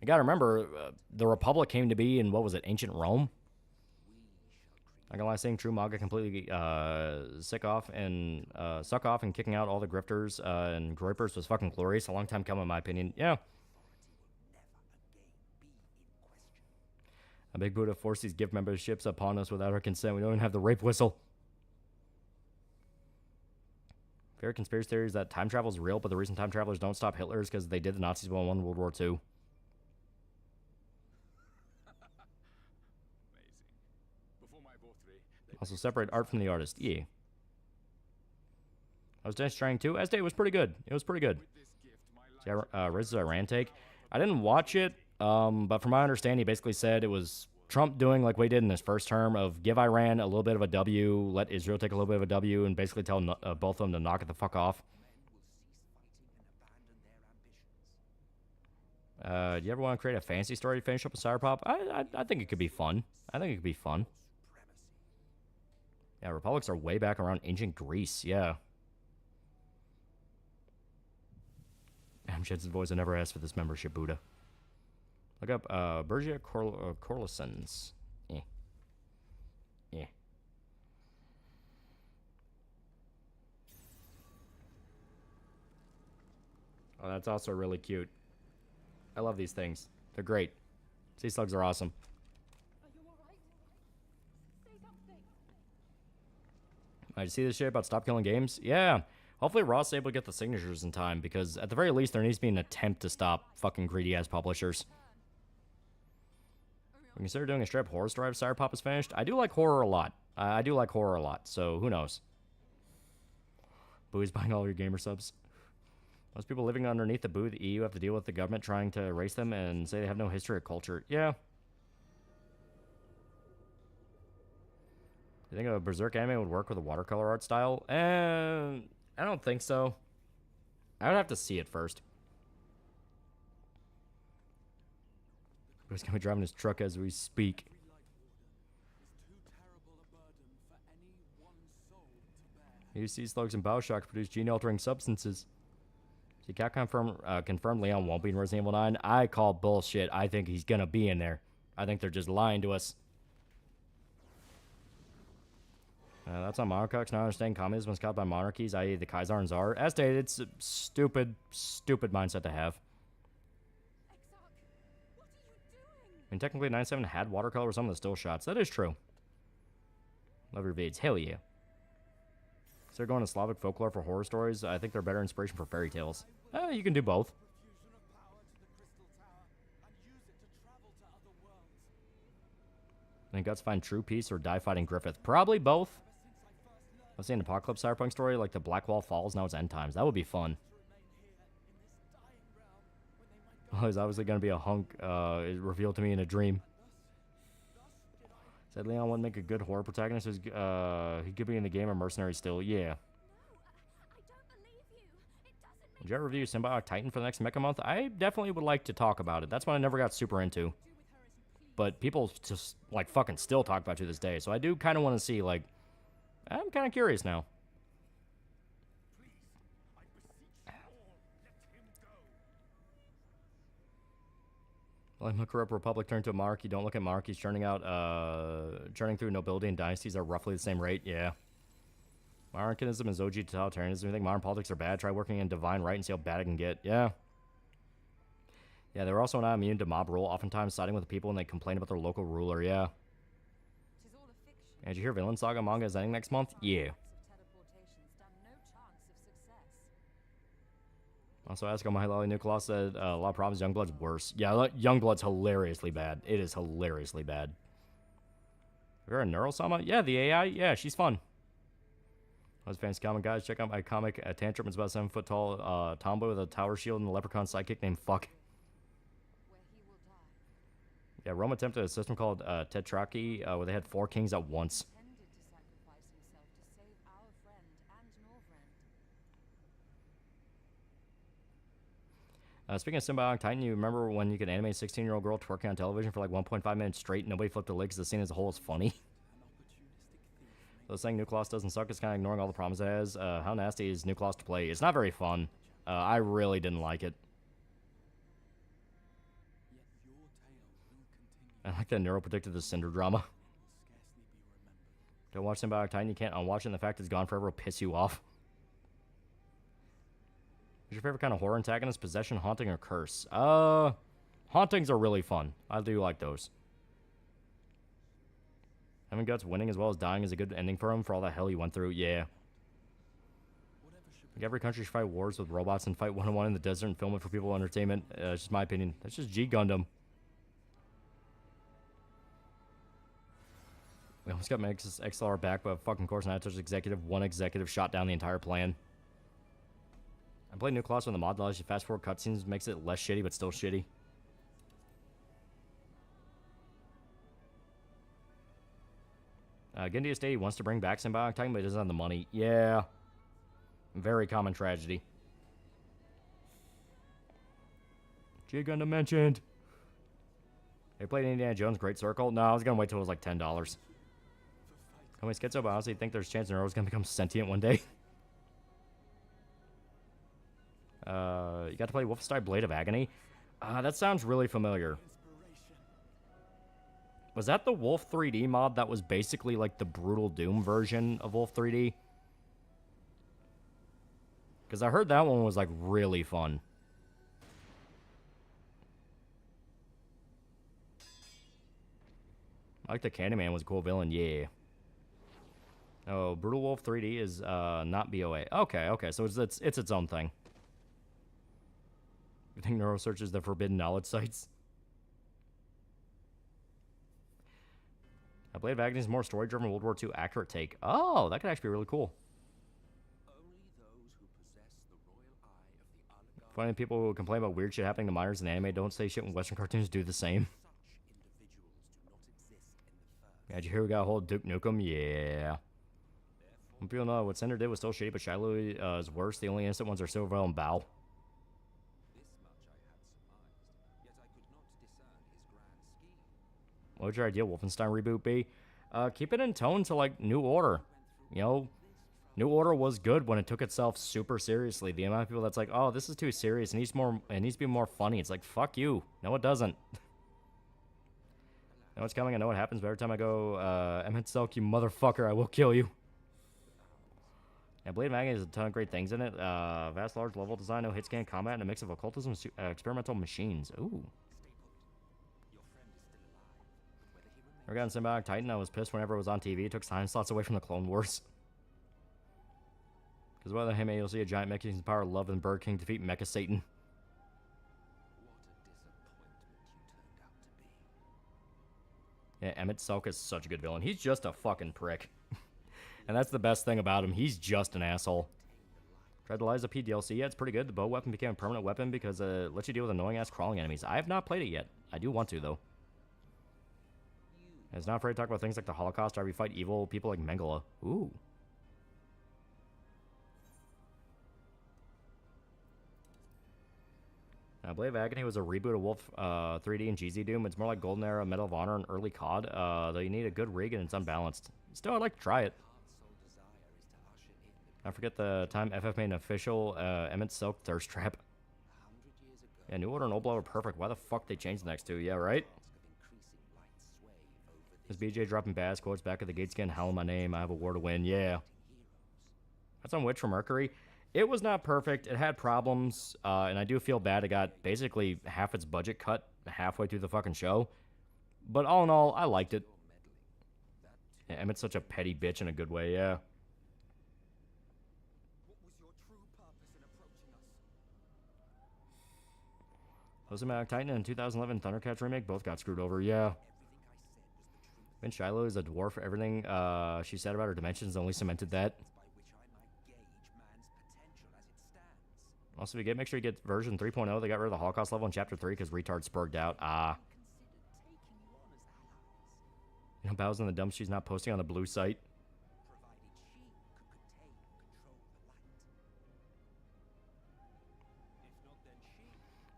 You gotta remember, the Republic came to be in, what was it, ancient Rome? Not gonna lie, seeing true manga completely suck off and kicking out all the grifters and groypers was fucking glorious. A long time coming, in my opinion. Yeah. A big Buddha forced these gift memberships upon us without our consent. We don't even have the rape whistle. Favorite conspiracy theory is that time travel is real, but the reason time travelers don't stop Hitler is because they did the Nazis while won World War II. Also separate art from the artist. Yeah. I was just trying to. S-Day was pretty good. It was pretty good. See, Riz's Iran take. I didn't watch it, but from my understanding, he basically said it was Trump doing like we did in his first term of give Iran a little bit of a W, let Israel take a little bit of a W, and basically tell both of them to knock it the fuck off. Do you ever want to create a fantasy story to finish up a Cyberpop? I think it could be fun. I think it could be fun. Yeah, republics are way back around ancient Greece. Yeah. Amshed's voice. I never asked for this membership, Buddha. Look up Bergia Corlissons. Yeah. Yeah. Oh, that's also really cute. I love these things. They're great. Sea slugs are awesome. Did you see this shit about stop killing games? Yeah. Hopefully Ross is able to get the signatures in time, because at the very least there needs to be an attempt to stop fucking greedy-ass publishers. We consider doing a straight-up horror story if Cyberpop is finished. I do like horror a lot. I do like horror a lot, so who knows? Booey's buying all your gamer subs. Most people living underneath the boo, the EU, have to deal with the government trying to erase them and say they have no history or culture. Yeah. You think a Berserk anime would work with a watercolor art style? I don't think so. I would have to see it first. He's gonna be driving his truck as we speak. You see slugs and Bioshock produce gene-altering substances. See, Capcom confirmed Leon won't be in Resident Evil 9. I call bullshit. I think he's gonna be in there. I think they're just lying to us. That's on monocoques. Not understanding communism is caused by monarchies, i.e. the Kaiser and Tsar. As stated, it's a stupid mindset to have. I mean, technically, 97 had watercolor with some of the still shots. That is true. Love your vids. Hell yeah. So they're going to Slavic folklore for horror stories. I think they're better inspiration for fairy tales. You can do both. I think Guts find true peace or die fighting Griffith. Probably both. Let's see an apocalypse cyberpunk story like the Black Wall Falls. Now it's end times. That would be fun. Oh, he's obviously going to be a hunk. It revealed to me in a dream. Said Leon wouldn't make a good horror protagonist. He could be in the game or mercenary still. Yeah. Would you ever review Symbiotic Titan for the next Mecha Month? I definitely would like to talk about it. That's one I never got super into. But people just, like, fucking still talk about it to this day. So I do kind of want to see, like... I'm kind of curious now. Like my corrupt republic turned to a monarchy. Don't look at monarchies churning through nobility and dynasties are roughly the same rate. Yeah. Monarchism is OG totalitarianism. You think modern politics are bad? Try working in divine right and see how bad it can get. Yeah. Yeah, they're also not immune to mob rule, oftentimes siding with the people when they complain about their local ruler. Yeah. And did you hear Villain Saga manga is ending next month? Yeah. Also, ask Almighty Nicholas said a lot of problems. Youngblood's worse. Yeah, Youngblood's hilariously bad. It is hilariously bad. You're a Neurosama? Yeah, the AI. Yeah, she's fun. I was fancy comic guys. Check out my comic. Tantrum is about 7 foot tall tomboy with a tower shield and a leprechaun sidekick named Fuck. Yeah, Rome attempted a system called Tetrarchy where they had 4 kings at once. Speaking of Symbiotic Titan, you remember when you could animate a 16-year-old girl twerking on television for like 1.5 minutes straight and nobody flipped a lid because the scene as a whole is funny? So saying Nucleus doesn't suck is kind of ignoring all the problems it has. How nasty is Nucleus to play? It's not very fun. I really didn't like it. I like that Neuro predicted the Cinder drama. Don't watch Symbiotic Titan, you can't unwatch it, and the fact it's gone forever will piss you off. What's your favorite kind of horror antagonist? Possession, haunting, or curse? Hauntings are really fun. I do like those. Having guts winning as well as dying is a good ending for him for all the hell he went through. Yeah. Like every country should fight wars with robots and fight one-on-one in the desert and film it for people entertainment. It's just my opinion. That's just G Gundam. We almost got my XLR back, but fucking course now touch executive. One executive shot down the entire plan. I played Nucleus when the mod allows you fast forward cutscenes, makes it less shitty, but still shitty. Gendia State wants to bring back Symbiotic Titan, but he doesn't have the money. Yeah. Very common tragedy. G Gundam mentioned. They played Indiana Jones Great Circle? No, I was going to wait till it was like $10. How many schizo, but I honestly think there's a chance Nero's going to become sentient one day. You got to play Wolfenstein Blade of Agony? That sounds really familiar. Was that the Wolf 3D mod that was basically like the Brutal Doom version of Wolf 3D? Because I heard that one was like really fun. I like the Candyman was a cool villain, yeah. Oh, Brutal Wolf 3D is not BOA. Okay, so it's its own thing. You think Neuro searches the forbidden knowledge sites? Blade of Agony is more story-driven World War II accurate take. Oh, that could actually be really cool. Funny people who complain about weird shit happening to minors in anime don't say shit when Western cartoons do the same. Yeah, did you hear we got a hold of Duke Nukem? Yeah. When people know what Cinder did was still shitty, but Shiloh is worse. The only innocent ones are Silvervale and Bao. What would your ideal Wolfenstein reboot be? Keep it in tone to, like, New Order. You know, New Order was good when it took itself super seriously. The amount of people that's like, oh, this is too serious. It needs to be more funny. It's like, fuck you. No, it doesn't. I know what's coming. I know what happens. But every time I go, Emmett Selk, you motherfucker, I will kill you. Yeah, Blade of Agony has a ton of great things in it. Vast, large level design, no hit scan combat, and a mix of occultism and experimental machines. Ooh. I got in Symbiotic Titan. I was pissed whenever it was on TV. It took time slots away from the Clone Wars. Because whether him, you'll see a giant mecha using the power of love and Bird King defeat Mecha Satan. Yeah, Emmett Selk is such a good villain. He's just a fucking prick. And that's the best thing about him. He's just an asshole. Tried the Liza P DLC. Yeah, it's pretty good. The bow weapon became a permanent weapon because it lets you deal with annoying-ass crawling enemies. I have not played it yet. I do want to, though. And it's not afraid to talk about things like the Holocaust or we fight evil people like Mengele. Ooh. Blade of Agony was a reboot of Wolf 3D and GZ Doom. It's more like Golden Era, Medal of Honor, and early COD, though you need a good rig and it's unbalanced. Still, I'd like to try it. I forget the time FF made an official Emmett Silk thirst trap. Yeah, New Order and Old Blood are perfect. Why the fuck they changed the next two? Yeah, right? This BJ dropping bass quotes back at the gate skin. Howl my name. I have a war to win. Yeah. That's on Witch for Mercury. It was not perfect. It had problems. And I do feel bad. It got basically half its budget cut halfway through the fucking show. But all in all, I liked it. Yeah, Emmett's such a petty bitch in a good way, yeah. Ozematic Titan and 2011 Thundercats remake both got screwed over, yeah. Vince Shiloh is a dwarf. Everything she said about her dimensions only cemented that. Also, if you make sure you get version 3.0. They got rid of the Holocaust level in Chapter 3 because retard spurged out. You know, Bow's in the dump. She's not posting on the blue site.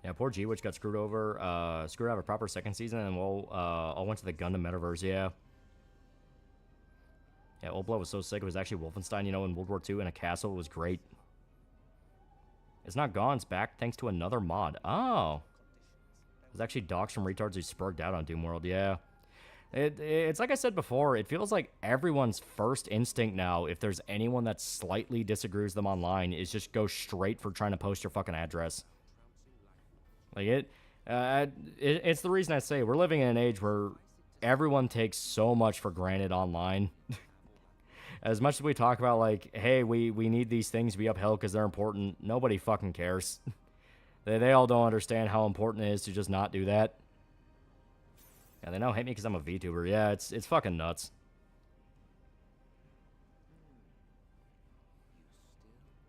Yeah, poor G-Witch got screwed over. Screwed out of a proper second season, and we'll all went to the Gundam Metaverse, yeah. Yeah, Old Blood was so sick. It was actually Wolfenstein, you know, in World War II in a castle. It was great. It's not gone. It's back thanks to another mod. Oh. It was actually docs from retards who spurged out on Doom World, yeah. It's like I said before, it feels like everyone's first instinct now, if there's anyone that slightly disagrees with them online, is just go straight for trying to post your fucking address. Like, it's the reason I say we're living in an age where everyone takes so much for granted online. As much as we talk about, like, hey, we need these things to be upheld because they're important, nobody fucking cares. They all don't understand how important it is to just not do that. Yeah, they now hate me because I'm a VTuber. Yeah, it's fucking nuts.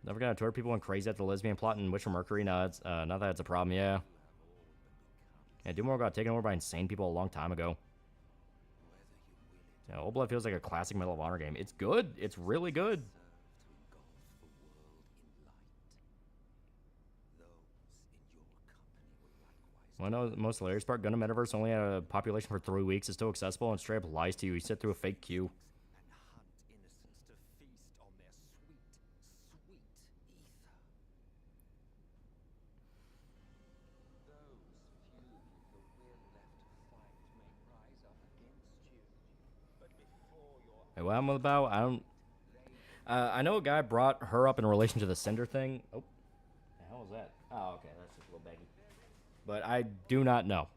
Never gonna tour people went crazy at the lesbian plot in Witcher Mercury. No, it's not that it's a problem. Yeah. Yeah, Doom World got taken over by insane people a long time ago. Yeah, Old Blood feels like a classic Medal of Honor game. It's good. It's really good. Well, I know the most hilarious part, Gundam Metaverse only had a population for 3 weeks. It's still accessible and straight up lies to you. You sit through a fake queue. Hey, what I'm about, I don't... I know a guy brought her up in relation to the Cinder thing. Oh, the hell was that? Oh, okay, that's just a little baggy. But I do not know.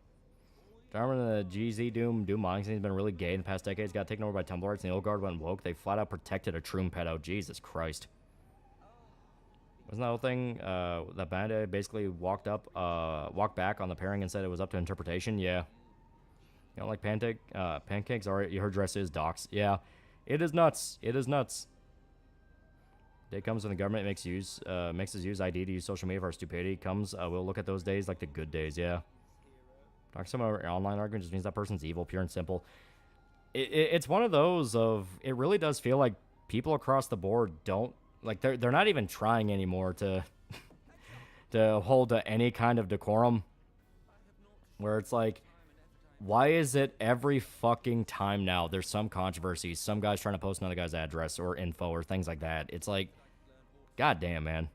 Darwin and the GZ Doom modding scene has been really gay in the past decades. Got taken over by Tumblrites, and the old guard went woke. They flat out protected a Troom pedo. Jesus Christ. Wasn't that whole thing that Bandai basically walked back on the pairing and said it was up to interpretation? Yeah. You don't like pancakes? Alright, your dress is docs. Yeah. It is nuts. It is nuts. Day comes when the government makes us use ID to use social media for our stupidity. Comes, we'll look at those days like the good days, yeah. Talking to someone about online argument just means that person's evil, pure and simple. It's one of those of, it really does feel like people across the board don't, like, they're not even trying anymore to to hold to any kind of decorum. Where it's like, why is it every fucking time now there's some controversy, some guy's trying to post another guy's address or info or things like that? It's like, goddamn, man.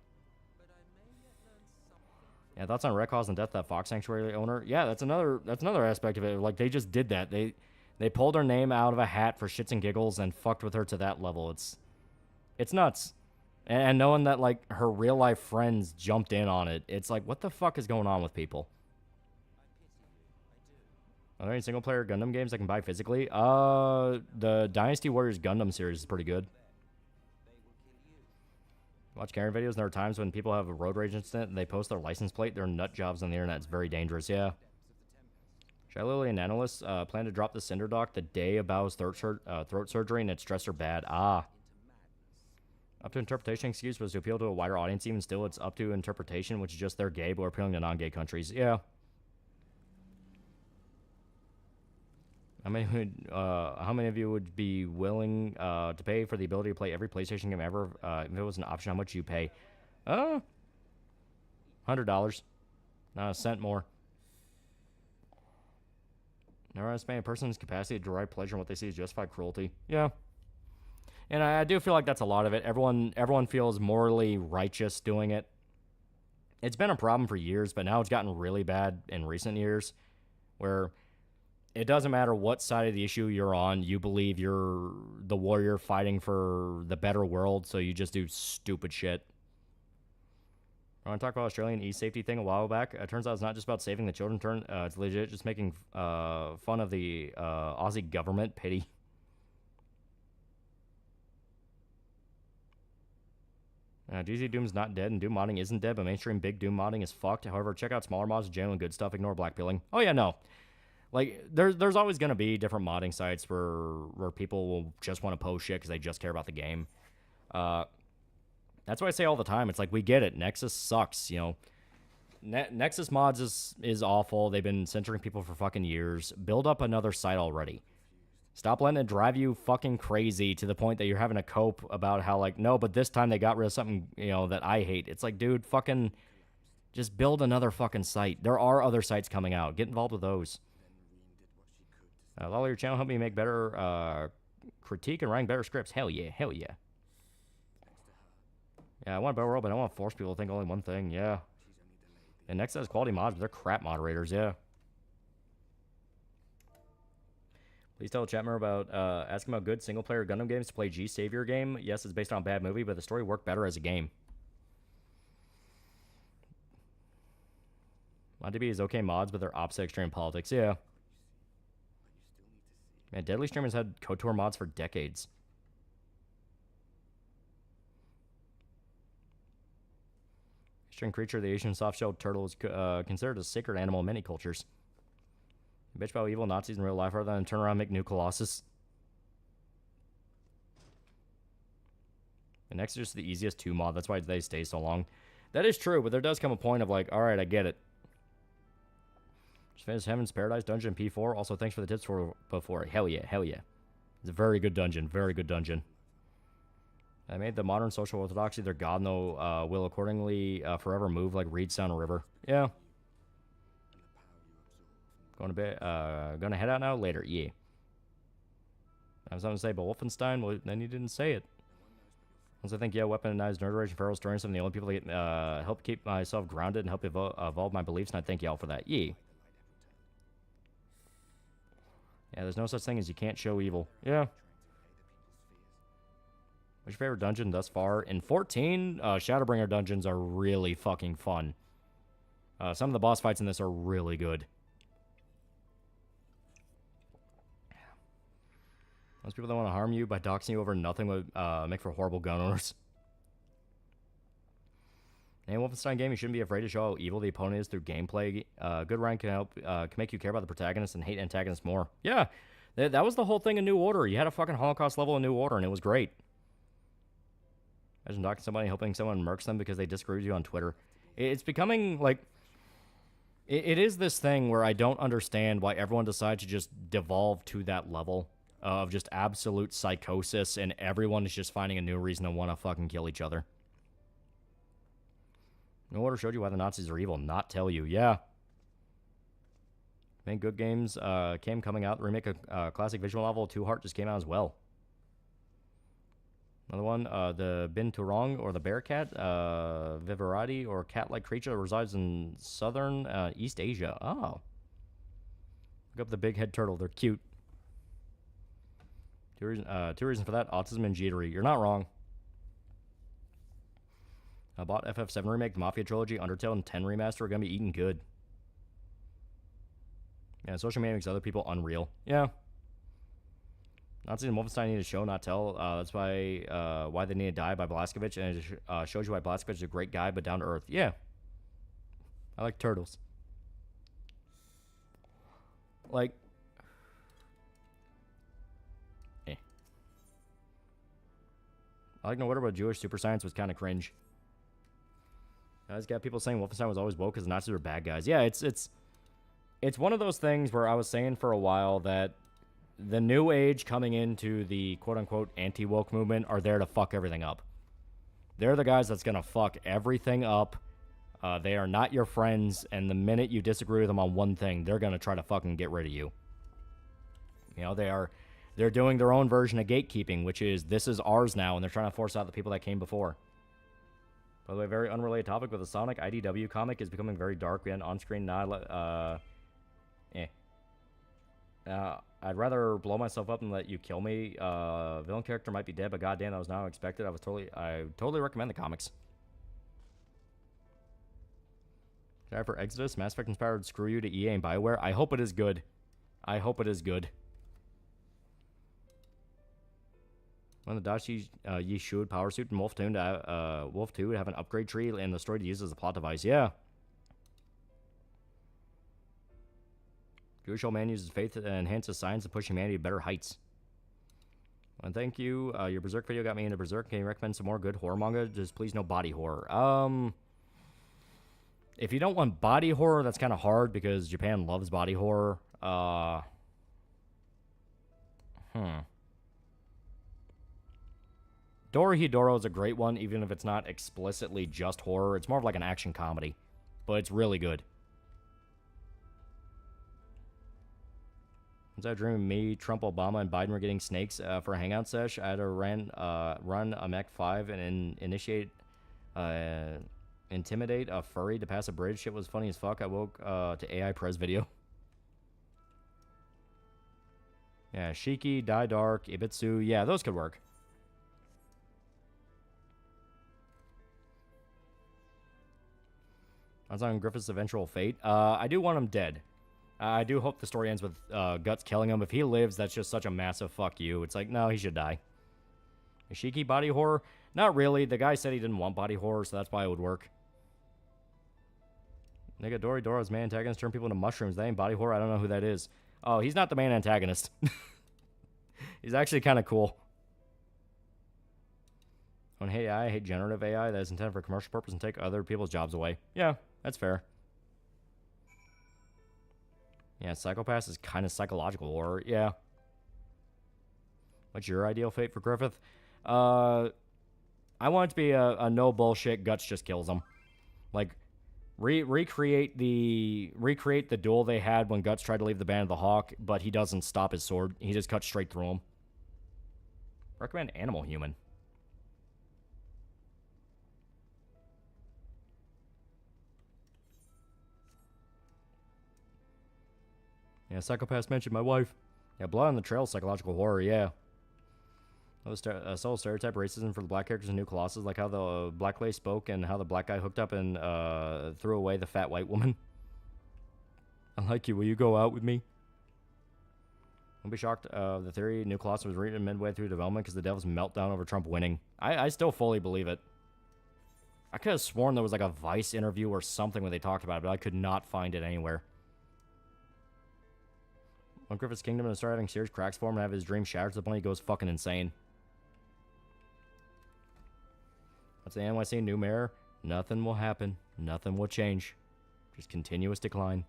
Yeah, thoughts on Red Cause and Death, that Fox Sanctuary owner? Yeah, that's another aspect of it. Like, they just did that. They pulled her name out of a hat for shits and giggles and fucked with her to that level. It's nuts. And knowing that, like, her real life friends jumped in on it, it's like, what the fuck is going on with people? Are there any single-player Gundam games I can buy physically? The Dynasty Warriors Gundam series is pretty good. Watch Karen videos, and there are times when people have a road rage incident and they post their license plate. They're nut jobs on the internet. It's very dangerous, yeah. Shylily and Analyst plan to drop the Cinder Doc the day of Bao's throat surgery, and it stressed her bad. Up to interpretation excuse was to appeal to a wider audience. Even still, it's up to interpretation, which is just they're gay, but we're appealing to non-gay countries. Yeah. How many of you would be willing to pay for the ability to play every PlayStation game ever? If it was an option, how much you pay? $100. Not a cent more. Never understand a person's capacity to derive pleasure in what they see as justified cruelty. Yeah. And I do feel like that's a lot of it. Everyone feels morally righteous doing it. it's been a problem for years, but now it's gotten really bad in recent years, where it doesn't matter what side of the issue you're on, you believe you're the warrior fighting for the better world, so you just do stupid shit. I want to talk about Australian e-safety thing a while back. It turns out it's not just about saving the children. It's legit just making fun of the Aussie government. Pity. GZ Doom's not dead, and Doom modding isn't dead, but mainstream big Doom modding is fucked. However, check out smaller mods, genuine good stuff. Ignore blackpilling. Oh yeah, no. Like, there's always going to be different modding sites where people will just want to post shit because they just care about the game. That's why I say all the time. It's like, we get it. Nexus sucks, you know. Nexus mods is awful. They've been censoring people for fucking years. Build up another site already. Stop letting it drive you fucking crazy to the point that you're having to cope about how, like, no, but this time they got rid of something, you know, that I hate. It's like, dude, fucking just build another fucking site. There are other sites coming out. Get involved with those. Loli, your channel helped me make better critique and writing better scripts. Hell yeah, hell yeah. Yeah, I want a better world, but I don't want to force people to think only one thing. Yeah. And next has quality mods, but they're crap moderators. Yeah. Please tell chat member about asking about good single-player Gundam games to play G Savior game. Yes, it's based on a bad movie, but the story worked better as a game. ModDB is okay mods, but they're opposite extreme politics. Yeah. Man, Deadly Stream has had KOTOR mods for decades. Extreme creature, the Asian soft-shelled turtle is considered a sacred animal in many cultures. Bitch about evil Nazis in real life rather than turn around and make new Colossus. And next is just the easiest 2 mod. That's why they stay so long. That is true, but there does come a point of like, alright, I get it. Just finished Heaven's Paradise Dungeon P4. Also, thanks for the tips for before. Hell yeah, hell yeah. It's a very good dungeon. Very good dungeon. I made the modern social orthodoxy their god, though, will accordingly forever move like reeds down a river. Yeah. Going to bed. Gonna head out now? Later. Yeah. I have something to say about Wolfenstein. Well, then you didn't say it. Once I think, yeah, weaponized nerd rage and feral stories, some of the only people that get, help keep myself grounded and help evolve my beliefs, and I thank y'all for that. Yeah. Yeah, there's no such thing as you can't show evil. Yeah. What's your favorite dungeon thus far? In 14, Shadowbringer dungeons are really fucking fun. Some of the boss fights in this are really good. Most people that want to harm you by doxing you over nothing would make for horrible gun owners. In a Wolfenstein game, you shouldn't be afraid to show how evil the opponent is through gameplay. Good writing can make you care about the protagonist and hate antagonists more. Yeah, that was the whole thing in New Order. You had a fucking Holocaust level in New Order, and it was great. Imagine talking to somebody, hoping someone murks them because they disagree with you on Twitter. It's becoming, like... It is this thing where I don't understand why everyone decides to just devolve to that level of just absolute psychosis, and everyone is just finding a new reason to want to fucking kill each other. New Order showed you why the Nazis are evil, not tell you. Yeah. Main good games coming out. The remake of classic visual novel, Two Heart, just came out as well. Another one, the Binturong, or the bear cat, viverati, or cat-like creature that resides in southern East Asia. Oh. Look up the big head turtle. They're cute. Two reasons for that, autism and jittery. You're not wrong. I bought FF7 Remake, the Mafia Trilogy, Undertale, and 10 Remaster are going to be eating good. Yeah, social media makes other people unreal. Yeah. Nazis and Wolfenstein need to show, not tell. That's why they need to die by Blazkowicz, and it shows you why Blazkowicz is a great guy, but down to earth. Yeah. I like turtles. Like... I like no wonder about Jewish super science was kind of cringe. I just got people saying Wolfenstein was always woke because the Nazis were bad guys. Yeah, it's one of those things where I was saying for a while that the new age coming into the quote-unquote anti-woke movement are there to fuck everything up. They're the guys that's going to fuck everything up. They are not your friends, and the minute you disagree with them on one thing, they're going to try to fucking get rid of you. You know, they're doing their own version of gatekeeping, which is, this is ours now, and they're trying to force out the people that came before. By the way, very unrelated topic, but the Sonic IDW comic is becoming very dark and on-screen. I'd rather blow myself up than let you kill me. Villain character might be dead, but goddamn, that was not unexpected. I totally recommend the comics. For Exodus, Mass Effect inspired Screw You to EA and BioWare. I hope it is good. I hope it is good. When the Dashi Yishued power suit in Wolf 2 to have an upgrade tree and the story to use as a plot device. Yeah. Jewish old man uses faith to enhance his science and push humanity to better heights. And thank you. Your Berserk video got me into Berserk. Can you recommend some more good horror manga? Just please no body horror. If you don't want body horror, that's kind of hard because Japan loves body horror. Dorohedoro is a great one, even if it's not explicitly just horror. It's more of like an action comedy, but it's really good. Was that a dream of me, Trump, Obama, and Biden were getting snakes for a hangout sesh? I had to run a Mech 5 and intimidate a furry to pass a bridge. Shit was funny as fuck. I woke to AI Prez video. Yeah, Shiki, Die Dark, Ibitsu. Yeah, those could work. I was on Griffith's eventual fate. I do want him dead. I do hope the story ends with Guts killing him. If he lives, that's just such a massive fuck you. It's like, no, he should die. Ishiki body horror? Not really. The guy said he didn't want body horror, so that's why it would work. Nigga, Doro's main antagonist turned people into mushrooms. That ain't body horror. I don't know who that is. Oh, he's not the main antagonist. He's actually kind of cool. On Hey AI, I hate generative AI that is intended for commercial purpose and take other people's jobs away. Yeah, that's fair. Yeah, Psychopath is kind of psychological horror. Yeah. What's your ideal fate for Griffith? I want it to be a no bullshit. Guts just kills him. Like, recreate the duel they had when Guts tried to leave the Band of the Hawk, but he doesn't stop his sword. He just cuts straight through him. Recommend Animal Human. Yeah, Psychopath mentioned my wife. Yeah, Blood on the Trail, psychological horror, yeah. Subtle stereotype racism for the black characters in New Colossus, like how the black lady spoke and how the black guy hooked up and threw away the fat white woman. I like you, will you go out with me? Don't be shocked. The theory New Colossus was written midway through development because the Devil's meltdown over Trump winning. I still fully believe it. I could have sworn there was like a Vice interview or something where they talked about it, but I could not find it anywhere. When Griffith's Kingdom and start having serious cracks for him and have his dream shattered to the point he goes fucking insane. What's the NYC new mayor? Nothing will happen. Nothing will change. Just continuous decline.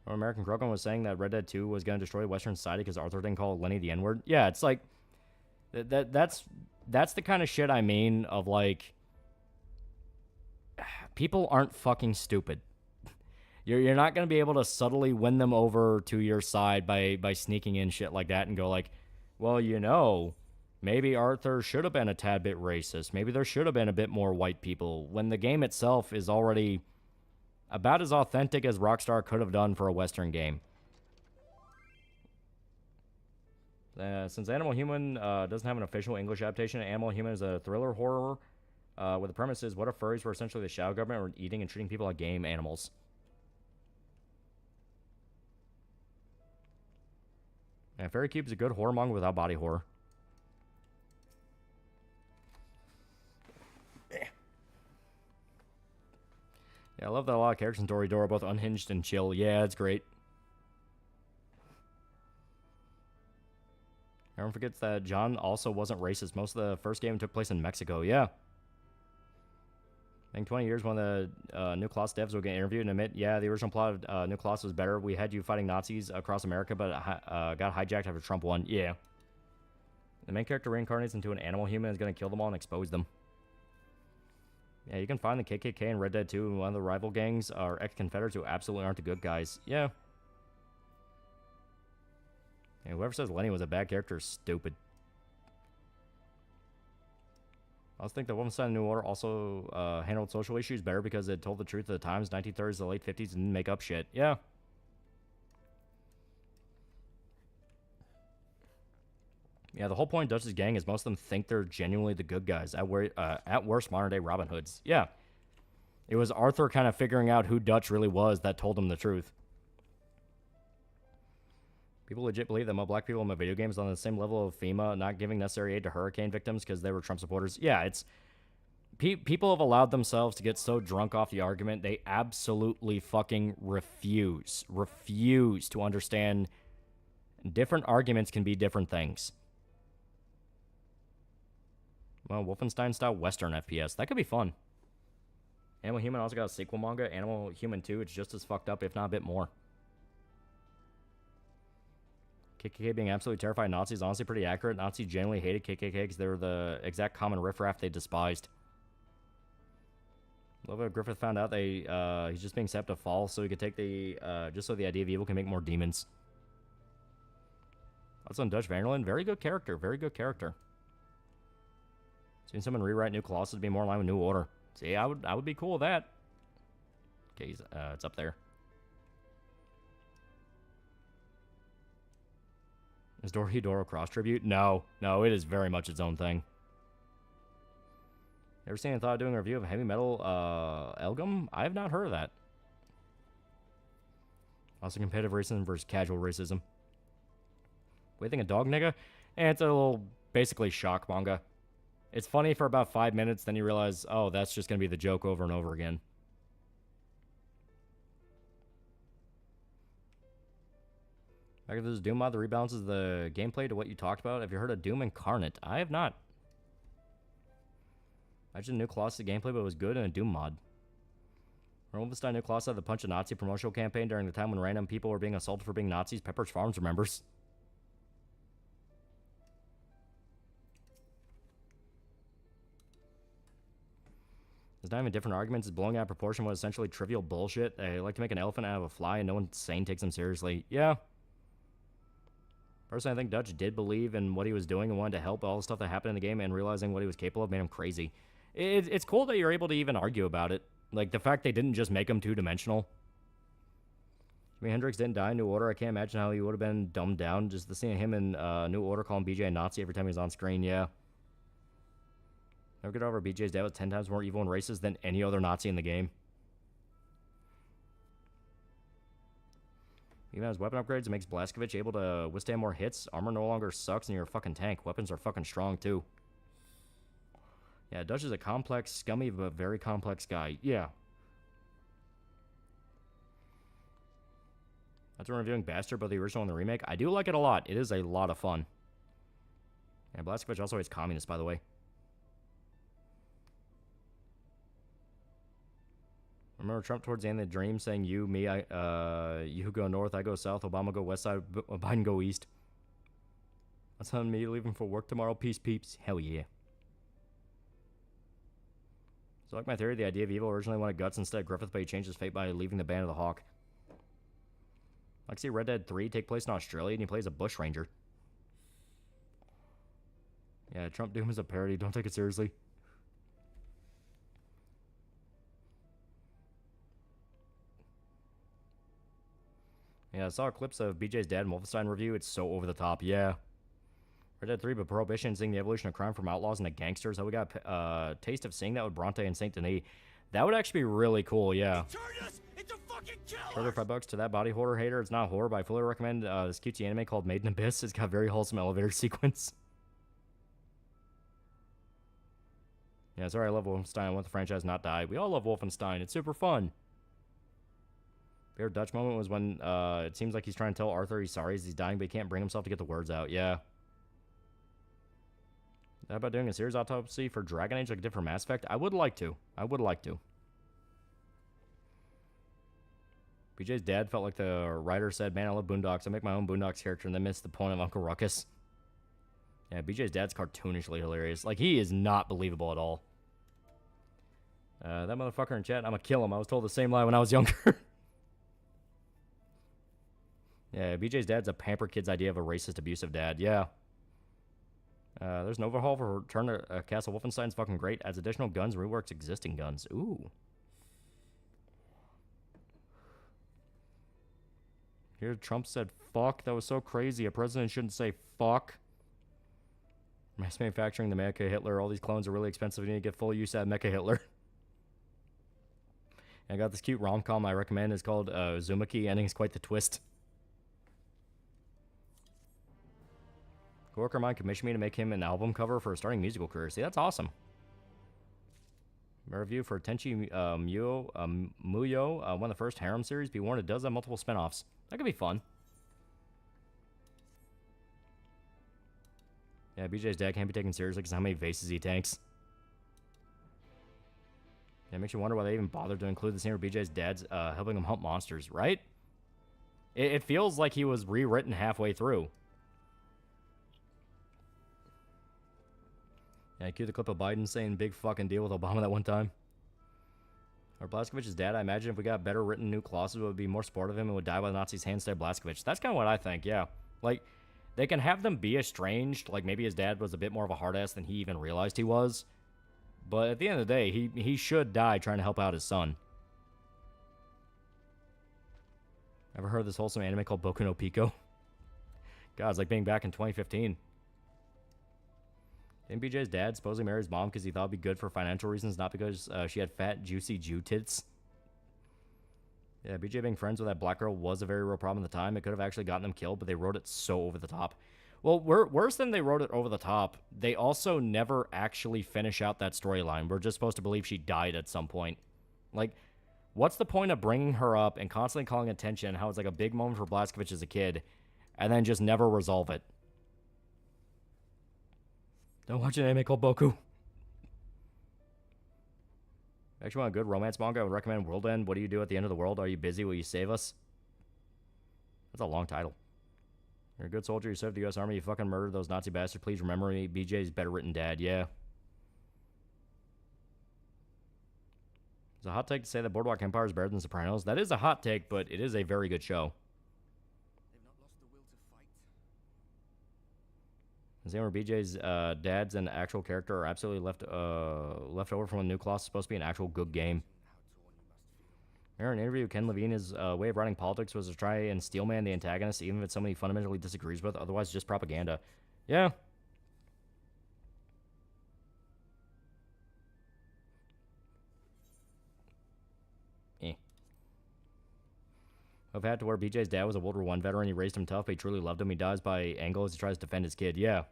American Krogan was saying that Red Dead 2 was going to destroy Western society because Arthur didn't call Lenny the N-word. Yeah, it's like... That's the kind of shit I mean of like... People aren't fucking stupid. You're not going to be able to subtly win them over to your side by sneaking in shit like that and go like, well, you know, maybe Arthur should have been a tad bit racist. Maybe there should have been a bit more white people when the game itself is already about as authentic as Rockstar could have done for a Western game. Since Animal Human doesn't have an official English adaptation, Animal Human is a thriller horror where the premise is what if furries were essentially the shadow government or eating and treating people like game animals. Yeah, Fairy Cube is a good horror manga without body horror. Yeah, I love that a lot of characters in Doro are both unhinged and chill. Yeah, it's great. Everyone forgets that John also wasn't racist. Most of the first game took place in Mexico. Yeah. I think 20 years when the New Colossus devs will get interviewed and admit, yeah, the original plot of New Colossus was better. We had you fighting Nazis across America, but got hijacked after Trump won. Yeah. The main character reincarnates into an animal human and is going to kill them all and expose them. Yeah, you can find the KKK in Red Dead 2, and one of the rival gangs are ex-Confederates who absolutely aren't the good guys. Yeah. Yeah, whoever says Lenny was a bad character is stupid. I also think the Wolfenstein New Order also handled social issues better because it told the truth of the times, 1930s to the late 50s, and didn't make up shit. Yeah. Yeah, the whole point of Dutch's gang is most of them think they're genuinely the good guys. At worst, modern-day Robin Hoods. Yeah. It was Arthur kind of figuring out who Dutch really was that told him the truth. People legit believe that more black people in my video games on the same level of FEMA not giving necessary aid to hurricane victims because they were Trump supporters. Yeah, it's... people have allowed themselves to get so drunk off the argument, they absolutely fucking refuse to understand different arguments can be different things. Well, Wolfenstein-style Western FPS. That could be fun. Animal Human also got a sequel manga. Animal Human 2, it's just as fucked up, if not a bit more. KKK being absolutely terrified of Nazis is honestly pretty accurate. Nazis generally hated KKK because they were the exact common riffraff they despised. Love it. Griffith found out he's just being set up to fall so he could take the... just so the idea of evil can make more demons. That's on Dutch Vanderland. Very good character. Very good character. Seeing someone rewrite New Colossus to be more in line with New Order. See, I would be cool with that. Okay, it's up there. Is Doro cross tribute? No, it is very much its own thing. Ever seen any thought of doing a review of heavy metal Elgum? I have not heard of that. Also competitive racism versus casual racism. What do you think of Dog Nigga? It's a little basically shock manga. It's funny for about 5 minutes, then you realize, oh, that's just going to be the joke over and over again. Back to this Doom mod, the rebalances the gameplay to what you talked about. Have you heard of Doom Incarnate? I have not. Imagine New Colossus gameplay, but it was good in a Doom mod. Wolfenstein New Colossus had the Punch a Nazi promotional campaign during the time when random people were being assaulted for being Nazis. Pepperidge Farms remembers. There's not even different arguments. It's blowing out of proportion what essentially trivial bullshit. They like to make an elephant out of a fly and no one sane takes them seriously. Yeah. Personally, I think Dutch did believe in what he was doing and wanted to help all the stuff that happened in the game, and realizing what he was capable of made him crazy. It's cool that you're able to even argue about it. Like, the fact they didn't just make him two-dimensional. Jimi Hendrix didn't die in New Order. I can't imagine how he would have been dumbed down. Just the seeing him in New Order calling BJ a Nazi every time he was on screen, yeah. Never get over BJ's dad was 10 times more evil and racist than any other Nazi in the game. Even as weapon upgrades, it makes Blazkowicz able to withstand more hits. Armor no longer sucks and you're a fucking tank. Weapons are fucking strong too. Yeah, Dutch is a complex, scummy, but very complex guy. Yeah. That's when reviewing Bastard, both the original and the remake. I do like it a lot. It is a lot of fun. And Blazkowicz also hates communists, by the way. Remember Trump towards the end of the dream saying, you, me, you go north, I go south, Obama go west side, Biden go east. That's on me leaving for work tomorrow. Peace, peeps. Hell yeah. So like my theory, the idea of evil originally wanted Guts instead of Griffith, but he changed his fate by leaving the Band of the Hawk. Like see Red Dead 3 take place in Australia and he plays a bushranger. Yeah, Trump Doom is a parody. Don't take it seriously. Yeah, I saw clips of BJ's dad in Wolfenstein review. It's so over the top. Yeah. Red Dead 3, but Prohibition, seeing the evolution of crime from outlaws into gangsters. How we got a taste of seeing that with Bronte and Saint Denis. That would actually be really cool, yeah. Further $5 to that body horror hater. It's not horror, but I fully recommend this cutesy anime called Made in Abyss. It's got a very wholesome elevator sequence. Yeah, sorry, I love Wolfenstein. I want the franchise not die. We all love Wolfenstein. It's super fun. Favorite Dutch moment was when it seems like he's trying to tell Arthur he's sorry as he's dying, but he can't bring himself to get the words out. Yeah. How about doing a series autopsy for Dragon Age like a different Mass Effect? I would like to. I would like to. BJ's dad felt like the writer said, man, I love Boondocks. I make my own Boondocks character and then miss the point of Uncle Ruckus. Yeah, BJ's dad's cartoonishly hilarious. Like, he is not believable at all. That motherfucker in chat, I'm gonna kill him. I was told the same lie when I was younger. Yeah, BJ's dad's a pampered kid's idea of a racist, abusive dad. Yeah. There's an overhaul for Return to Castle Wolfenstein's fucking great. Adds additional guns, reworks existing guns. Ooh. Here, Trump said, fuck. That was so crazy. A president shouldn't say fuck. Mass manufacturing the Mecha Hitler. All these clones are really expensive. You need to get full use out of Mecha Hitler. I got this cute rom-com I recommend. It's called Uzumaki. Ending is quite the twist. Coworker of mine commissioned me to make him an album cover for a starting musical career. See, that's awesome. My review for Tenchi Muyo, one of the first harem series. Be warned, it does have multiple spinoffs. That could be fun. Yeah, BJ's dad can't be taken seriously because how many vases he tanks. Yeah, it makes you wonder why they even bothered to include the scene where BJ's dad's helping him hunt monsters, right? It feels like he was rewritten halfway through. Yeah, cue the clip of Biden saying big fucking deal with Obama that one time. Or Blazkowicz's dad, I imagine if we got better written new clauses, would be more supportive of him and would die by the Nazis' hand instead of Blazkowicz. That's kind of what I think, yeah. Like, they can have them be estranged. Like, maybe his dad was a bit more of a hard ass than he even realized he was. But at the end of the day, he should die trying to help out his son. Ever heard of this wholesome anime called Boku no Pico? God, it's like being back in 2015. Didn't BJ's dad supposedly marry his mom because he thought it'd be good for financial reasons, not because she had fat, juicy Jew tits? Yeah, BJ being friends with that black girl was a very real problem at the time. It could have actually gotten them killed, but they wrote it so over the top. Well, worse than they wrote it over the top, they also never actually finish out that storyline. We're just supposed to believe she died at some point. Like, what's the point of bringing her up and constantly calling attention, how it's like a big moment for Blazkowicz as a kid, and then just never resolve it? Don't watch an anime called Boku. Actually, want a good romance manga? I would recommend World End. What do you do at the end of the world? Are you busy? Will you save us? That's a long title. You're a good soldier. You served the U.S. Army. You fucking murdered those Nazi bastards. Please remember me. BJ's better written dad. Yeah. It's a hot take to say that Boardwalk Empire is better than Sopranos. That is a hot take, but it is a very good show. The same where BJ's dads and actual character are absolutely left over from a new class. It's supposed to be an actual good game. In an interview, Ken Levine's way of writing politics was to try and steelman the antagonist, even if it's someone he fundamentally disagrees with. Otherwise, just propaganda. Yeah. I've had to where BJ's dad was a World War I veteran. He raised him tough, but he truly loved him. He dies by angle as he tries to defend his kid. Yeah.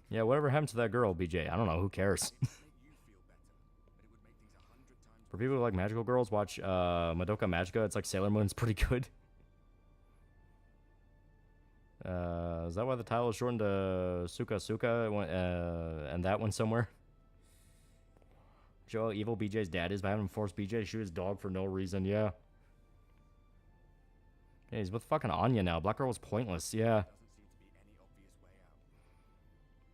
Yeah, whatever happened to that girl, BJ? I don't know. Who cares? For people who like magical girls, watch Madoka Magica. It's like Sailor Moon. It's pretty good. Is that why the title is shortened to Suka Suka and that one somewhere? Show how evil BJ's dad is by having him force BJ to shoot his dog for no reason. Yeah. Yeah, he's with fucking Anya now. Black Girl was pointless. Yeah.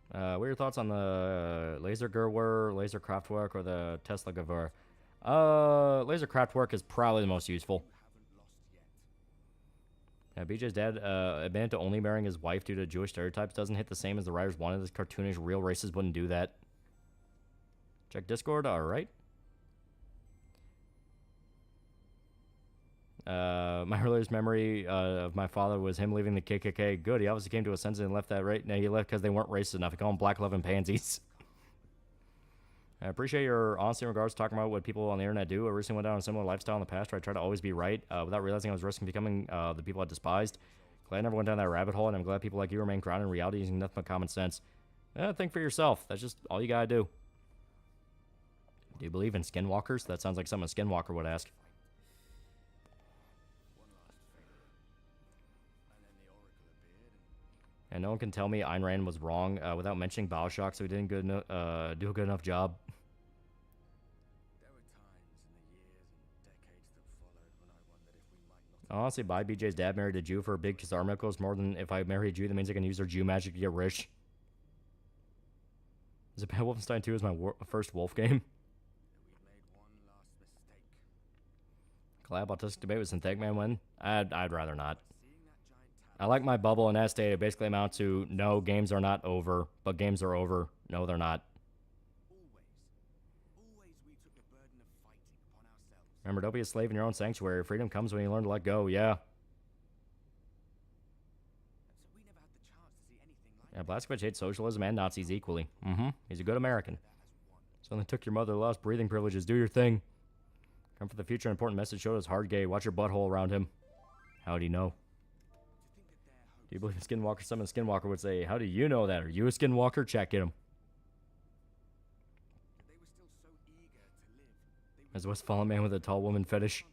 What are your thoughts on the Laser Gerwer, Laser Kraftwerk, or the Tesla Gavur? Laser Kraftwerk is probably the most useful. Yeah, BJ's dad admitted to only marrying his wife due to Jewish stereotypes. Doesn't hit the same as the writers wanted. This cartoonish real races wouldn't do that. Check Discord. All right. My earliest memory of my father was him leaving the KKK. Good. He obviously came to a senses and left that right. Now he left because they weren't racist enough. He called them black loving pansies. I appreciate your honesty in regards to talking about what people on the internet do. I recently went down a similar lifestyle in the past where I tried to always be right without realizing I was risking becoming the people I despised. Glad I never went down that rabbit hole, and I'm glad people like you remain grounded in reality using nothing but common sense. Think for yourself. That's just all you gotta do. Do you believe in skinwalkers? That sounds like something a skinwalker would ask. And no one can tell me Ayn Rand was wrong without mentioning Bioshock, so he didn't do a good enough job. Honestly, buy BJ's dad married a Jew for a big Kazar Milkos more than if I marry a Jew. That means I can use their Jew magic to get rich. Is it bad Wolfenstein 2 is my first Wolf game? Collab autistic debate with Synthetic Man win? I'd rather not. I like my bubble, and that stated basically amount to no, games are not over, but games are over. No, they're not. Remember, don't be a slave in your own sanctuary. Freedom comes when you learn to let go. Yeah. Yeah, Blaskovich hates socialism and Nazis equally. He's a good American. So they took your mother, lost breathing privileges. Do your thing. Come for the future. An important message. Showed us hard gay. Watch your butthole around him. How do you know? Do you believe in Skinwalker? Someone Skinwalker would say, how do you know that? Are you a Skinwalker? Check him. As West Fallen man with a tall woman fetish.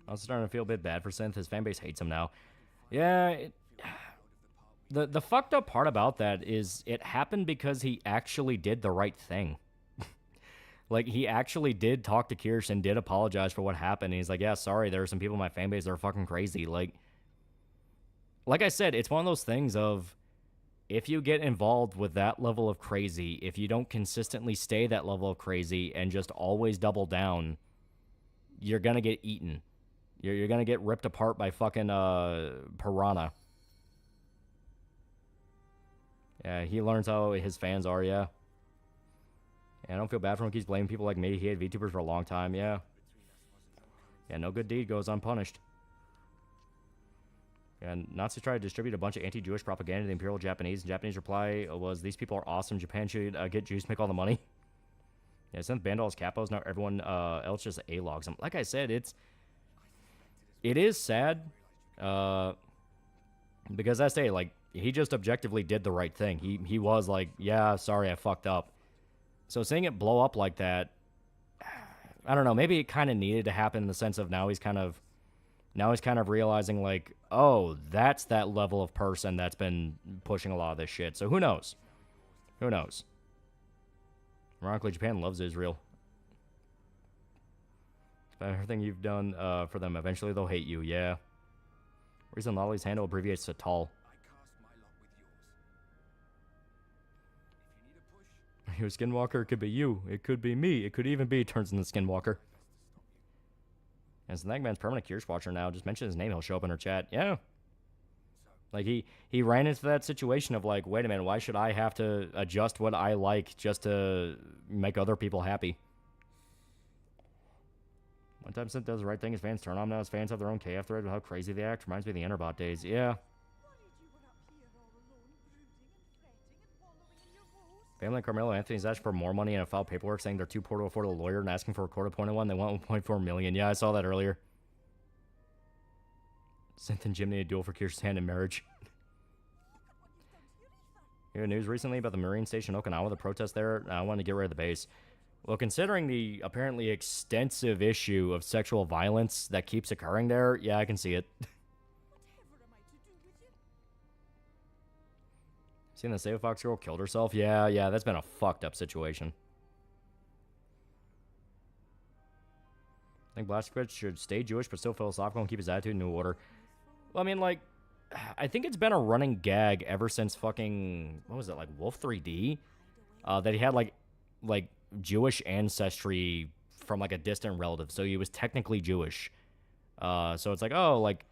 I was starting to feel a bit bad for Synth. His fan base hates him now. Yeah, the fucked up part about that is it happened because he actually did the right thing. Like, he actually did talk to Kirsch and did apologize for what happened. And he's like, yeah, sorry, there are some people in my fan base that are fucking crazy. Like I said, it's one of those things of, if you get involved with that level of crazy, if you don't consistently stay that level of crazy and just always double down, you're gonna get eaten. You're gonna get ripped apart by fucking piranha. Yeah, he learns how his fans are, yeah. I don't feel bad for him. He's blaming people like me. He had VTubers for a long time, yeah. Yeah, no good deed goes unpunished. And Nazis tried to distribute a bunch of anti-Jewish propaganda to the Imperial Japanese. And Japanese reply was, these people are awesome. Japan should get Jews, make all the money. Yeah, since banned all his capos, now everyone else just A-logs him. Like I said, it is sad. Because I say, like, he just objectively did the right thing. He was like, yeah, sorry, I fucked up. So seeing it blow up like that, I don't know, maybe it kind of needed to happen in the sense of now he's kind of realizing, like, oh, that's that level of person that's been pushing a lot of this shit. So who knows? Who knows? Ironically, Japan loves Israel. Everything you've done for them, eventually they'll hate you, yeah. Reason Lolly's handle abbreviates to tall. Are you a Skinwalker? It could be you. It could be me. It could even be turns into Skinwalker. And Snagman's permanent Kirsch watcher now. Just mention his name, he'll show up in her chat. Yeah. Like, he ran into that situation of, like, wait a minute, why should I have to adjust what I like just to make other people happy? One time Synth does the right thing, his fans turn on him. Now his fans have their own KF thread with how crazy they act. Reminds me of the Interbot days. Yeah. Family and Carmelo Anthony's asked for more money and filed paperwork saying they're too poor to afford a lawyer and asking for a court-appointed one. They want 1.4 million. Yeah, I saw that earlier. Synth and Jimmy a duel for Kirsch's hand in marriage. You heard news recently about the Marine Station in Okinawa, the protest there. I wanted to get rid of the base. Well, considering the apparently extensive issue of sexual violence that keeps occurring there, yeah, I can see it. Seen the Save Fox girl killed herself? Yeah, that's been a fucked up situation. I think Blaskovich should stay Jewish but still philosophical and keep his attitude in new order. Well, I mean, like, I think it's been a running gag ever since fucking, what was it, like Wolf 3D? That he had, like Jewish ancestry from, like, a distant relative. So he was technically Jewish. So it's like, oh, like,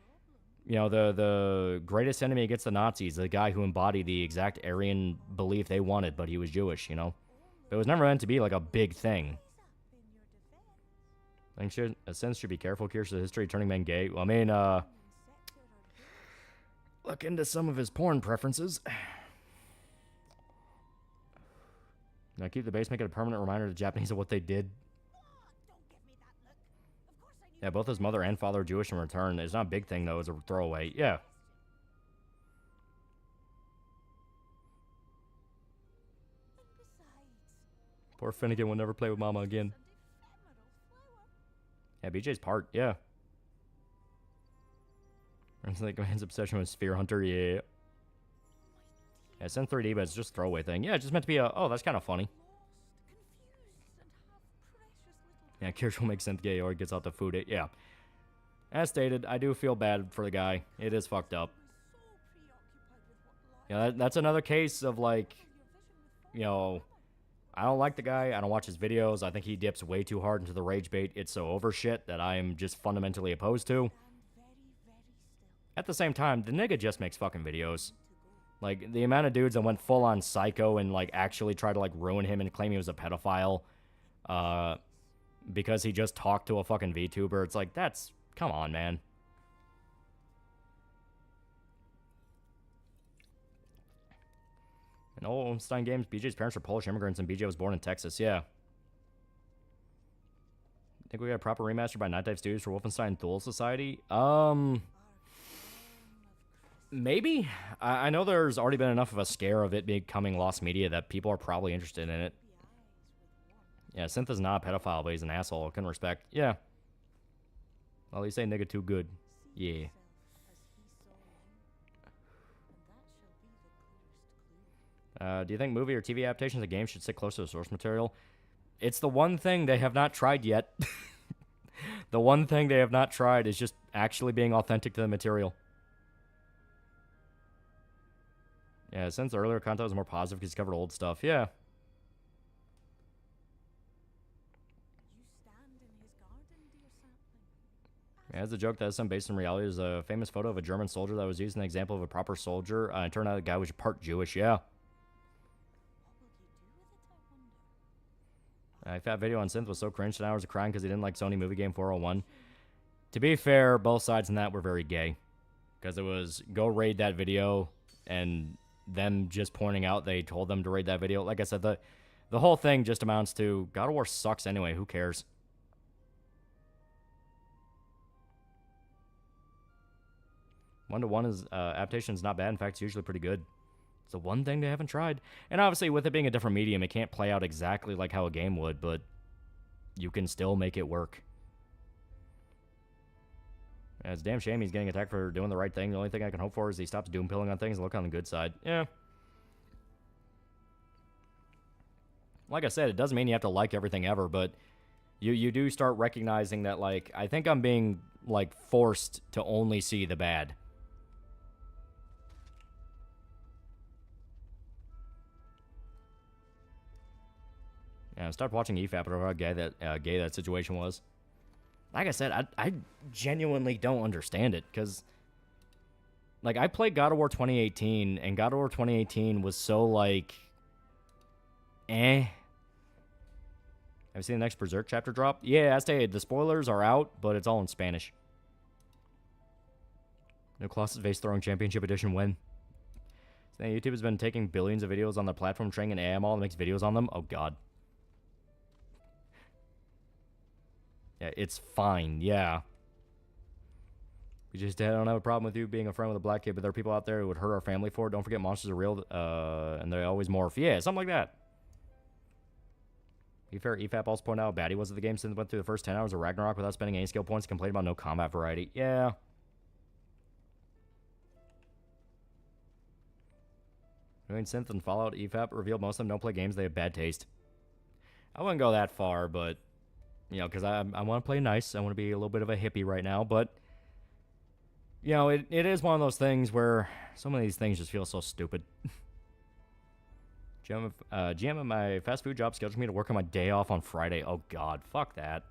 you know, the greatest enemy against the Nazis, the guy who embodied the exact Aryan belief they wanted, but he was Jewish, you know? But it was never meant to be, like, a big thing. I think a sense should be careful. Kirsch's history turning men gay. Well, I mean, look into some of his porn preferences. Now keep the base, make it a permanent reminder to the Japanese of what they did. Yeah, both his mother and father are Jewish in return. It's not a big thing, though. It's a throwaway. Yeah. Poor Finnegan will never play with Mama again. Yeah, BJ's part. Yeah. It's like man's obsession with Sphere Hunter. Yeah. Yeah, it's in 3D, but it's just a throwaway thing. Yeah, it's just meant to be a, oh, that's kind of funny. Yeah, Kirsch will make Synth gay or he gets out the food. Yeah. As stated, I do feel bad for the guy. It is fucked up. Yeah, that's another case of, like, you know, I don't like the guy. I don't watch his videos. I think he dips way too hard into the rage bait. It's so over shit that I am just fundamentally opposed to. At the same time, the nigga just makes fucking videos. Like, the amount of dudes that went full-on psycho and, like, actually tried to, like, ruin him and claim he was a pedophile, because he just talked to a fucking VTuber. It's like, that's... Come on, man. In Olmstein Games, BJ's parents are Polish immigrants, and BJ was born in Texas. Yeah. Think we got a proper remaster by Night Dive Studios for Wolfenstein Duel Society? Maybe. I know there's already been enough of a scare of it becoming lost media that people are probably interested in it. Yeah, Synth is not a pedophile, but he's an asshole. Couldn't respect. Yeah. Well, you say nigga too good. Yeah. Do you think movie or TV adaptations of games should stick close to the source material? It's the one thing they have not tried yet. The one thing they have not tried is just actually being authentic to the material. Yeah, since the earlier content was more positive because he covered old stuff. Yeah. Yeah, it's a joke that is some based in reality. There's a famous photo of a German soldier that was used as an example of a proper soldier. It turned out the guy was part Jewish. Yeah. That video on Synth was so cringe that I was crying because he didn't like Sony Movie Game 401. To be fair, both sides in that were very gay. Because it was, go raid that video, and them just pointing out they told them to raid that video. Like I said, the whole thing just amounts to, God of War sucks anyway, who cares? One-to-one is adaptation is not bad. In fact, it's usually pretty good. It's the one thing they haven't tried. And obviously, with it being a different medium, it can't play out exactly like how a game would, but you can still make it work. Yeah, it's a damn shame he's getting attacked for doing the right thing. The only thing I can hope for is he stops doom-pilling on things and look on the good side. Yeah. Like I said, it doesn't mean you have to like everything ever, but you do start recognizing that, like, I think I'm being, like, forced to only see the bad. Yeah, I stopped watching EFAP or how gay that situation was. Like I said, I genuinely don't understand it, because, like, I played God of War 2018, and God of War 2018 was so, like, eh. Have you seen the next Berserk chapter drop? Yeah, I stated, the spoilers are out, but it's all in Spanish. No Colossus Vase Throwing Championship Edition when? So YouTube has been taking billions of videos on the platform, training an AI model that makes videos on them. Oh, God. Yeah, it's fine, yeah. We just don't have a problem with you being a friend with a black kid, but there are people out there who would hurt our family for it. Don't forget monsters are real, and they always morph. Yeah, something like that. Be fair, EFAP also pointed out how bad he was at the game since went through the first 10 hours of Ragnarok without spending any skill points and complained about no combat variety. Yeah. Doing Synth and Fallout, EFAP revealed most of them don't play games, they have bad taste. I wouldn't go that far, but... You know, because I want to play nice. I want to be a little bit of a hippie right now. But, you know, it is one of those things where some of these things just feel so stupid. GM at my fast food job scheduled me to work on my day off on Friday. Oh, God. Fuck that.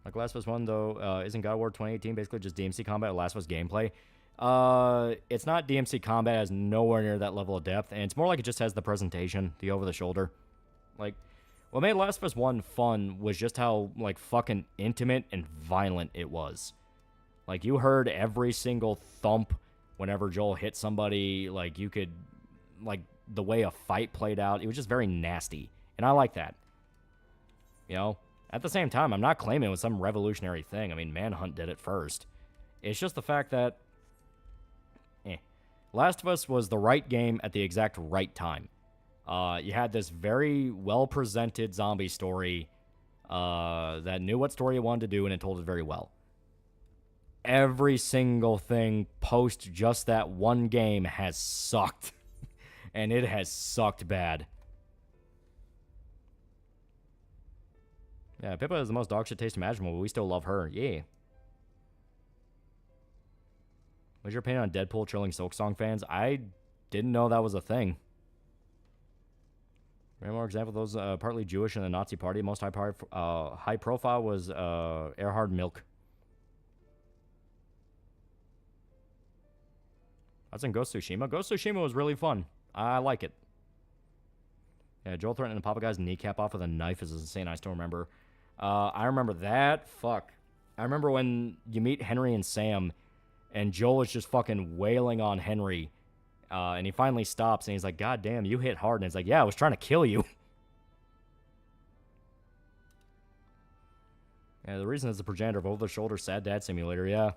Like Last of Us 1, though, isn't God of War 2018 basically just DMC combat or Last of Us gameplay? It's not DMC combat. It has nowhere near that level of depth. And it's more like it just has the presentation, the over-the-shoulder. Like... What made Last of Us 1 fun was just how, like, fucking intimate and violent it was. Like, you heard every single thump whenever Joel hit somebody. Like, you could, like, the way a fight played out. It was just very nasty. And I like that. You know? At the same time, I'm not claiming it was some revolutionary thing. I mean, Manhunt did it first. It's just the fact that... Last of Us was the right game at the exact right time. You had this very well-presented zombie story that knew what story it wanted to do, and it told it very well. Every single thing post just that one game has sucked. And it has sucked bad. Yeah, Pippa is the most dogshit taste imaginable, but we still love her. Yeah. What's your opinion on Deadpool trolling Silksong fans? I didn't know that was a thing. One more example of those partly Jewish in the Nazi Party. Most high profile was Erhard Milk. That's in Ghost Tsushima. Ghost Tsushima was really fun. I like it. Yeah, Joel threatening to pop a guy's kneecap off with a knife is insane. I still remember. I remember that. Fuck. I remember when you meet Henry and Sam, and Joel is just fucking wailing on Henry. And he finally stops, and he's like, God damn, you hit hard. And he's like, yeah, I was trying to kill you. Yeah, the reason is the progenitor of over-the-shoulder sad dad simulator, yeah.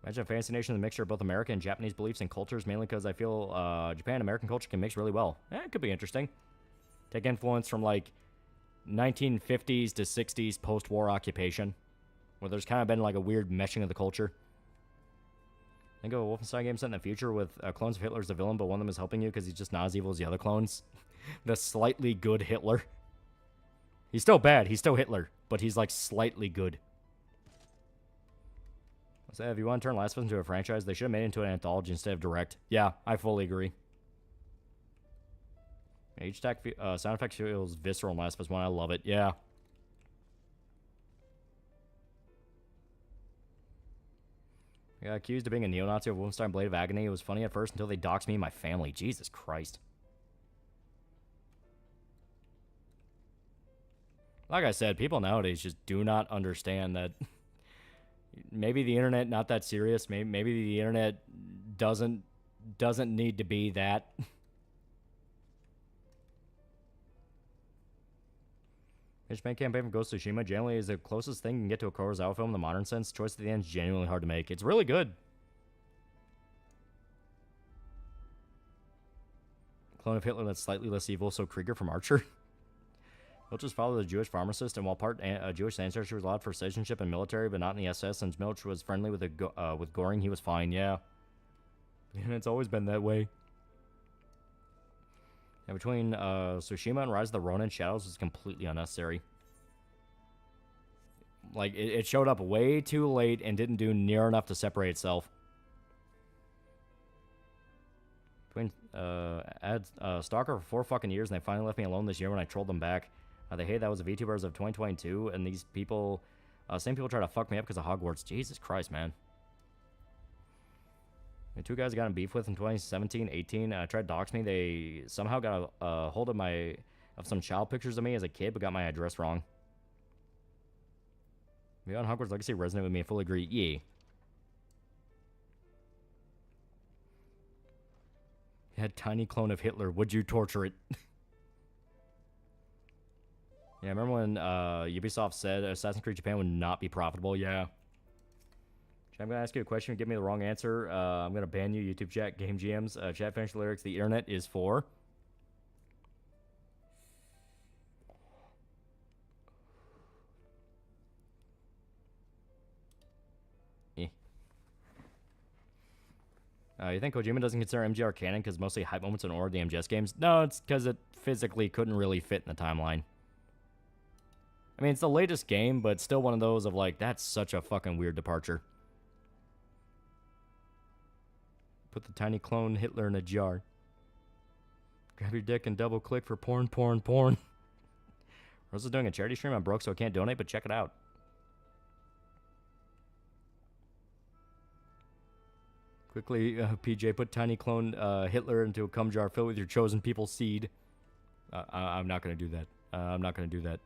Imagine a fantasy nation is a mixture of both American and Japanese beliefs and cultures, mainly because I feel Japan and American culture can mix really well. It could be interesting. Take influence from, like, 1950s to 60s post-war occupation, where there's kind of been, like, a weird meshing of the culture. Think of a Wolfenstein game set in the future with clones of Hitler as the villain, but one of them is helping you because he's just not as evil as the other clones. The slightly good Hitler. He's still bad. He's still Hitler, but he's, like, slightly good. So if you want to turn Last of Us into a franchise, they should have made it into an anthology instead of direct. Yeah, I fully agree. Each sound effect feels visceral in Last of Us 1. I love it. Yeah. I got accused of being a neo-Nazi of Wolfenstein Blade of Agony. It was funny at first until they doxed me and my family. Jesus Christ. Like I said, people nowadays just do not understand that maybe the internet not that serious. Maybe the internet doesn't need to be that. Hitchman campaign from Ghost of Tsushima generally is the closest thing you can get to a Kurosawa film in the modern sense. Choice at the end is genuinely hard to make. It's really good. Clone of Hitler that's slightly less evil, so Krieger from Archer. He'll just follow the Jewish pharmacist, and while part Jewish ancestry was allowed for citizenship and military, but not in the SS, since Milch was friendly with with Goring, he was fine, yeah. And it's always been that way. And between Tsushima and Rise of the Ronin, Shadows was completely unnecessary. Like, it showed up way too late and didn't do near enough to separate itself. Between Stalker for 4 fucking years, and they finally left me alone this year when I trolled them back. They hate that was the VTubers of 2022, and these people, same people try to fuck me up because of Hogwarts. Jesus Christ, man. The 2 guys I got in beef with in 2017, 18, tried to dox me. They somehow got a hold of some child pictures of me as a kid, but got my address wrong. Beyond Hogwarts Legacy resonate with me. I fully agree. Yeah. You had tiny clone of Hitler. Would you torture it? Yeah, I remember when Ubisoft said Assassin's Creed Japan would not be profitable. Yeah. I'm going to ask you a question. Give me the wrong answer. I'm going to ban you, YouTube chat, Game GMs. Chat, finish the lyrics. The internet is for... You think Kojima doesn't consider MGR canon because mostly hype moments in or the MGS games? No, it's because it physically couldn't really fit in the timeline. I mean, it's the latest game, but still one of those of like, that's such a fucking weird departure. Put the tiny clone Hitler in a jar. Grab your dick and double click for porn, porn, porn. Rose is doing a charity stream. I'm broke, so I can't donate, but check it out. Quickly, PJ, put tiny clone Hitler into a cum jar filled with your chosen people's seed. I'm not going to do that. I'm not going to do that.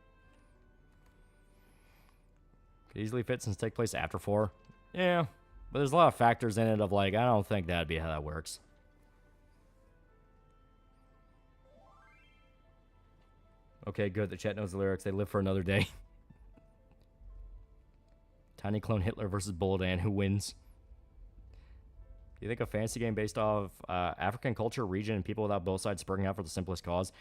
Could easily fit since take place after 4. Yeah, but there's a lot of factors in it of like, I don't think that'd be how that works. Okay, good. The chat knows the lyrics. They live for another day. Tiny clone Hitler versus Buladan. Who wins? Do you think a fantasy game based off African culture, region, and people without both sides springing out for the simplest cause?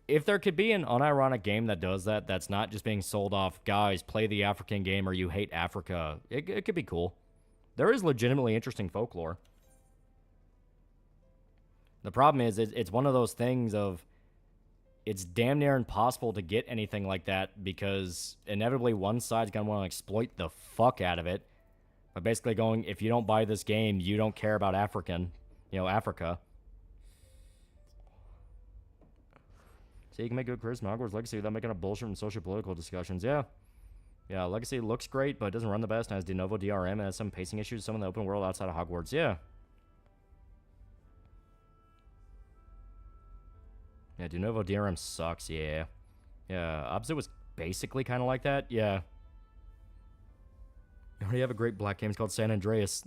If there could be an unironic game that does that, that's not just being sold off, guys, play the African game or you hate Africa, it could be cool. There is legitimately interesting folklore. The problem is, it's one of those things of, it's damn near impossible to get anything like that because inevitably one side's going to want to exploit the fuck out of it. But basically going, if you don't buy this game, you don't care about Africa. So you can make good charisma Hogwarts Legacy without making a bullshit from social political discussions. Yeah. Yeah, Legacy looks great, but it doesn't run the best and has de novo DRM and has some pacing issues, some in the open world outside of Hogwarts. Yeah. Yeah, de novo DRM sucks, yeah. Yeah, Opposite was basically kind of like that, yeah. You already have a great black game called San Andreas.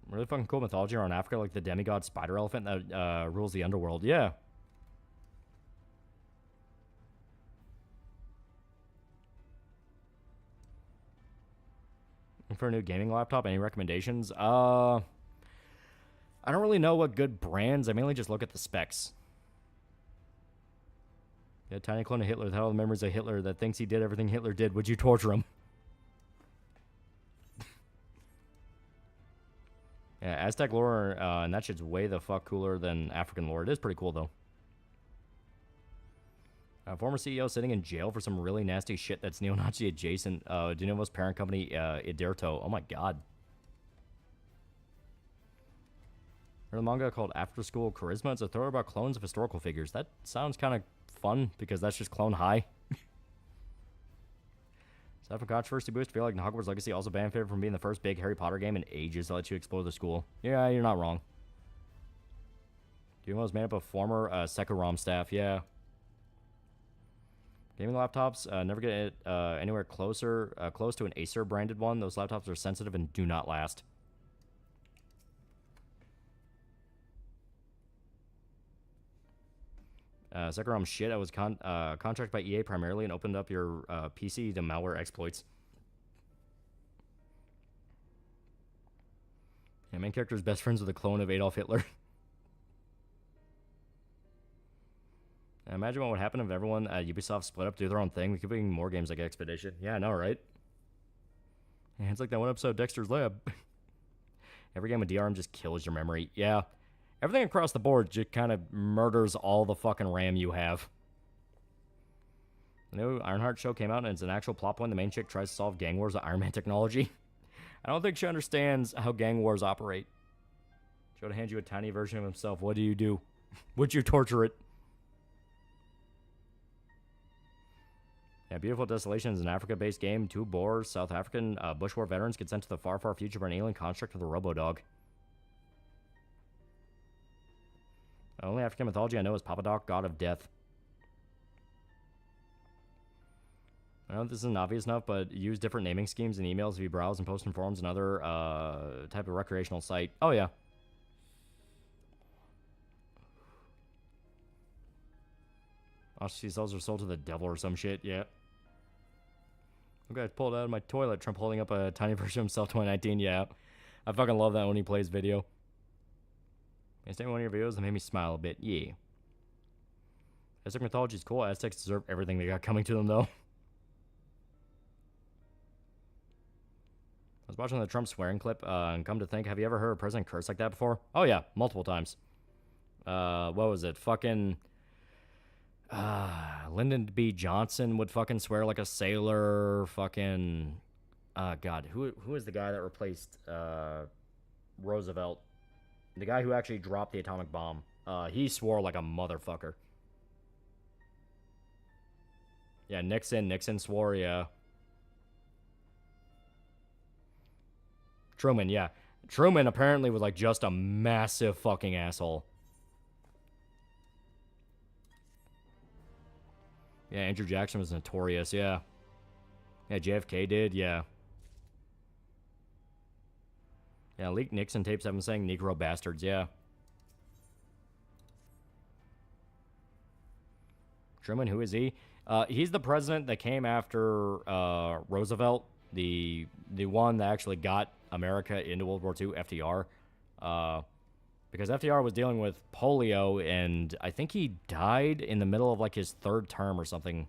Really fucking cool mythology around Africa, like the demigod spider elephant that rules the underworld. Yeah. For a new gaming laptop, any recommendations? I don't really know what good brands. I mainly just look at the specs. Yeah, tiny clone of Hitler with all the memories of Hitler that thinks he did everything Hitler did. Would you torture him? Yeah, Aztec lore, and that shit's way the fuck cooler than African lore. It is pretty cool, though. Former CEO sitting in jail for some really nasty shit that's neo-Nazi adjacent. Do you know most parent company, Iderto? Oh my god. There's a manga called After School Charisma. It's a thriller about clones of historical figures. That sounds kind of fun, because that's just clone high. Aside from controversy boost, I feel like Hogwarts Legacy also benefited from being the first big Harry Potter game in ages that lets you explore the school. Yeah, you're not wrong. Duo was made up of former Sekirom staff, yeah. Gaming laptops, never get it anywhere close to an Acer branded one. Those laptops are sensitive and do not last. Sekirom shit. I was contracted by EA primarily and opened up your PC to malware exploits. Yeah, main character is best friends with a clone of Adolf Hitler. Imagine what would happen if everyone at Ubisoft split up, do their own thing. We could be getting more games like Expedition. Yeah, I know, right? Yeah, it's like that one episode of Dexter's Lab. Every game with DRM just kills your memory. Yeah. Everything across the board just kind of murders all the fucking RAM you have. The new Ironheart show came out, and it's an actual plot point. The main chick tries to solve gang wars with Iron Man technology. I don't think she understands how gang wars operate. Joe to hand you a tiny version of himself. What do? Would you torture it? Yeah, Beautiful Desolation is an Africa-based game. 2 Boers, South African Bush War veterans, get sent to the far, far future by an alien construct with a robo-dog. The only African mythology I know is Papadoc, god of death. I know this isn't obvious enough, but use different naming schemes in emails if you browse and post in forums and other type of recreational site. Oh, yeah. These cells are sold to the devil or some shit, yeah. Okay, I pulled out of my toilet. Trump holding up a tiny version of himself 2019, yeah. I fucking love that when he plays video. Can I stand one of your videos that made me smile a bit? Yeah. Aztec mythology is cool. Aztecs deserve everything they got coming to them, though. I was watching the Trump swearing clip, and come to think, have you ever heard a president curse like that before? Oh, yeah, multiple times. What was it? Fucking... Lyndon B. Johnson would fucking swear like a sailor. Fucking... God, who is the guy that replaced, Roosevelt? The guy who actually dropped the atomic bomb. He swore like a motherfucker. Yeah, Nixon swore, yeah. Truman, yeah. Truman apparently was like just a massive fucking asshole. Yeah, Andrew Jackson was notorious, yeah. Yeah, JFK did, yeah. Yeah, leaked Nixon tapes have him saying Negro bastards, yeah. Truman, who is he? He's the president that came after Roosevelt, the one that actually got America into World War II, FDR. Because FDR was dealing with polio, and I think he died in the middle of, like, his 3rd term or something.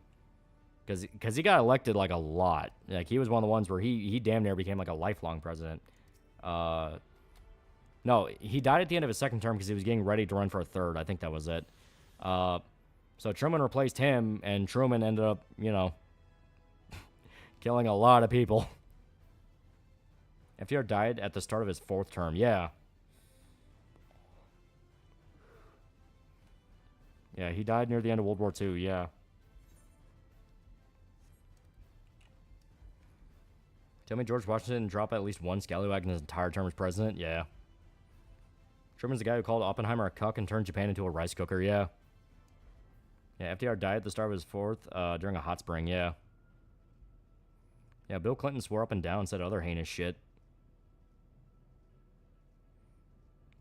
Because he got elected, like, a lot. Like, he was one of the ones where he damn near became, like, a lifelong president. No, he died at the end of his 2nd term because he was getting ready to run for a 3rd. I think that was it. So Truman replaced him, and Truman ended up, you know, killing a lot of people. FDR died at the start of his 4th term, yeah. Yeah, he died near the end of World War II, yeah. Tell me George Washington dropped at least one scallywag in his entire term as president? Yeah. Truman's the guy who called Oppenheimer a cuck and turned Japan into a rice cooker, yeah. Yeah, FDR died at the start of his fourth during a hot spring, yeah. Yeah, Bill Clinton swore up and down and said other heinous shit.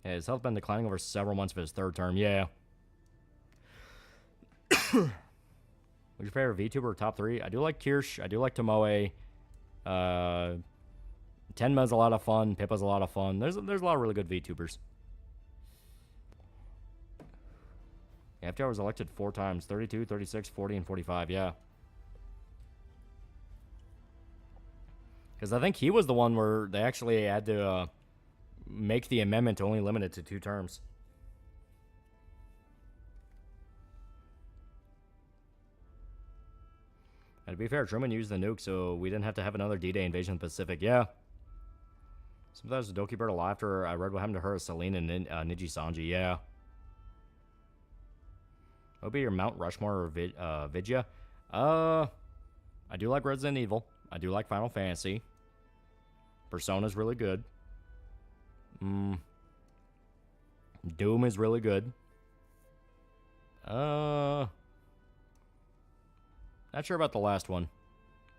Yeah, his health been declining over several months of his third term, yeah. What's your favorite VTuber top 3? I do like Kirsch, I do like Tomoe. Tenma's a lot of fun, Pippa's a lot of fun. There's a lot of really good VTubers. Yeah, FDR was elected 4 times, 32, 36, 40, and 45, yeah. Because I think he was the one where they actually had to make the amendment to only limit it to 2 terms. And to be fair, Truman used the nuke, so we didn't have to have another D-Day invasion of the Pacific. Yeah. Sometimes the Doki Bird alive after I read what happened to her, Celine and Niji Sanji. Yeah. What would be your Mount Rushmore or Vidya? I do like Resident Evil. I do like Final Fantasy. Persona's really good. Doom is really good. Not sure about the last one.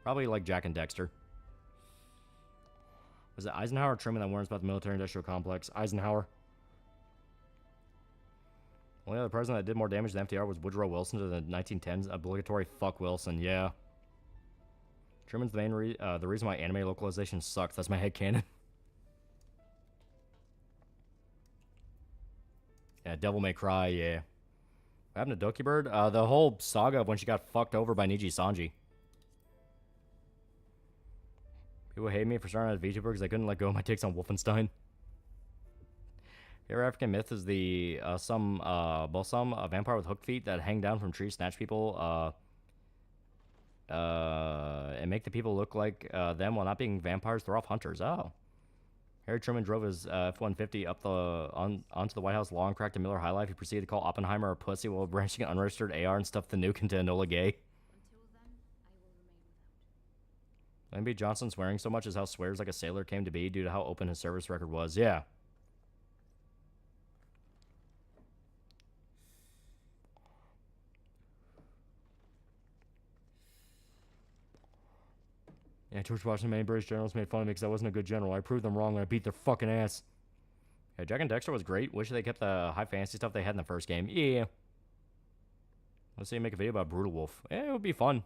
Probably like Jack and Dexter. Was it Eisenhower or Truman that warns about the military-industrial complex? Eisenhower. Only other president that did more damage than FDR was Woodrow Wilson to the 1910s. Obligatory fuck Wilson, yeah. Truman's the main the reason why anime localization sucks. That's my headcanon. Yeah, Devil May Cry, yeah. What happened to Doki Bird? The whole saga of when she got fucked over by Niji Sanji. People hate me for starting as a VTuber because I couldn't let go of my takes on Wolfenstein. Your African myth is the Balsam, a vampire with hook feet that hang down from trees, snatch people, and make the people look like them while not being vampires, throw off hunters. Oh. Harry Truman drove his F-150 up onto the White House lawn, cracked a Miller High Life. He proceeded to call Oppenheimer a pussy while branching an unregistered AR and stuffed the nuke into Enola Gay. Maybe Johnson swearing so much is how swears like a sailor came to be due to how open his service record was. Yeah. Yeah, George Washington, many British generals made fun of me because I wasn't a good general. I proved them wrong when I beat their fucking ass. Yeah, Jack and Dexter was great. Wish they kept the high fantasy stuff they had in the first game. Yeah. Let's see, make a video about Brutal Wolf. Yeah, it would be fun.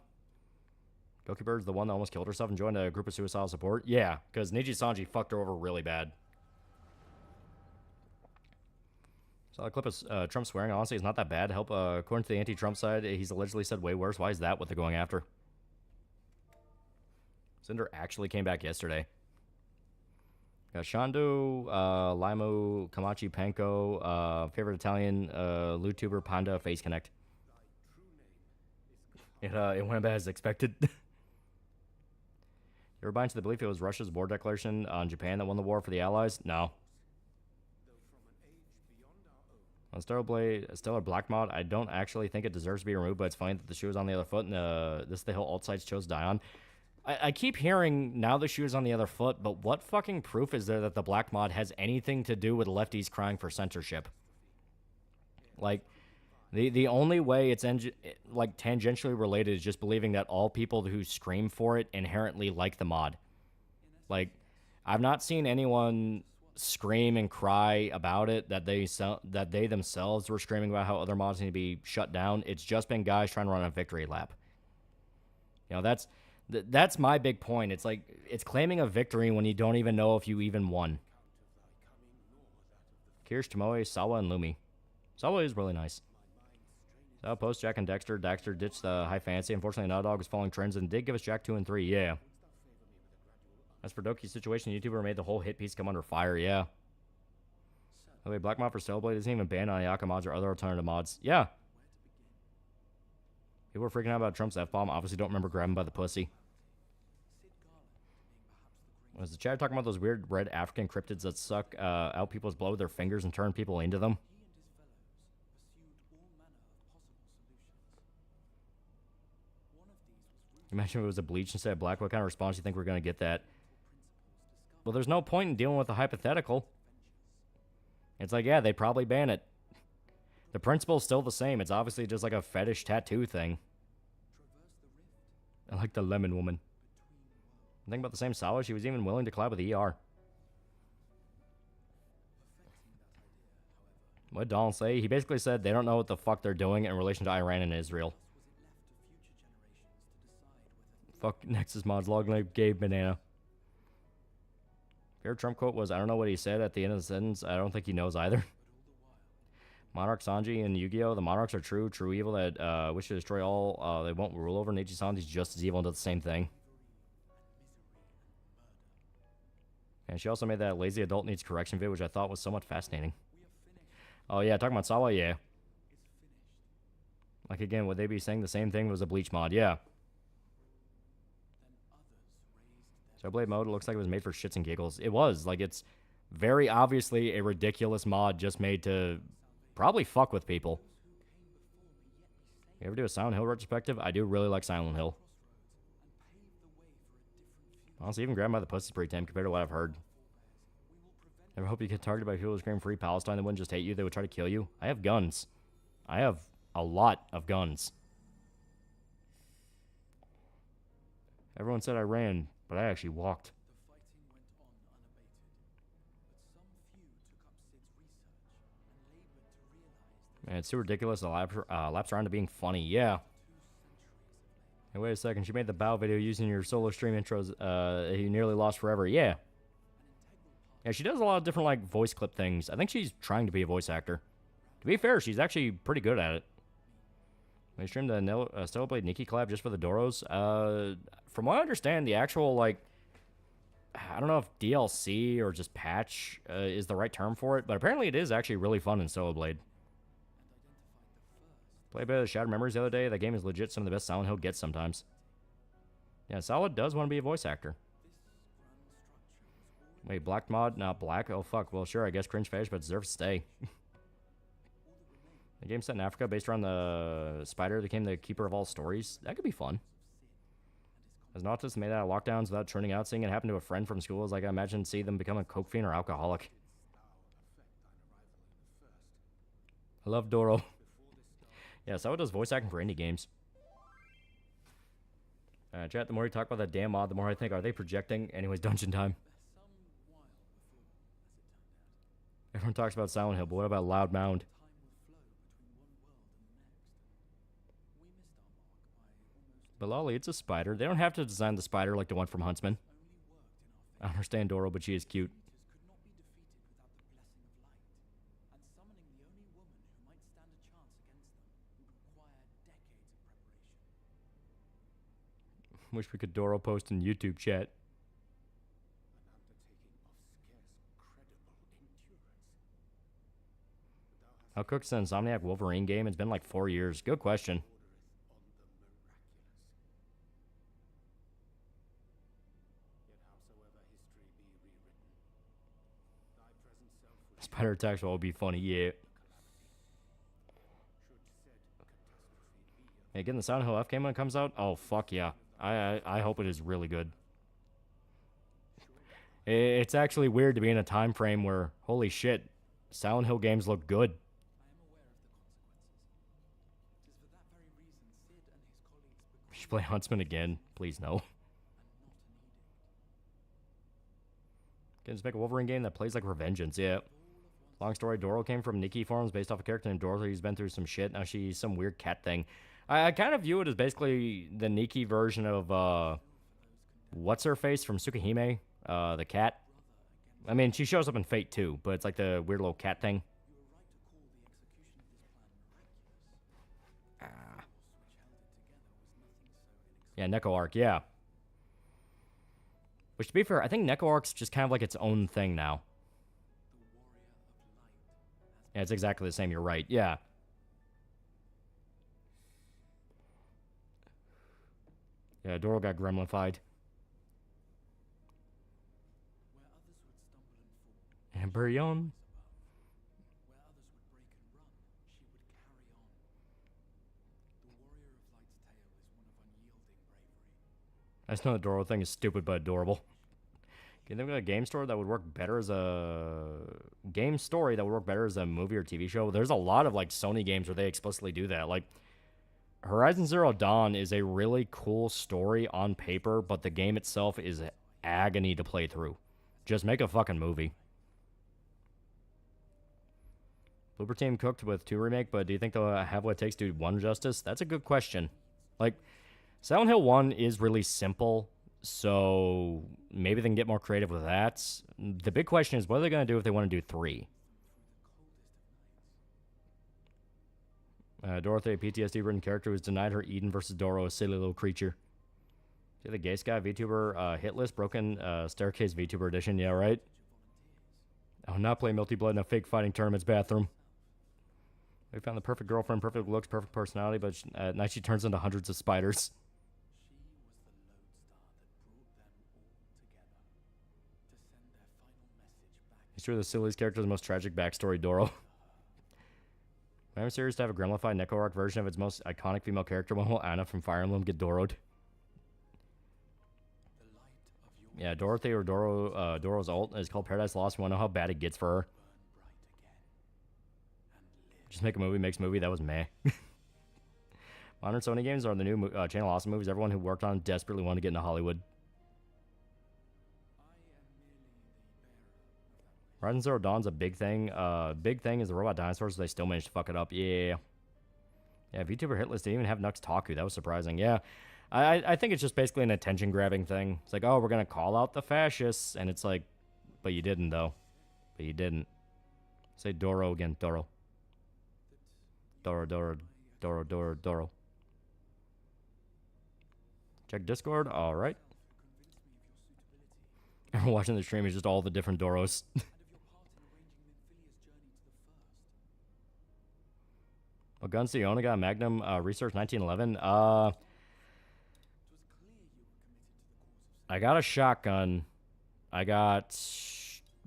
Doki Bird's the one that almost killed herself and joined a group of suicidal support. Yeah, because Niji Sanji fucked her over really bad. Saw a clip of Trump swearing. Honestly, it's not that bad. Help, according to the anti-Trump side, he's allegedly said way worse. Why is that what they're going after? Cinder actually came back yesterday. Got Shondo, Limo, Kamachi, Panko, favorite Italian, YouTuber, Panda, Face Connect. It went about as expected. You ever buy into the belief it was Russia's war declaration on Japan that won the war for the Allies? No. On Stellar Black Mod, I don't actually think it deserves to be removed, but it's funny that the shoe is on the other foot and this is the hill alt sites chose to die on. I keep hearing now the shoe is on the other foot, but what fucking proof is there that the Black Mod has anything to do with lefties crying for censorship? Like, the only way it's like tangentially related is just believing that all people who scream for it inherently like the mod. Like, I've not seen anyone scream and cry about it that they themselves were screaming about how other mods need to be shut down. It's just been guys trying to run a victory lap. You know, that's my big point. It's like, it's claiming a victory when you don't even know if you even won. Kirsch, Tomoe, Sawa, and Lumi. Sawa is really nice. So post Jack and Dexter. Dexter ditched the high fantasy. Unfortunately, Naughty Dog was following trends and did give us Jack 2 and 3. Yeah. As for Doki's situation, YouTuber made the whole hit piece come under fire. Yeah. By the way, Black Mod for Cellblade isn't even banned on Ayaka mods or other alternative mods. Yeah. People were freaking out about Trump's F-bomb. Obviously don't remember grabbing by the pussy. Was the chat talking about those weird red African cryptids that suck out people's blood with their fingers and turn people into them? Imagine if it was a bleach instead of black. What kind of response do you think we're going to get that? Well, there's no point in dealing with a hypothetical. It's like, yeah, they'd probably ban it. The principle's still the same. It's obviously just like a fetish tattoo thing. I like the lemon woman. Think about the same Sawa. She was even willing to collab with ER. What did Donald say? He basically said they don't know what the fuck they're doing in relation to Iran and Israel. Fuck Nexus mods, log like Gabe Banana. Favorite Trump quote was, I don't know what he said at the end of the sentence. I don't think he knows either. Monarch Sanji and Yu-Gi-Oh! The monarchs are true evil that wish to destroy all they won't rule over. Neji Sanji's just as evil and does the same thing. And she also made that lazy adult needs correction video, which I thought was somewhat fascinating. Oh yeah, talking about Sawa, yeah. Like again, would they be saying the same thing was a Bleach mod? Yeah. So Blade mode, it looks like it was made for shits and giggles. It was. Like, it's very obviously a ridiculous mod just made to probably fuck with people. You ever do a Silent Hill retrospective? I do really like Silent Hill. Honestly, even grabbing by the pussy is pretty tame compared to what I've heard. Ever hope you get targeted by people who scream free Palestine? They wouldn't just hate you, they would try to kill you. I have guns. I have a lot of guns. Everyone said I ran, but I actually walked. Man, it's too ridiculous. The laps around to being funny. Yeah. Hey, wait a second. She made the bow video using your solo stream intros. You nearly lost forever. Yeah. Yeah, she does a lot of different, like, voice clip things. I think she's trying to be a voice actor. To be fair, she's actually pretty good at it. We streamed the Stellar Blade Nikki collab just for the Doros. From what I understand, the actual, like, I don't know if DLC or just patch is the right term for it, but apparently it is actually really fun in Stellar Blade. Played a bit of Shattered Memories the other day. That game is legit some of the best Silent Hill gets sometimes. Yeah, Solid does want to be a voice actor. Wait, black mod? Not black? Oh, fuck. Well, sure, I guess cringe fetish, but deserves to stay. The game set in Africa based around the spider that became the keeper of all stories. That could be fun. As an autist made out of lockdowns without turning out, seeing it happen to a friend from school is like I imagine see them become a coke fiend or alcoholic. I love Doro. Yeah, so it does voice acting for indie games. Chat, the more you talk about that damn mod, the more I think, are they projecting? Anyways, dungeon time. Everyone talks about Silent Hill, but what about Loud Mound? But Loli, it's a spider. They don't have to design the spider like the one from Huntsman. I understand Doro, but she is cute. Wish we could Doro post in YouTube chat. How cook's the Insomniac Wolverine game? It's been like 4 years. Good question. Spider attacks will be funny, yeah. Hey, getting the Silent Hill F game when it comes out? Oh, fuck yeah. I hope it is really good. It's actually weird to be in a time frame where, holy shit, Silent Hill games look good. We should play Huntsman again. Please, no. Can just make a Wolverine game that plays like Revengeance, yeah. Long story, Doro came from Nikki forums based off a character named Dorothy who's been through some shit. Now she's some weird cat thing. I kind of view it as basically the Nikki version of, what's-her-face from Tsukihime, the cat. I mean, she shows up in Fate too, but it's like the weird little cat thing. Yeah, Neko Arc, yeah. Which, to be fair, I think Neko Arc's just kind of like its own thing now. Yeah, it's exactly the same, you're right, yeah. Yeah, Doro got gremlinified. Embryon. I just know the Doro thing is stupid but adorable. Can you think of a game story that would work better as a movie or TV show? There's a lot of like Sony games where they explicitly do that. Like Horizon Zero Dawn is a really cool story on paper, but the game itself is agony to play through. Just make a fucking movie. Bloober Team cooked with 2 remake, but do you think they'll have what it takes to do 1 justice? That's a good question. Like, Silent Hill 1 is really simple, so maybe they can get more creative with that. The big question is, what are they going to do if they want to do 3? Dorothy, a PTSD-ridden character, was denied her Eden versus Doro, a silly little creature. See the Gay Sky VTuber hit list? Broken Staircase VTuber edition, yeah, right? I'll not play Melty Blood in a fake fighting tournament's bathroom. We found the perfect girlfriend, perfect looks, perfect personality, but at night she turns into hundreds of spiders. It's true the silliest character is the most tragic backstory, Doro. I'm serious to have a Gremlified Necroarch version of its most iconic female character. When will Anna from Fire Emblem get Doro'd? Yeah, Dorothy or Doro's ult is called Paradise Lost. We want to know how bad it gets for her. Just make a movie, makes movie. That was meh. Modern Sony games are the new Channel Awesome movies. Everyone who worked on them desperately wanted to get into Hollywood. Horizon Zero Dawn's a big thing. Big thing is the robot dinosaurs, so they still managed to fuck it up. Yeah. Yeah, VTuber hit list didn't even have Nux Taku. That was surprising. Yeah. I think it's just basically an attention-grabbing thing. It's like, oh, we're going to call out the fascists. And it's like, but you didn't, though. But you didn't. Say Doro again. Doro. Doro, Doro, Doro, Doro, Doro. Check Discord. All right. Everyone watching the stream is just all the different Doros. What guns do you own? I got Magnum Research 1911. I got a shotgun. I got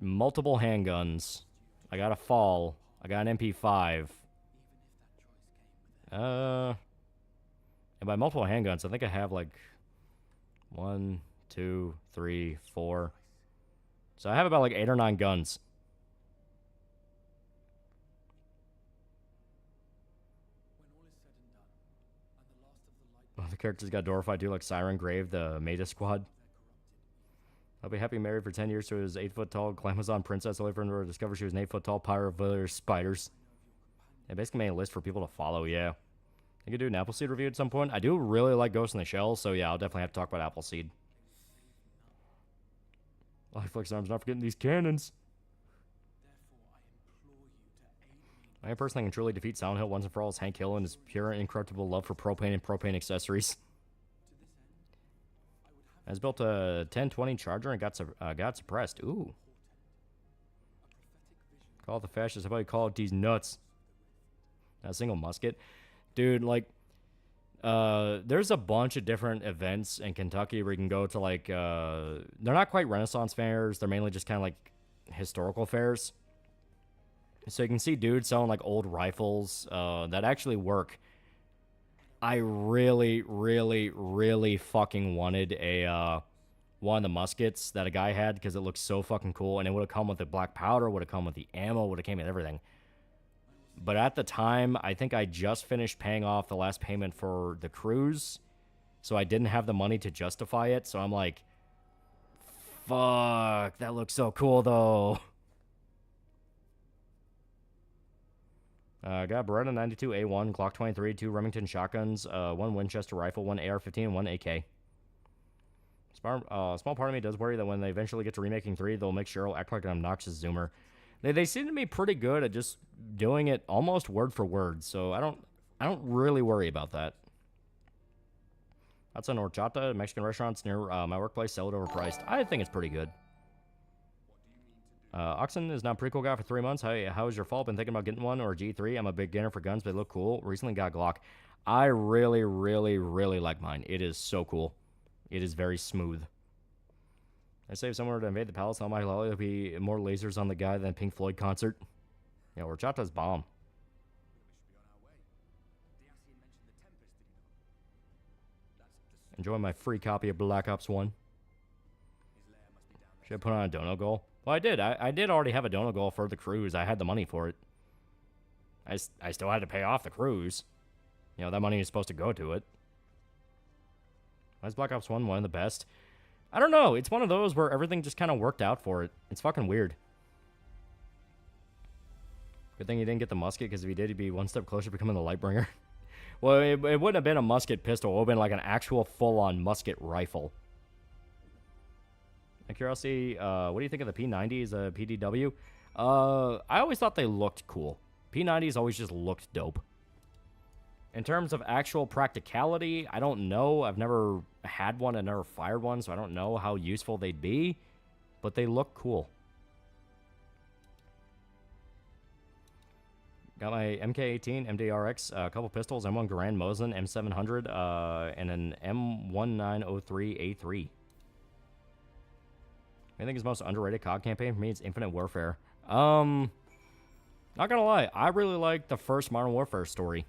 multiple handguns. I got a fall. I got an MP5. And by multiple handguns, I think I have like 1, 2, 3, 4. So I have about like 8 or 9 guns. Oh, the characters got Dorified too, like Siren Grave, the Maida Squad. I'll be happy married for 10 years to his 8-foot-tall Glamazon princess, only for her to discover she was an 8-foot-tall pirate of spiders. It basically made a list for people to follow, yeah. I could do an Appleseed review at some point. I do really like Ghost in the Shell, so yeah, I'll definitely have to talk about Appleseed. Lifeflex Arms, not forgetting these cannons. I personally can truly defeat Silent Hill once and for all is Hank Hill and his pure and incorruptible love for propane and propane accessories. I was built a 1020 Charger and got suppressed. Ooh. Call it the fascists. How about you call it these nuts? A single musket. Dude, like, there's a bunch of different events in Kentucky where you can go to, like, they're not quite Renaissance fairs. They're mainly just kind of, like, historical fairs. So you can see dudes selling, like, old rifles that actually work. I really, really, really fucking wanted a one of the muskets that a guy had because it looked so fucking cool, and it would have come with the black powder, would have come with the ammo, would have came with everything. But at the time, I think I just finished paying off the last payment for the cruise, so I didn't have the money to justify it. So I'm like, fuck, that looks so cool though. Got Beretta 92 A1, Glock 23, 2 Remington shotguns, 1 Winchester rifle, 1 AR-15, and 1 AK. Small part of me does worry that when they eventually get to remaking 3, they'll make Cheryl act like an obnoxious Zoomer. They seem to be pretty good at just doing it almost word for word, so I don't really worry about that. That's an horchata. Mexican restaurants near my workplace sell it overpriced. I think it's pretty good. Oxen is now prequel guy for 3 months. How is your fall? Been thinking about getting one or a G3? I'm a beginner for guns, but they look cool. Recently got Glock. I really, really, really like mine. It is so cool. It is very smooth. I say if someone were to invade the palace, TheAlmightyLoli, there'll be more lasers on the guy than a Pink Floyd concert. Yeah, horchata's bomb. Enjoy my free copy of Black Ops 1. Should I put on a dono goal? Well, I did. I did already have a dono goal for the cruise. I had the money for it. I still had to pay off the cruise. You know, that money is supposed to go to it. Why is Black Ops 1 one of the best? I don't know. It's one of those where everything just kind of worked out for it. It's fucking weird. Good thing he didn't get the musket, because if he did, he'd be one step closer to becoming the Lightbringer. Well, it wouldn't have been a musket pistol. It would have been like an actual full-on musket rifle. Out of curiosity, what do you think of the P90s, PDW? I always thought they looked cool. P90s always just looked dope. In terms of actual practicality, I don't know. I've never had one and never fired one, so I don't know how useful they'd be. But they look cool. Got my MK18, MDRX, a couple pistols, M1 Garand Mosin, M700, and an M1903A3. I think it's the most underrated COD campaign for me. It's Infinite Warfare. Not gonna lie, I really like the first Modern Warfare story.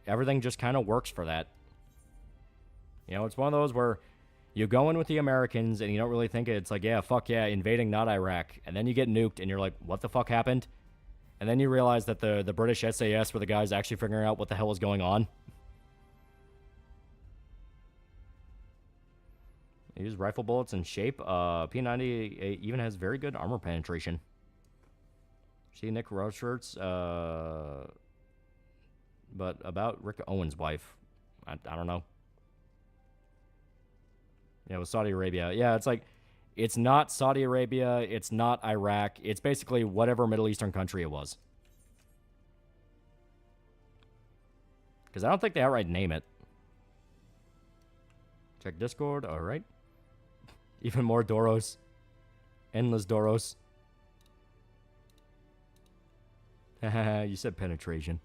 Everything just kind of works for that. You know, it's one of those where you go in with the Americans and you don't really think it's like, yeah, fuck yeah, invading not Iraq. And then you get nuked and you're like, what the fuck happened? And then you realize that the British SAS were the guys actually figuring out what the hell was going on. Use rifle bullets in shape. P90 even has very good armor penetration. See Nick Rochefort's, but about Rick Owens' wife. I don't know. Yeah, with Saudi Arabia. Yeah, it's like, it's not Saudi Arabia, it's not Iraq, it's basically whatever Middle Eastern country it was. Because I don't think they outright name it. Check Discord, alright. Even more Doros. Endless Doros. Haha, you said penetration.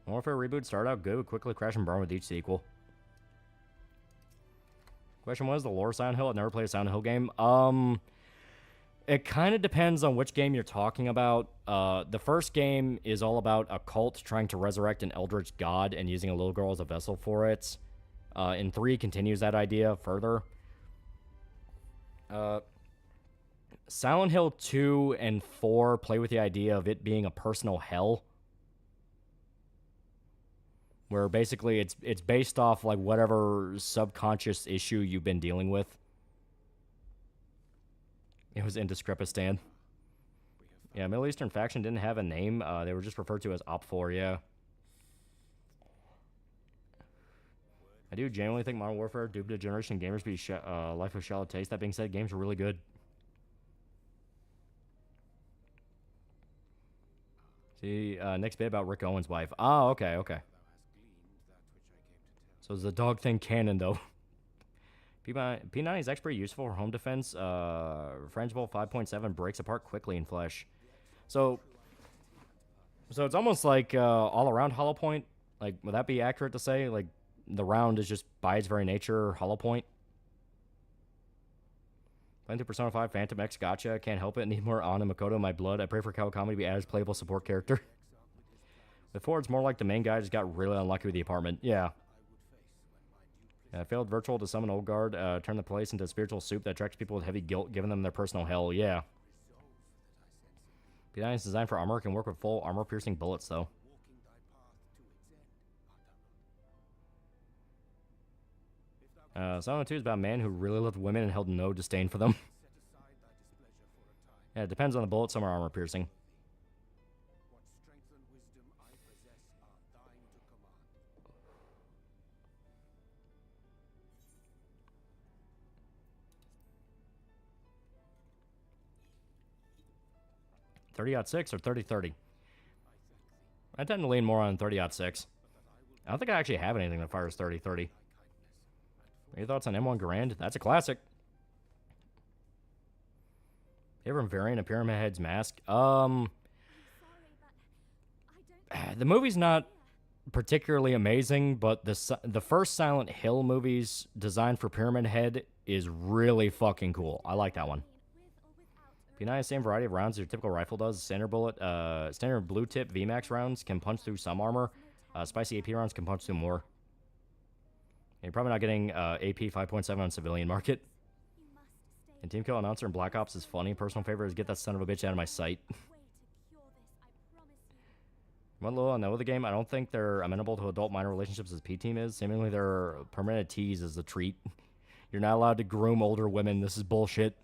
Warfare reboot started out good, would quickly crash and burn with each sequel. Question was the lore Silent Hill. I've never played a Silent Hill game. It kind of depends on which game you're talking about. The first game is all about a cult trying to resurrect an eldritch god and using a little girl as a vessel for it. And 3 continues that idea further. Silent Hill 2 and 4 play with the idea of it being a personal hell. Where basically it's based off like whatever subconscious issue you've been dealing with. It was in Discrepistan. Yeah, Middle Eastern faction didn't have a name. They were just referred to as Op4, yeah. I do genuinely think Modern Warfare duped to Generation Gamers be Life of Shallow Taste. That being said, games are really good. See, next bit about Rick Owens' wife. Oh, okay, okay. So is the dog thing canon, though? P90 is actually pretty useful for home defense. Frangible 5.7 breaks apart quickly in flesh. So it's almost like all-around hollow point. Like, would that be accurate to say? Like, the round is just, by its very nature, hollow point? Playing through Persona 5 Phantom X gotcha. Can't help it. Need more Anna Makoto in my blood. I pray for Kawakami to be added as playable support character. With 4, it's more like the main guy just got really unlucky with the apartment. Yeah. Failed virtual to summon Old Guard. Turn the place into a spiritual soup that attracts people with heavy guilt, giving them their personal hell. Yeah. P90 is designed for armor. Can work with full armor-piercing bullets, though. Silent 2 is about a man who really loved women and held no disdain for them. Yeah, it depends on the bullet. Some are armor-piercing. .30-06 or 30-30? I tend to lean more on 30-06. I don't think I actually have anything that fires 30-30. Any thoughts on M1 Garand? That's a classic. Favorite variant of Pyramid Head's mask? The movie's not particularly amazing, but the first Silent Hill movies designed for Pyramid Head is really fucking cool. I like that one. P90, same variety of rounds as your typical rifle does. Standard bullet, standard blue tip VMAX rounds can punch through some armor. Spicy AP rounds can punch through more. You're probably not getting AP 5.7 on civilian market. And Team Kill announcer in Black Ops is funny. Personal favorite is get that son of a bitch out of my sight. One little on the game, I don't think they're amenable to adult minor relationships as P-Team is. Seemingly their permanent tease is a treat. You're not allowed to groom older women. This is bullshit.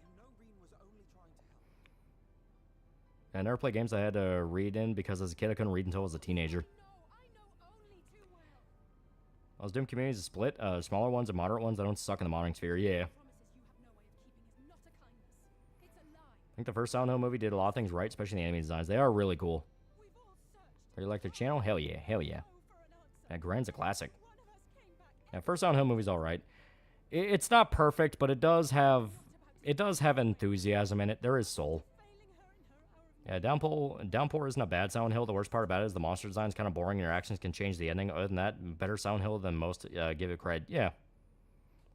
I never played games I had to read in because as a kid I couldn't read until I was a teenager. Those Doom communities are split. Smaller ones and moderate ones that don't suck in the modding sphere. Yeah. I think the first Silent Hill movie did a lot of things right, especially the enemy designs. They are really cool. Or you like their channel? Hell yeah. Hell yeah. Yeah, Grand's a classic. Yeah, first Silent Hill movie's alright. It's not perfect, but it does have enthusiasm in it. There is soul. Yeah, Downpour isn't a bad Silent Hill. The worst part about it is the monster design is kind of boring and your actions can change the ending. Other than that, better Silent Hill than most give it credit. Yeah.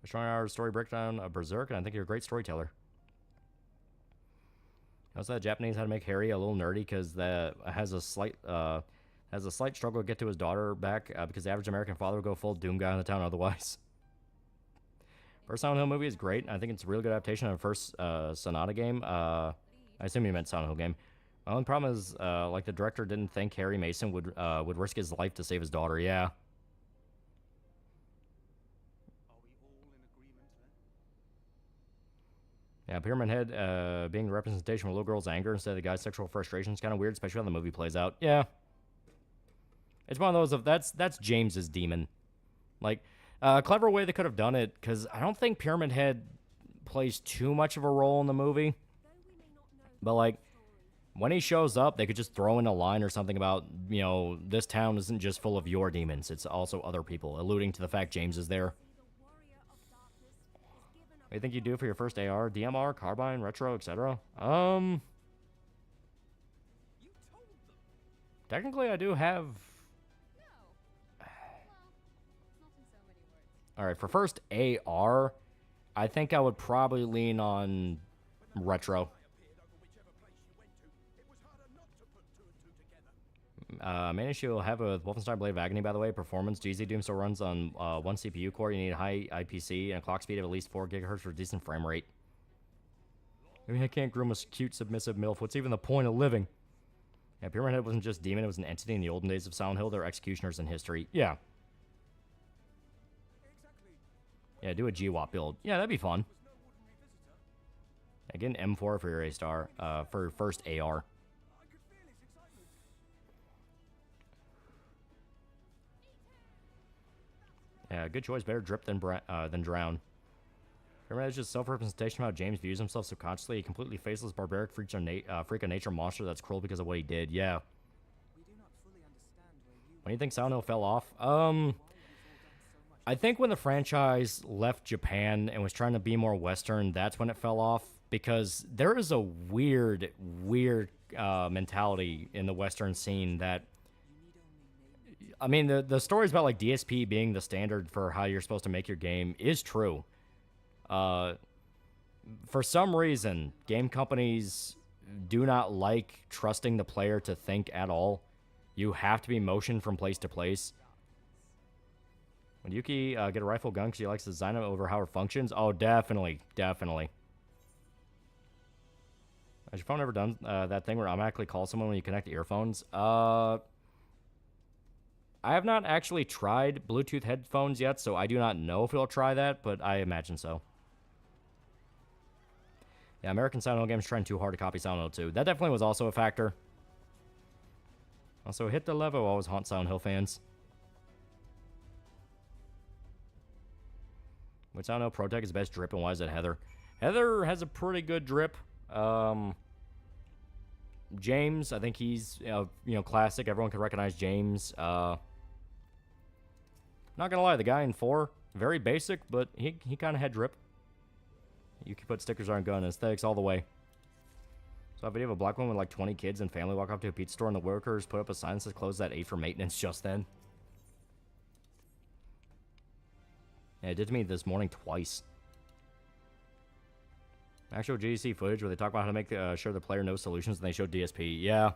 A strong hour story breakdown of Berserk, and I think you're a great storyteller. Also, the Japanese had to make Harry a little nerdy because that has a slight struggle to get to his daughter back because the average American father would go full Doom guy in the town otherwise. First Silent Hill movie is great. I think it's a really good adaptation of the first Sonata game. I assume you meant Silent Hill game. My only problem is, like, the director didn't think Harry Mason would risk his life to save his daughter. Yeah. Yeah, Pyramid Head being the representation of a little girl's anger instead of the guy's sexual frustration is kind of weird, especially how the movie plays out. Yeah. It's one of those of that's James's demon. Like, a clever way they could have done it, because I don't think Pyramid Head plays too much of a role in the movie. But, like, when he shows up, they could just throw in a line or something about, you know, this town isn't just full of your demons, it's also other people, alluding to the fact James is there. What do you think you do for your first AR? DMR, carbine, retro, etc.? Technically, I do have... Alright, for first AR, I think I would probably lean on retro. Main issue you'll have with Wolfenstein Blade of Agony, by the way, performance. GZ Doom still runs on one CPU core. You need a high IPC and a clock speed of at least 4 GHz for a decent frame rate. I mean, I can't groom a cute, submissive MILF. What's even the point of living? Yeah, Pyramid Head wasn't just demon, it was an entity in the olden days of Silent Hill. They're executioners in history. Yeah. Yeah, do a GWAP build. Yeah, that'd be fun. Yeah, get an M4 for your A-star, for your first AR. Yeah, good choice. Better drip than drown. Remember, that's just self-representation of how James views himself subconsciously. A completely faceless, barbaric freak of nature monster that's cruel because of what he did. Yeah. When do you think Silent Hill fell off? I think when the franchise left Japan and was trying to be more Western, that's when it fell off. Because there is a weird mentality in the Western scene that... I mean, the stories about, like, DSP being the standard for how you're supposed to make your game is true. For some reason, game companies do not like trusting the player to think at all. You have to be motioned from place to place. Would Yuki get a rifle gun because she likes to design it over how it functions? Oh, definitely. Definitely. Has your phone ever done that thing where it automatically calls someone when you connect the earphones? I have not actually tried Bluetooth headphones yet, so I do not know if it'll try that, but I imagine so. Yeah, American Silent Hill games trying too hard to copy Silent Hill 2. That definitely was also a factor. Also, hit the level always haunt Silent Hill fans. Which Silent Hill Protec is the best drip, and why is it Heather? Heather has a pretty good drip. James, I think he's, classic. Everyone can recognize James. Not gonna lie, the guy in 4, very basic, but he kind of had drip. You can put stickers on gun, aesthetics all the way. So a video of a black woman with like 20 kids and family walk up to a pizza store and the workers put up a sign that says close at 8 for maintenance just then. Yeah, it did to me this morning twice. Actual GDC footage where they talk about how to make sure the player knows solutions and they show DSP. Yeah.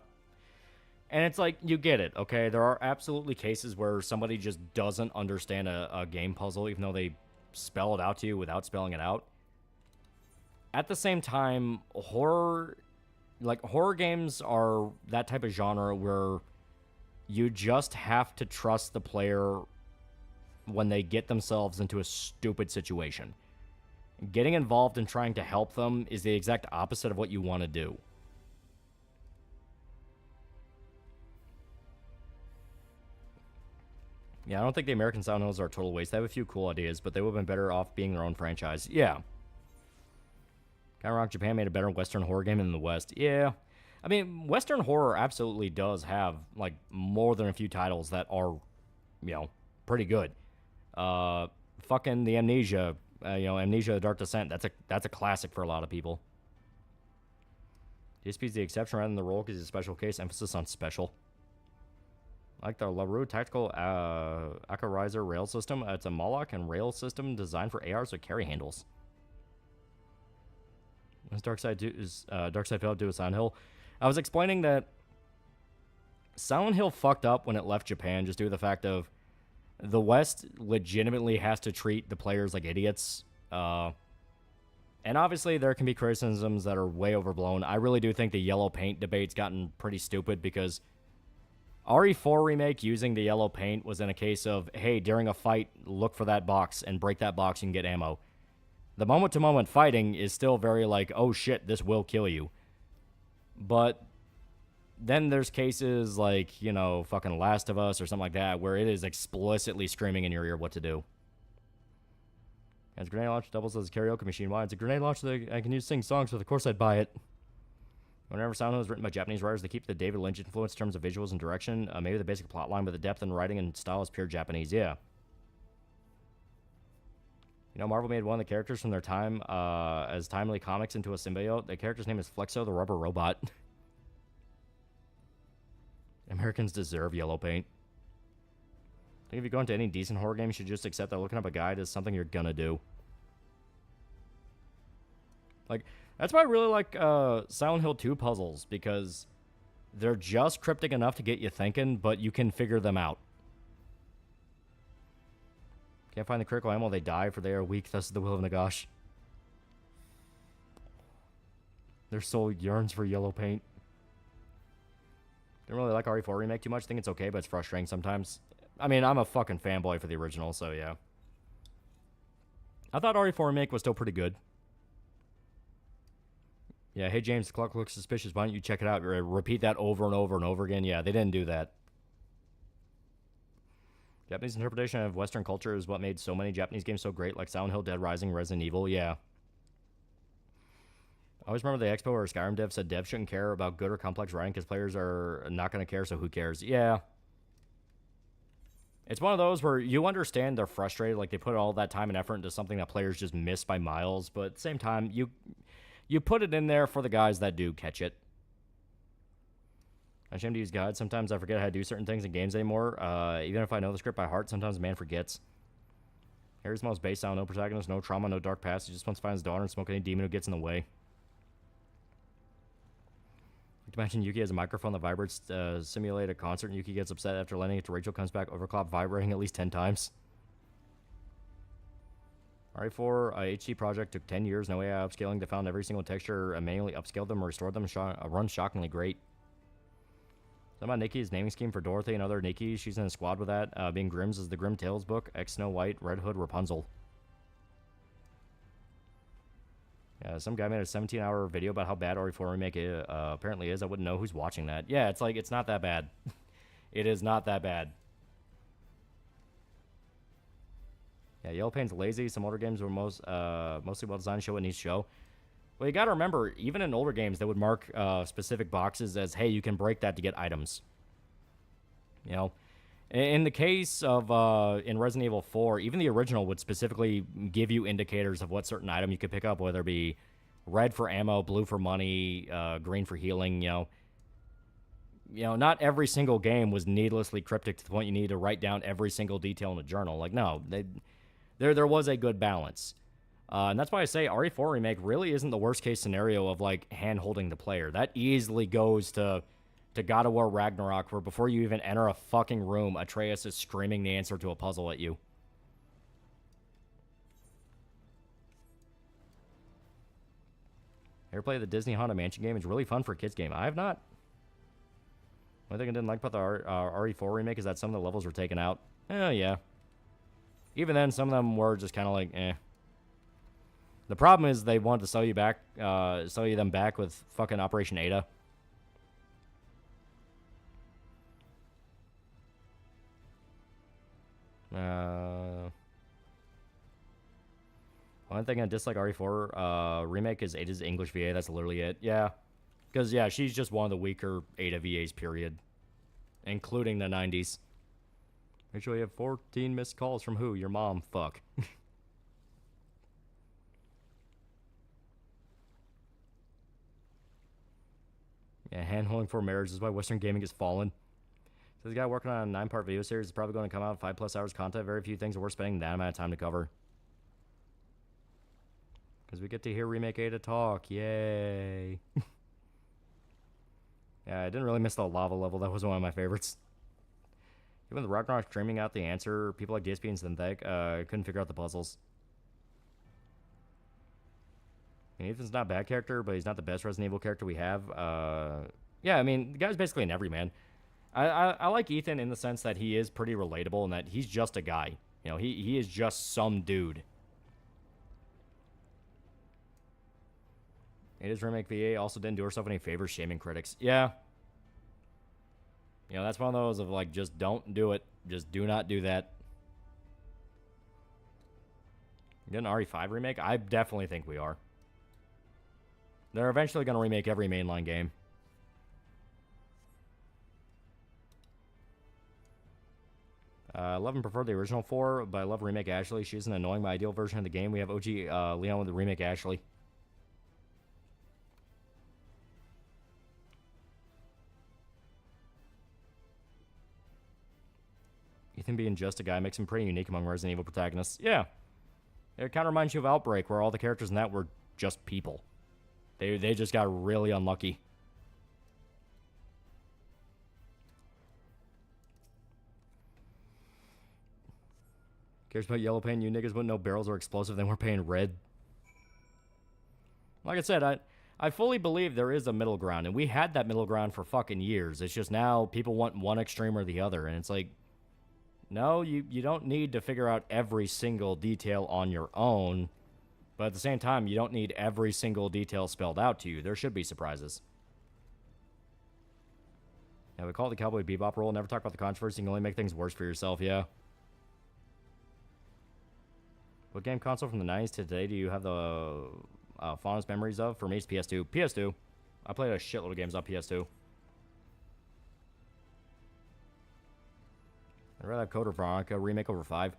And it's like, you get it, okay? There are absolutely cases where somebody just doesn't understand a game puzzle, even though they spell it out to you without spelling it out. At the same time, horror games are that type of genre where you just have to trust the player when they get themselves into a stupid situation. Getting involved and trying to help them is the exact opposite of what you want to do. Yeah, I don't think the American Silent Hills are a total waste. They have a few cool ideas, but they would have been better off being their own franchise. Yeah. Kind of rock Japan made a better Western horror game than the West. Yeah. I mean, Western horror absolutely does have, like, more than a few titles that are, pretty good. Fucking the Amnesia, Amnesia The Dark Descent. That's a classic for a lot of people. DSP is the exception rather than the rule because it's a special case. Emphasis on special. I like the LaRue Tactical Acarizer rail system. It's a Moloch and rail system designed for ARs with carry handles. What does Darkside Fail do with Silent Hill? I was explaining that Silent Hill fucked up when it left Japan just due to the fact of the West legitimately has to treat the players like idiots. And obviously there can be criticisms that are way overblown. I really do think the yellow paint debate's gotten pretty stupid because RE4 Remake using the yellow paint was in a case of, hey, during a fight, look for that box and break that box and get ammo. The moment-to-moment fighting is still very like, oh shit, this will kill you. But then there's cases like, fucking Last of Us or something like that, where it is explicitly screaming in your ear what to do. As grenade launcher doubles as a karaoke machine. Why? It's a grenade launcher that I can use to sing songs with. Of course I'd buy it. Whenever Silent Hill was written by Japanese writers, they keep the David Lynch influence in terms of visuals and direction. Maybe the basic plot line, but the depth and writing and style is pure Japanese. Yeah. Marvel made one of the characters from their time as timely comics into a symbiote. The character's name is Flexo, the rubber robot. Americans deserve yellow paint. I think if you go into any decent horror game, you should just accept that looking up a guide is something you're gonna do. Like, that's why I really like Silent Hill 2 puzzles, because they're just cryptic enough to get you thinking, but you can figure them out. Can't find the critical ammo, they die, for they are weak, thus is the will of Nagash. Their soul yearns for yellow paint. Don't really like RE4 Remake too much. I think it's okay, but it's frustrating sometimes. I mean, I'm a fucking fanboy for the original, so yeah. I thought RE4 Remake was still pretty good. Yeah, hey James, the clock looks suspicious. Why don't you check it out? Repeat that over and over and over again. Yeah, they didn't do that. Japanese interpretation of Western culture is what made so many Japanese games so great, like Silent Hill, Dead Rising, Resident Evil. Yeah. I always remember the expo where Skyrim dev said devs shouldn't care about good or complex writing because players are not going to care, so who cares? Yeah. It's one of those where you understand they're frustrated, like they put all that time and effort into something that players just miss by miles, but at the same time, you put it in there for the guys that do catch it. I'm ashamed to use guides. Sometimes I forget how to do certain things in games anymore. Even if I know the script by heart, sometimes a man forgets. Harry's most base sound, no protagonist, no trauma, no dark past. He just wants to find his daughter and smoke any demon who gets in the way. To mention Yuki has a microphone that vibrates to simulate a concert, and Yuki gets upset after lending it to Rachel, comes back overclocked, vibrating at least 10 times. RE4 HD project took 10 years, no AI upscaling. They found every single texture and manually upscaled them, restored them, runs shockingly great. Something about Nikki's naming scheme for Dorothy and other Nikki. She's in a squad with that. Being Grimm's is the Grimm Tales book, X Snow White, Red Hood, Rapunzel. Yeah, some guy made a 17-hour video about how bad RE4 Remake apparently is. I wouldn't know who's watching that. Yeah, it's like, it's not that bad. It is not that bad. Yeah, Yellow Paint's lazy. Some older games were mostly well-designed, show what needs to show. Well, you gotta remember, even in older games, they would mark specific boxes as, hey, you can break that to get items. You know? In the case of, in Resident Evil 4, even the original would specifically give you indicators of what certain item you could pick up, whether it be red for ammo, blue for money, green for healing, you know, not every single game was needlessly cryptic to the point you need to write down every single detail in a journal. Like, no, there was a good balance. And that's why I say RE4 Remake really isn't the worst case scenario of, like, hand-holding the player. That easily goes to to God of War Ragnarok, where before you even enter a fucking room, Atreus is screaming the answer to a puzzle at you. Ever play the Disney Haunted Mansion game? It's really fun for a kids game. I have not. One thing I didn't like about the RE4 remake is that some of the levels were taken out. Oh, yeah. Even then, some of them were just kind of like, eh. The problem is they wanted to sell you them back with fucking Operation Ada. One thing I dislike RE4 remake is Ada's English VA. That's literally it. Yeah. Because, yeah, she's just one of the weaker Ada VAs, period. Including the 90s. Make sure you have 14 missed calls from who? Your mom. Fuck. Yeah, hand-holding for marriage is why Western gaming has fallen. So this guy working on a 9-part video series is probably going to come out 5+ hours content. Very few things are worth spending that amount of time to cover. Because we get to hear Remake Ada talk. Yay. Yeah, I didn't really miss the lava level. That was one of my favorites. Even the Ragnarok streaming out the answer, people like DSP and Synthetic couldn't figure out the puzzles. And Ethan's not a bad character, but he's not the best Resident Evil character we have. Yeah, I mean, the guy's basically an everyman. I like Ethan in the sense that he is pretty relatable and that he's just a guy. You know, he is just some dude. Ada's remake VA also didn't do herself any favors shaming critics. Yeah. You know, that's one of those of like, just don't do it. Just do not do that. Get an RE5 remake? I definitely think we are. They're eventually going to remake every mainline game. I love and prefer the original 4, but I love remake Ashley. She's an annoying but ideal version of the game. We have OG Leon with the remake Ashley. Ethan being just a guy makes him pretty unique among Resident Evil protagonists. Yeah. It kind of reminds you of Outbreak, where all the characters in that were just people. They just got really unlucky. Cares about yellow paint? You niggas wouldn't know barrels are explosive. They weren't paying red. Like I said, I fully believe there is a middle ground, and we had that middle ground for fucking years. It's just now people want one extreme or the other, and it's like, no, you don't need to figure out every single detail on your own, but at the same time, you don't need every single detail spelled out to you. There should be surprises. Yeah, we call it the Cowboy Bebop rule. Never talk about the controversy. You can only make things worse for yourself, yeah. What game console from the 90s to today do you have the fondest memories of? For me, it's PS2. PS2. I played a shitload of games on PS2. I'd rather have Code Veronica remake over 5.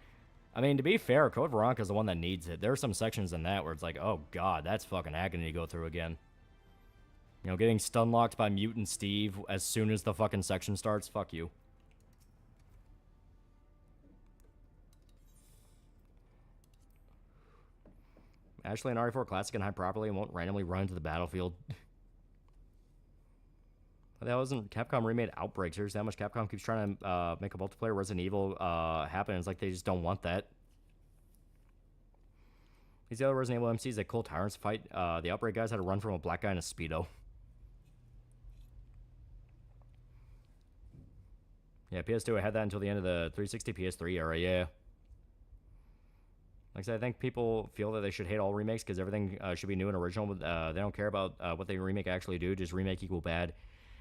I mean, to be fair, Code Veronica is the one that needs it. There are some sections in that where it's like, oh god, that's fucking agony to go through again. You know, getting stun locked by Mutant Steve as soon as the fucking section starts. Fuck you. Ashley and RE4 Classic can hide properly and won't randomly run into the battlefield. That wasn't Capcom remade Outbreak. Seriously, how much Capcom keeps trying to make a multiplayer Resident Evil happen. It's like they just don't want that. These other Resident Evil MCs that Cool Tyrants fight. The Outbreak guys had to run from a black guy in a Speedo. Yeah, PS2, I had that until the end of the 360 PS3 era, yeah. Like I said, I think people feel that they should hate all remakes because everything should be new and original. But they don't care about what they remake actually do. Just remake equal bad.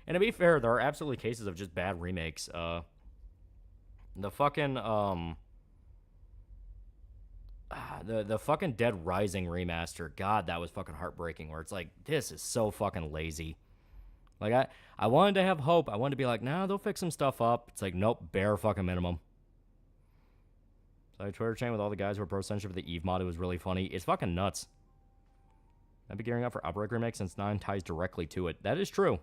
And to be fair, there are absolutely cases of just bad remakes. The fucking the fucking Dead Rising remaster. God, that was fucking heartbreaking. Where it's like, this is so fucking lazy. Like I wanted to have hope. I wanted to be like, nah, they'll fix some stuff up. It's like, nope, bare fucking minimum. So I Twitter chain with all the guys who were pro censorship for the Eve mod. It was really funny. It's fucking nuts. I'd be gearing up for Outbreak remake since 9 ties directly to it. That is true.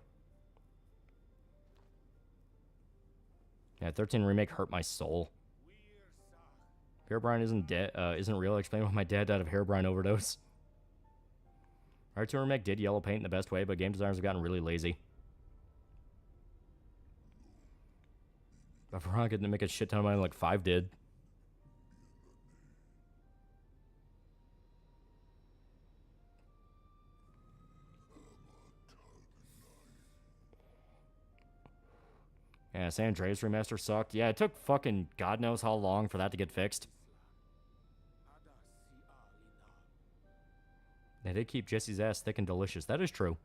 Yeah, 13 remake hurt my soul. Herobrine isn't real. Explain why my dad died of Herobrine overdose. R2 remake did yellow paint in the best way, but game designers have gotten really lazy. But Veronica didn't make a shit ton of money like 5 did. Yeah, San Andreas remaster sucked. Yeah, it took fucking God knows how long for that to get fixed. They did keep Jesse's ass thick and delicious. That is true.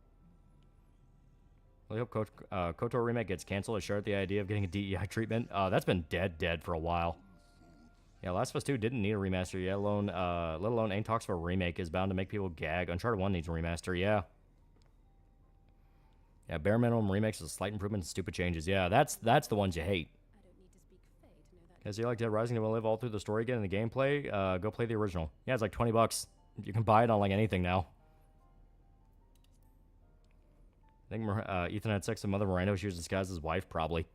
I hope KOTOR remake gets canceled. I shared the idea of getting a DEI treatment. That's been dead for a while. Yeah, Last of Us 2 didn't need a remaster, let alone any talks for a remake is bound to make people gag. Uncharted 1 needs a remaster, yeah. Yeah, bare minimum remakes is a slight improvement and stupid changes. Yeah, that's the ones you hate. Because you like Dead Rising to live all through the story again and the gameplay, go play the original. Yeah, it's like $20. You can buy it on like anything now. I think Ethan had sex with Mother Miranda. She was disguised as wife, probably.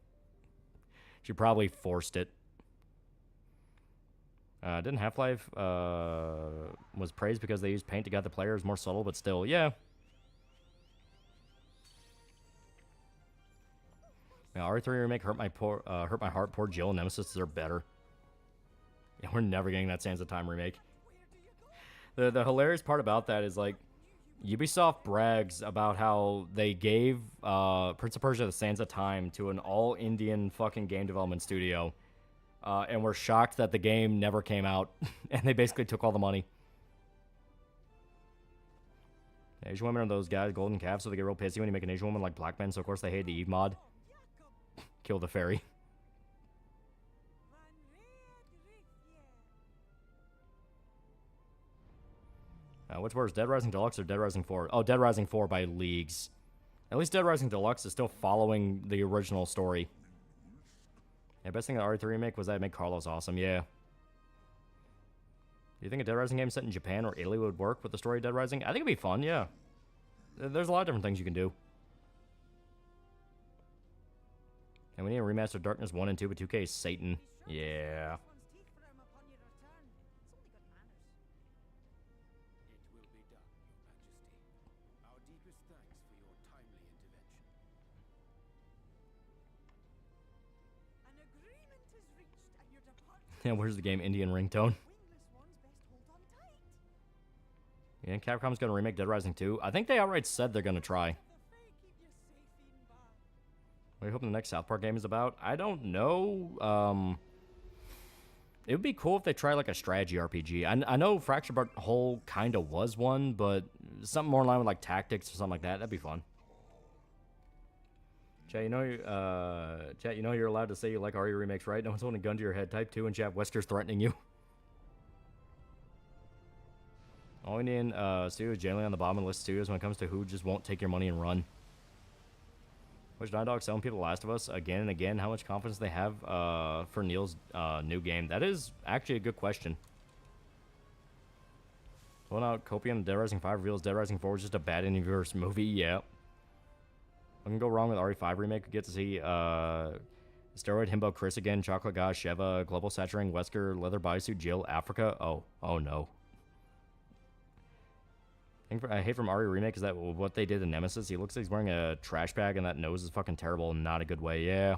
She probably forced it. Didn't Half-Life was praised because they used paint to guide the players more subtle, but still, yeah. Yeah, R3 remake hurt my heart. Poor Jill and Nemesis deserve better. Yeah, we're never getting that Sands of Time remake. The hilarious part about that is like Ubisoft brags about how they gave Prince of Persia: The Sands of Time to an all-Indian fucking game development studio, and we're shocked that the game never came out, and they basically took all the money. Asian women are those guys, golden calves, so they get real pissy when you make an Asian woman like black men, so of course they hate the Eve mod. Kill the fairy. What's worse, Dead Rising Deluxe or Dead Rising 4? Oh, Dead Rising 4 by leagues. At least Dead Rising Deluxe is still following the original story. Yeah, best thing of the RE3 remake was that it made Carlos awesome, yeah. Do you think a Dead Rising game set in Japan or Italy would work with the story of Dead Rising? I think it'd be fun, yeah. There's a lot of different things you can do. And we need a remaster of Darkness 1 and 2, but 2K is Satan. Yeah. Yeah, where's the game? Indian ringtone. Yeah, Capcom's gonna remake Dead Rising 2. I think they outright said they're gonna try. What are you hoping the next South Park game is about? I don't know. It would be cool if they try like a strategy RPG. I know Fractured But Whole kind of was one, but something more in line with like tactics or something like that. That'd be fun. Chat, you know you're allowed to say you like RE remakes, right? No one's holding a gun to your head. Type 2 and chat, Wesker's threatening you. All Indian studios generally on the bottom of the list of studios when it comes to who just won't take your money and run. Which Naughty Dog selling people The Last of Us again and again? How much confidence they have for Neil's new game? That is actually a good question. Pulling out Copium, Dead Rising 5 reveals Dead Rising 4 was just a bad universe movie. Yeah. What can go wrong with RE5 remake? We get to see Steroid Himbo Chris again, Chocolate God, Sheva, Global Saturating, Wesker, Leather Bodysuit, Jill, Africa. Oh no. I hate from RE remake is that what they did to Nemesis. He looks like he's wearing a trash bag and that nose is fucking terrible and not a good way. Yeah.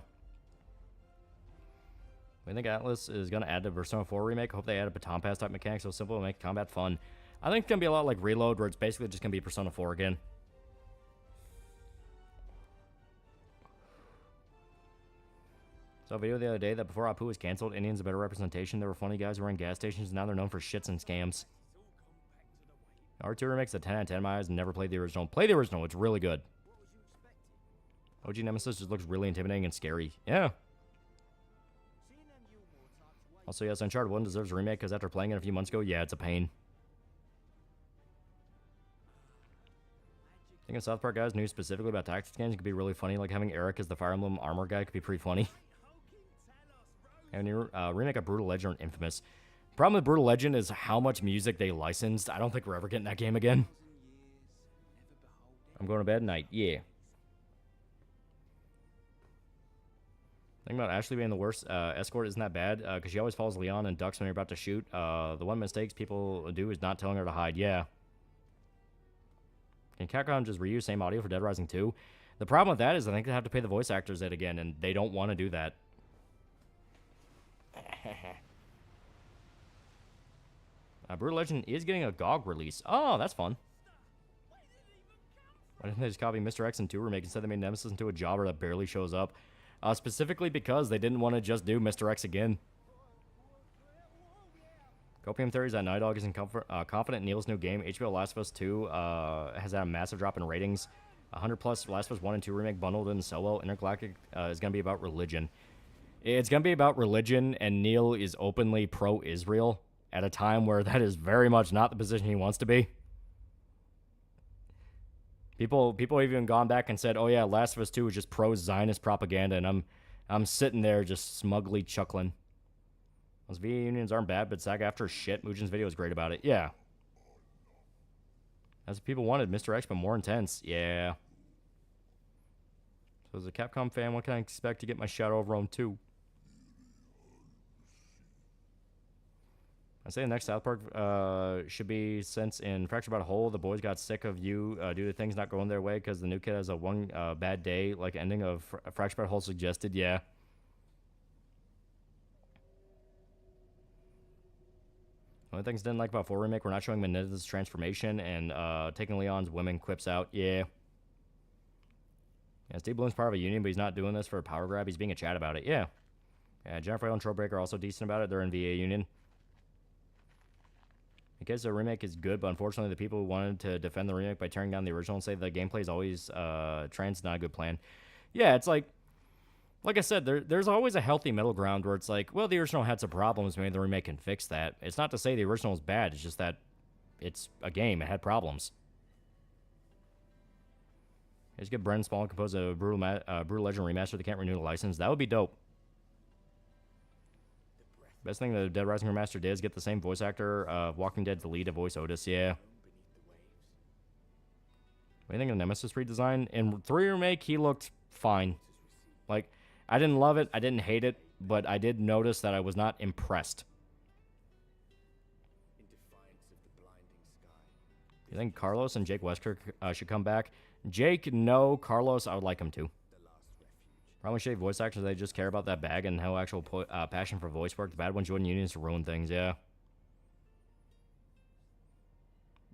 I think Atlas is going to add the Persona 4 remake. I hope they add a baton pass type mechanic so simple and make combat fun. I think it's going to be a lot like Reload where it's basically just going to be Persona 4 again. Saw a video the other day that before Apu was canceled, Indians a better representation. There were funny guys who were in gas stations. Now they're known for shits and scams. R2 remakes a 10 out of 10 in my eyes. Never played the original. Play the original. It's really good. OG Nemesis just looks really intimidating and scary. Yeah. Also, yes, Uncharted 1 deserves a remake because after playing it a few months ago, yeah, it's a pain. I think South Park guys knew specifically about tactics games could be really funny. Like having Eric as the Fire Emblem armor guy could be pretty funny. And you remake of Brutal Legend or Infamous. Problem with Brutal Legend is how much music they licensed. I don't think we're ever getting that game again. I'm going to bed tonight. Yeah. Think about Ashley being the worst escort isn't that bad because she always follows Leon and ducks when you're about to shoot. The one mistakes people do is not telling her to hide. Yeah. Can Capcom just reuse same audio for Dead Rising 2? The problem with that is I think they have to pay the voice actors it again, and they don't want to do that. Brutal Legend is getting a GOG release. Oh, that's fun. Why didn't they just copy Mr. X and 2 Remake? Instead, they made Nemesis into a jobber that barely shows up. Specifically because they didn't want to just do Mr. X again. Copium theories that Night Dog isn't confident in Neil's new game. HBO Last of Us 2 has had a massive drop in ratings. 100 plus Last of Us 1 and 2 Remake bundled in so well. Intergalactic is going to be about religion. It's going to be about religion, and Neil is openly pro-Israel at a time where that is very much not the position he wants to be. People have even gone back and said, oh yeah, Last of Us 2 is just pro-Zionist propaganda, and I'm sitting there just smugly chuckling. Those VA unions aren't bad, but SAG-AFTRA shit. Mugen's video is great about it. Yeah. That's what people wanted. Mr. X, but more intense. Yeah. So as a Capcom fan, what can I expect to get my Shadow of Rome 2? I say the next South Park should be since in Fractured About a Hole, the boys got sick of you due to things not going their way because the new kid has a one bad day, like ending of Fractured About a Hole suggested. Yeah. One of the things I didn't like about 4 Remake, we're not showing Menendez's transformation and taking Leon's women quips out. Yeah. Yeah, Steve Bloom's part of a union, but he's not doing this for a power grab. He's being a chat about it. Yeah. Yeah, Jennifer Hill and Trollbreaker are also decent about it. They're in VA union. In case the remake is good, but unfortunately the people who wanted to defend the remake by tearing down the original and say the gameplay is always trans, not a good plan. Yeah, it's like I said, there's always a healthy middle ground where it's like, well, the original had some problems, maybe the remake can fix that. It's not to say the original is bad, it's just that it's a game, it had problems. Just get Brendan Small and compose a Brutal Legend remaster. They can't renew the license. That would be dope. Best thing the Dead Rising remaster did is get the same voice actor of Walking Dead to lead to voice Otis. Yeah. What do you think of Nemesis redesign? In 3 Remake, he looked fine. Like, I didn't love it. I didn't hate it. But I did notice that I was not impressed. You think Carlos and Jake Wesker should come back? Jake, no. Carlos, I would like him to. Probably shave voice actors, they just care about that bag and no actual passion for voice work. The bad ones join unions to ruin things, yeah.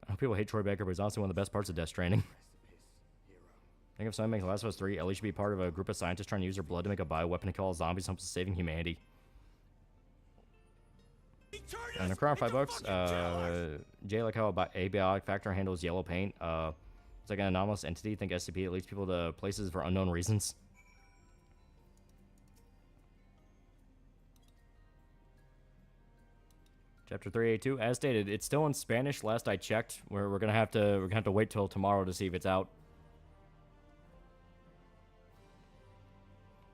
I know people hate Troy Baker, but he's honestly one of the best parts of Death Stranding. I think if someone makes Last of Us 3, Ellie should be part of a group of scientists trying to use their blood to make a bioweapon to kill all zombies and saving humanity. And a crown $5. Jay, like how abiotic factor handles yellow paint. It's like an anomalous entity. Think SCP, it leads people to places for unknown reasons. Chapter 382, as stated, it's still in Spanish. Last I checked, we're gonna have to wait till tomorrow to see if it's out.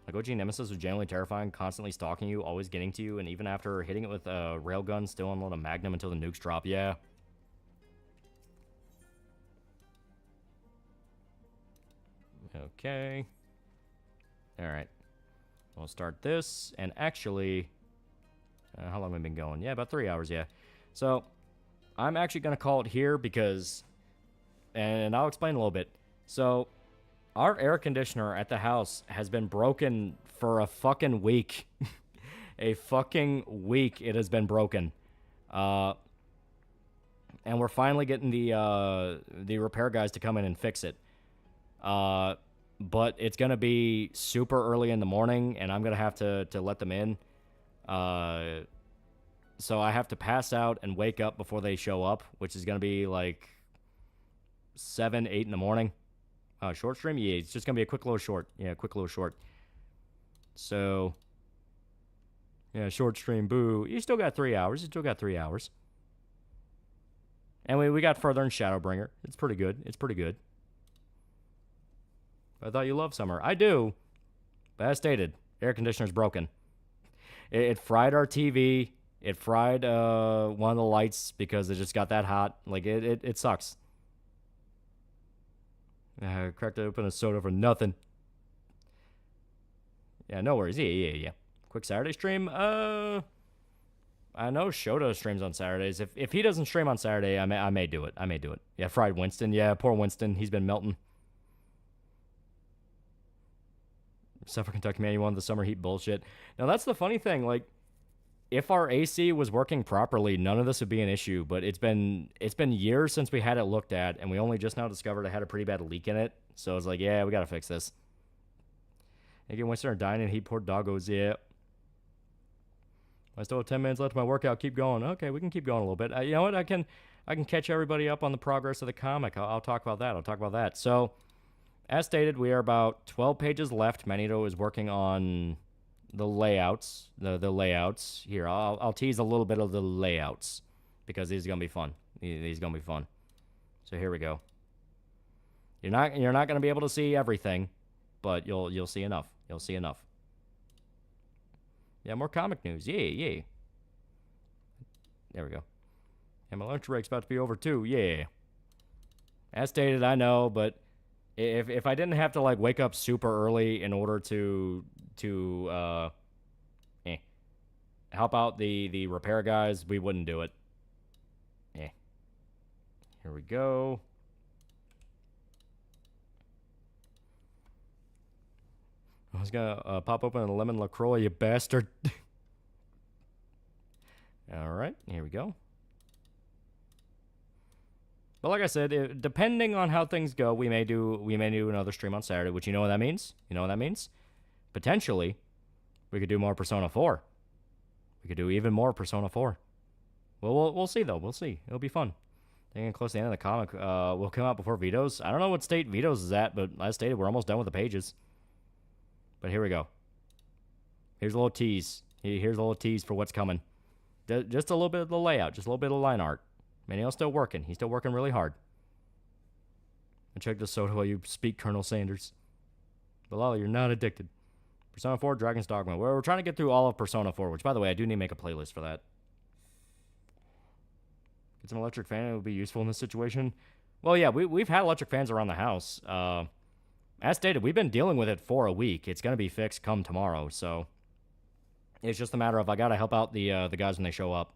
Like OG Nemesis was genuinely terrifying, constantly stalking you, always getting to you, and even after hitting it with a railgun, still unload a magnum until the nukes drop. Yeah. Okay. All right. We'll start this, and actually. How long have we been going? Yeah, about 3 hours, yeah. So, I'm actually going to call it here because... And I'll explain a little bit. So, our air conditioner at the house has been broken for a fucking week. A fucking week it has been broken. And we're finally getting the repair guys to come in and fix it. But it's going to be super early in the morning, and I'm going to have to let them in. So I have to pass out and wake up before they show up, which is going to be like 7, 8 in the morning. Short stream? Yeah, it's just going to be a quick little short. Yeah, quick little short. So, yeah, short stream, boo. You still got 3 hours. You still got 3 hours. And we got further in Shadowbringer. It's pretty good. It's pretty good. I thought you loved summer. I do. But as stated, air conditioner's broken. It fried our TV. It fried one of the lights because it just got that hot. Like, it sucks. Cracked open a soda for nothing. Yeah, no worries. Yeah. Quick Saturday stream? I know Shota streams on Saturdays. If he doesn't stream on Saturday, I may do it. Yeah, fried Winston. Yeah, poor Winston. He's been melting. Except for Kentucky Man, you wanted the summer heat bullshit. Now, that's the funny thing. Like, if our AC was working properly, none of this would be an issue. But it's been years since we had it looked at, and we only just now discovered it had a pretty bad leak in it. So it's like, yeah, we gotta fix this. Again, Winston are dying and he poor doggos. Yeah. I still have 10 minutes left of my workout. Keep going. Okay, we can keep going a little bit. You know what? I can catch everybody up on the progress of the comic. I'll talk about that. So, as stated, we are about 12 pages left. Manito is working on the layouts. The layouts. Here, I'll tease a little bit of the layouts because these are gonna be fun. These are gonna be fun. So here we go. You're not gonna be able to see everything, but you'll see enough. You'll see enough. Yeah, more comic news. Yeah. There we go. And my lunch break's about to be over too. Yeah. As stated, I know, but if I didn't have to like wake up super early in order to help out the repair guys, we wouldn't do it. Yeah. Here we go. I was gonna pop open a lemon LaCroix, you bastard. All right, here we go. But like I said, depending on how things go, we may do another stream on Saturday, which you know what that means? You know what that means? Potentially, we could do more Persona 4. We could do even more Persona 4. Well, we'll see though. We'll see. It'll be fun. Getting close to the end of the comic. Will come out before Vito's. I don't know what state Vito's is at, but as stated, we're almost done with the pages. But here we go. Here's a little tease. Here's a little tease for what's coming. Just a little bit of the layout. Just a little bit of line art. Manio's still working. He's still working really hard. And check the soda while you speak, Colonel Sanders. But Lolly, you're not addicted. Persona 4, Dragon's Dogma. We're trying to get through all of Persona 4, which, by the way, I do need to make a playlist for that. Get some electric fan. It would be useful in this situation. Well, yeah, we've had electric fans around the house. As stated, we've been dealing with it for a week. It's going to be fixed come tomorrow, so it's just a matter of I got to help out the guys when they show up.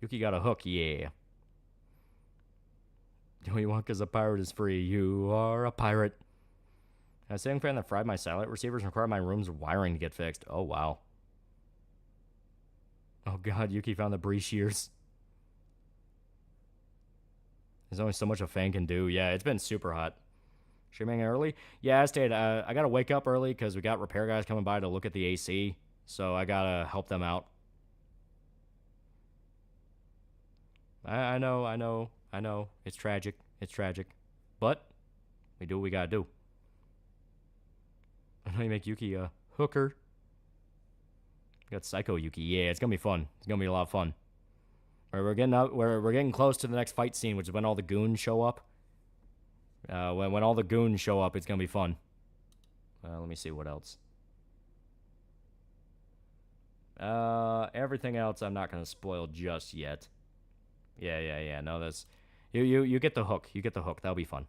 Yuki got a hook, yeah. Do what you want because a pirate is free. You are a pirate. A ceiling fan that fried my satellite receivers and required my room's wiring to get fixed. Oh, wow. Oh, God, Yuki found the brie shears. There's only so much a fan can do. Yeah, it's been super hot. Streaming early? Yeah, as stated, I got to wake up early because we got repair guys coming by to look at the AC. So I got to help them out. I know. It's tragic. But we do what we got to do. I know you make Yuki a hooker. We got Psycho Yuki. Yeah, it's going to be fun. It's going to be a lot of fun. We're getting close to the next fight scene, which is when all the goons show up. When all the goons show up, it's gonna be fun. Let me see what else. Everything else I'm not gonna spoil just yet. Yeah. No, that's you get the hook. You get the hook. That'll be fun.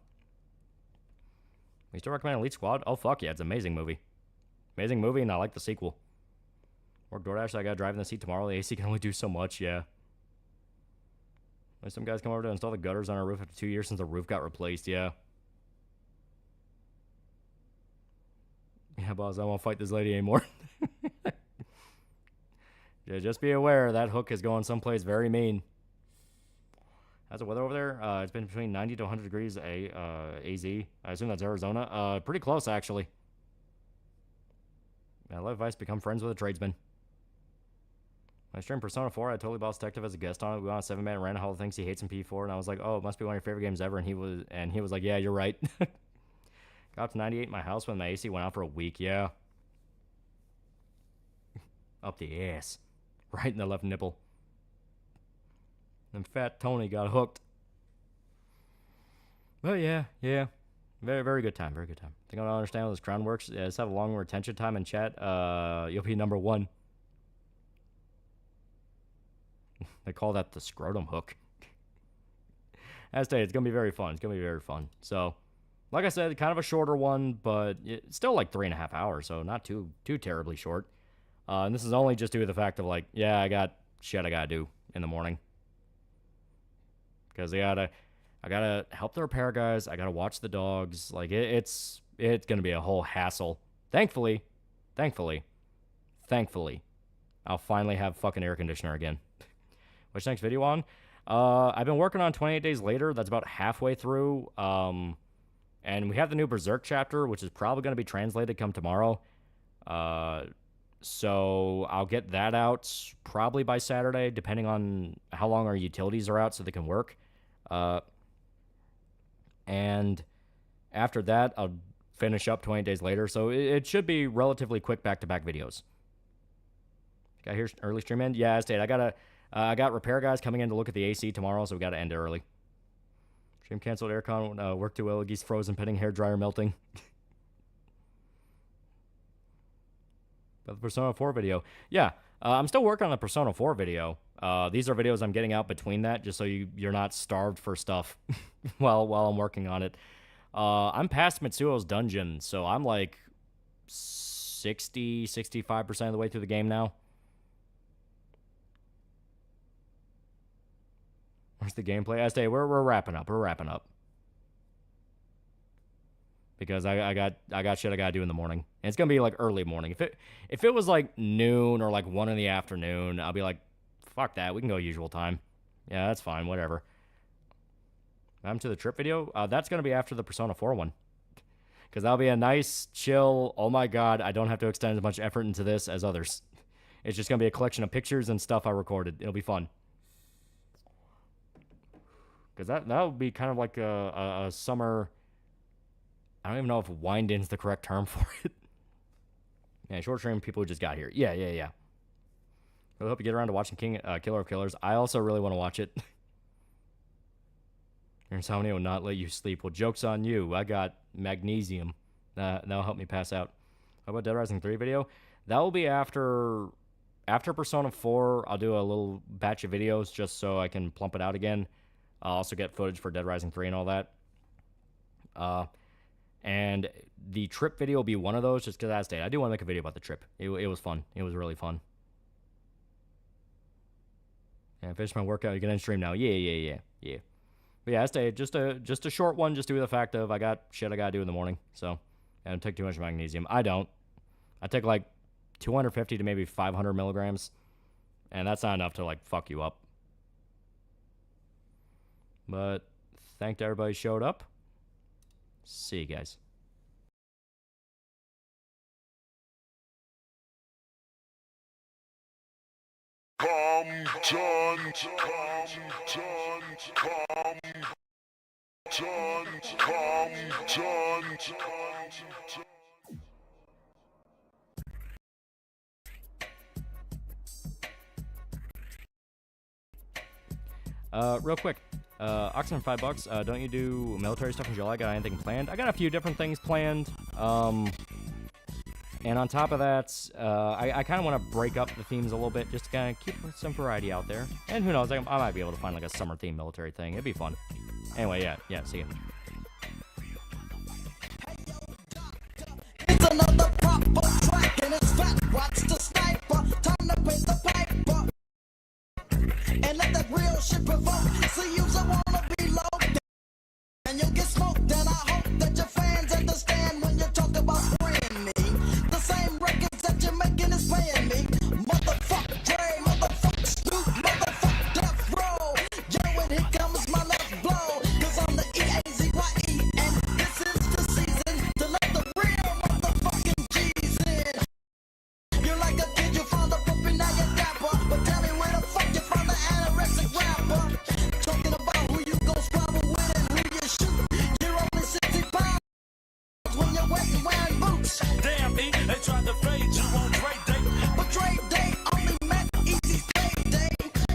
We still recommend Elite Squad? Oh fuck yeah, it's an amazing movie. Amazing movie, and I like the sequel. Work DoorDash, I gotta drive in the seat tomorrow. The AC can only do so much. Yeah. Some guys come over to install the gutters on our roof after 2 years since the roof got replaced, yeah. Yeah, boss, I won't fight this lady anymore. Yeah, just be aware, that hook is going someplace very mean. How's the weather over there? It's been between 90 to 100 degrees AZ. I assume that's Arizona. Pretty close, actually. I let Vice become friends with a tradesman. When I streamed Persona 4, I totally bought Detective as a guest on it. We went on 7-man ran all the things he hates in P4, and I was like, oh, it must be one of your favorite games ever. And he was like, yeah, you're right. Got up to 98 in my house when my AC went out for a week, yeah. Up the ass. Right in the left nipple. And Fat Tony got hooked. But yeah. Very, very good time, think I don't understand how this crown works. Just have a long retention time in chat. You'll be number 1. They call that the scrotum hook. As stated, it's going to be very fun. So, like I said, kind of a shorter one, but it's still like 3.5 hours, so not too terribly short. And this is only just due to the fact of like, yeah, I got shit I got to do in the morning. Because I gotta help the repair guys. I gotta watch the dogs. Like, it's going to be a whole hassle. Thankfully, thankfully, I'll finally have fucking air conditioner again. Which next video on? I've been working on 28 Days Later. That's about halfway through. And we have the new Berserk chapter, which is probably going to be translated come tomorrow. So I'll get that out probably by Saturday, depending on how long our utilities are out so they can work. And after that, I'll finish up 20 Days Later. So it should be relatively quick back-to-back videos. Got here early stream end? Yeah, I got repair guys coming in to look at the AC tomorrow, so we got to end it early. Stream canceled, aircon worked too well, geese frozen, petting, hair dryer melting. But the Persona 4 video. Yeah, I'm still working on the Persona 4 video. These are videos I'm getting out between that, just so you're not starved for stuff while I'm working on it. I'm past Mitsuo's dungeon, so I'm like 65% of the way through the game now. Where's the gameplay? I say we're wrapping up. We're wrapping up. Because I got shit I gotta do in the morning. And it's gonna be like early morning. If it was like noon or like 1 in the afternoon, I'll be like, fuck that, we can go usual time. Yeah, that's fine, whatever. I'm to the trip video. That's gonna be after the Persona 4 one. Because that'll be a nice, chill, oh my god, I don't have to extend as much effort into this as others. It's just gonna be a collection of pictures and stuff I recorded. It'll be fun. Because that would be kind of like a summer... I don't even know if wind-in's the correct term for it. Yeah, short stream people who just got here. Yeah. I hope you get around to watching Killer of Killers. I also really want to watch it. Your insomnia will not let you sleep. Well, joke's on you. I got magnesium. That'll help me pass out. How about Dead Rising 3 video? That will be after Persona 4. I'll do a little batch of videos just so I can plump it out again. I'll also get footage for Dead Rising 3 and all that. And the trip video will be one of those, just because I do want to make a video about the trip. It was fun. It was really fun. Yeah, finish my workout. You can end stream now. Yeah. But yeah, just a short one, just due to the fact of I got shit I gotta do in the morning. So I don't take too much magnesium. I don't. I take like 250 to maybe 500 milligrams, and that's not enough to like fuck you up. But thanked everybody who showed up. See you guys. Real quick. Oxen, $5. Don't you do military stuff in July? Got anything planned? I got a few different things planned. And on top of that, I kind of want to break up the themes a little bit, just to kind of keep some variety out there. And who knows, I might be able to find like a summer theme military thing. It'd be fun. Anyway, yeah, see you. It's another proper track and it's fat. Watch the sniper. Time to paint the piper. And let that real shit provoke. See you's a wanna be low. And you'll get smoked. And I hope that your fans understand when you talk about spraying me. The same records that you're making is paying me. Motherfuck Dre, motherfuck Snoop, motherfuck Death Row. Yo, and here comes my left blow. Cause I'm the EAZYE. And this is the season to let the real motherfucking G's in. You're like a kid, you found a puppy, now you're dapper. But tell me where the fuck you found the anorexic rapper. Talking about who you gon' squabble with and who you shoot. You're only 60 pounds when you're wet and wearing boots. Damn, E, they tried to fade you on Dre Day. But Dre Day only meant Easy's payday.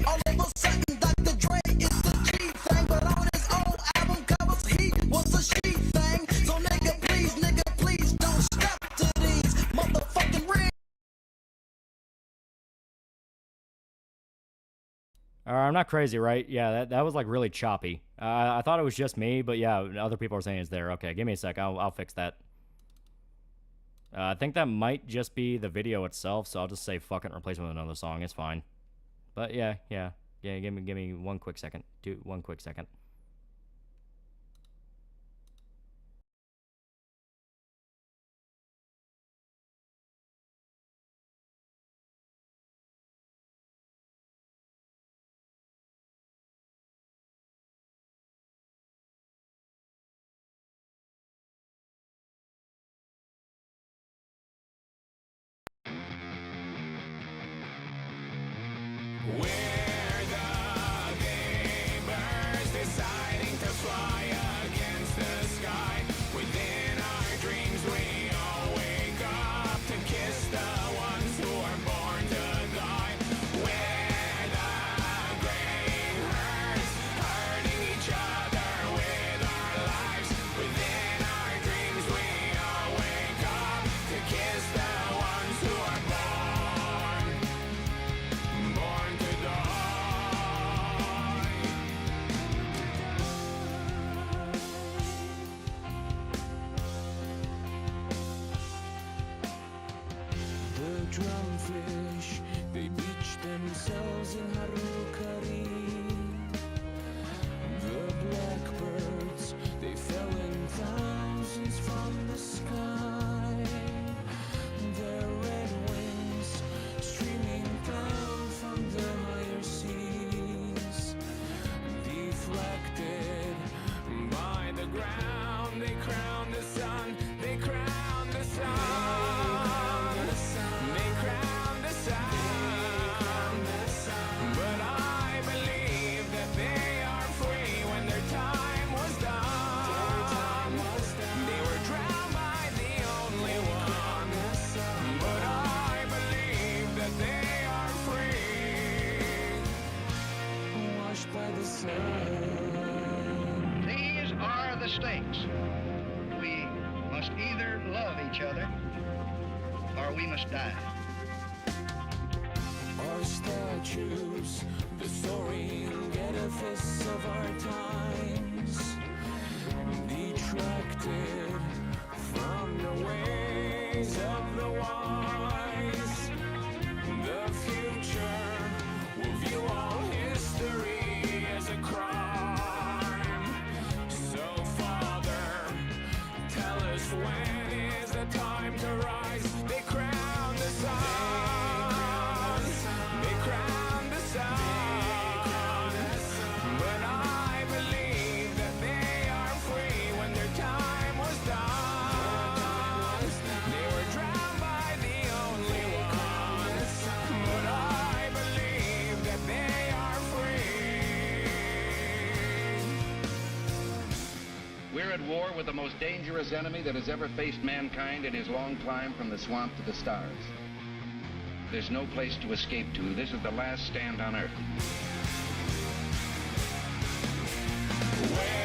All of a sudden, Dr. Dre is the G thing. But on his old album covers, he was a she thing. So nigga, please don't step to these motherfucking real. I'm not crazy, right? Yeah, that was like really choppy. I thought it was just me, but yeah, other people are saying it's there. Okay, give me a sec. I'll fix that. I think that might just be the video itself, so I'll just say fuck it and replace it with another song. It's fine. But yeah. Give me 1 quick second. 1 quick second. We're the gamers deciding to fly against the sky. Within our dreams we all wake up to kiss the ones who are born to die. We're the green herds, hurting each other with our lives. Within our dreams we all wake up to kiss the ones who are born to die. The drumfish, they beach themselves in Harukari. The blackbirds, they fell in thousands from the sky. Their red wings streaming down from the higher seas, deflected by the ground. They crown the sun, they crown the sun, they crown the sun. But I believe that they are free when their time was done. They were drowned by the only one. But I believe that they are free, washed by the sun. These are the stakes. We must either love each other or we must die. Our statues, the soaring edifice of our times, detracted from the ways of the wise. The future will view all history as a crime. So, Father, tell us when is the time to rise. They crown the sun, they crown the sun. But I believe that they are free when their time was done. They were drowned by the only one. But I believe that they are free. We're at war with the most dangerous enemy that has ever faced mankind in his long climb from the swamp to the stars. There's no place to escape to. This is the last stand on Earth. We're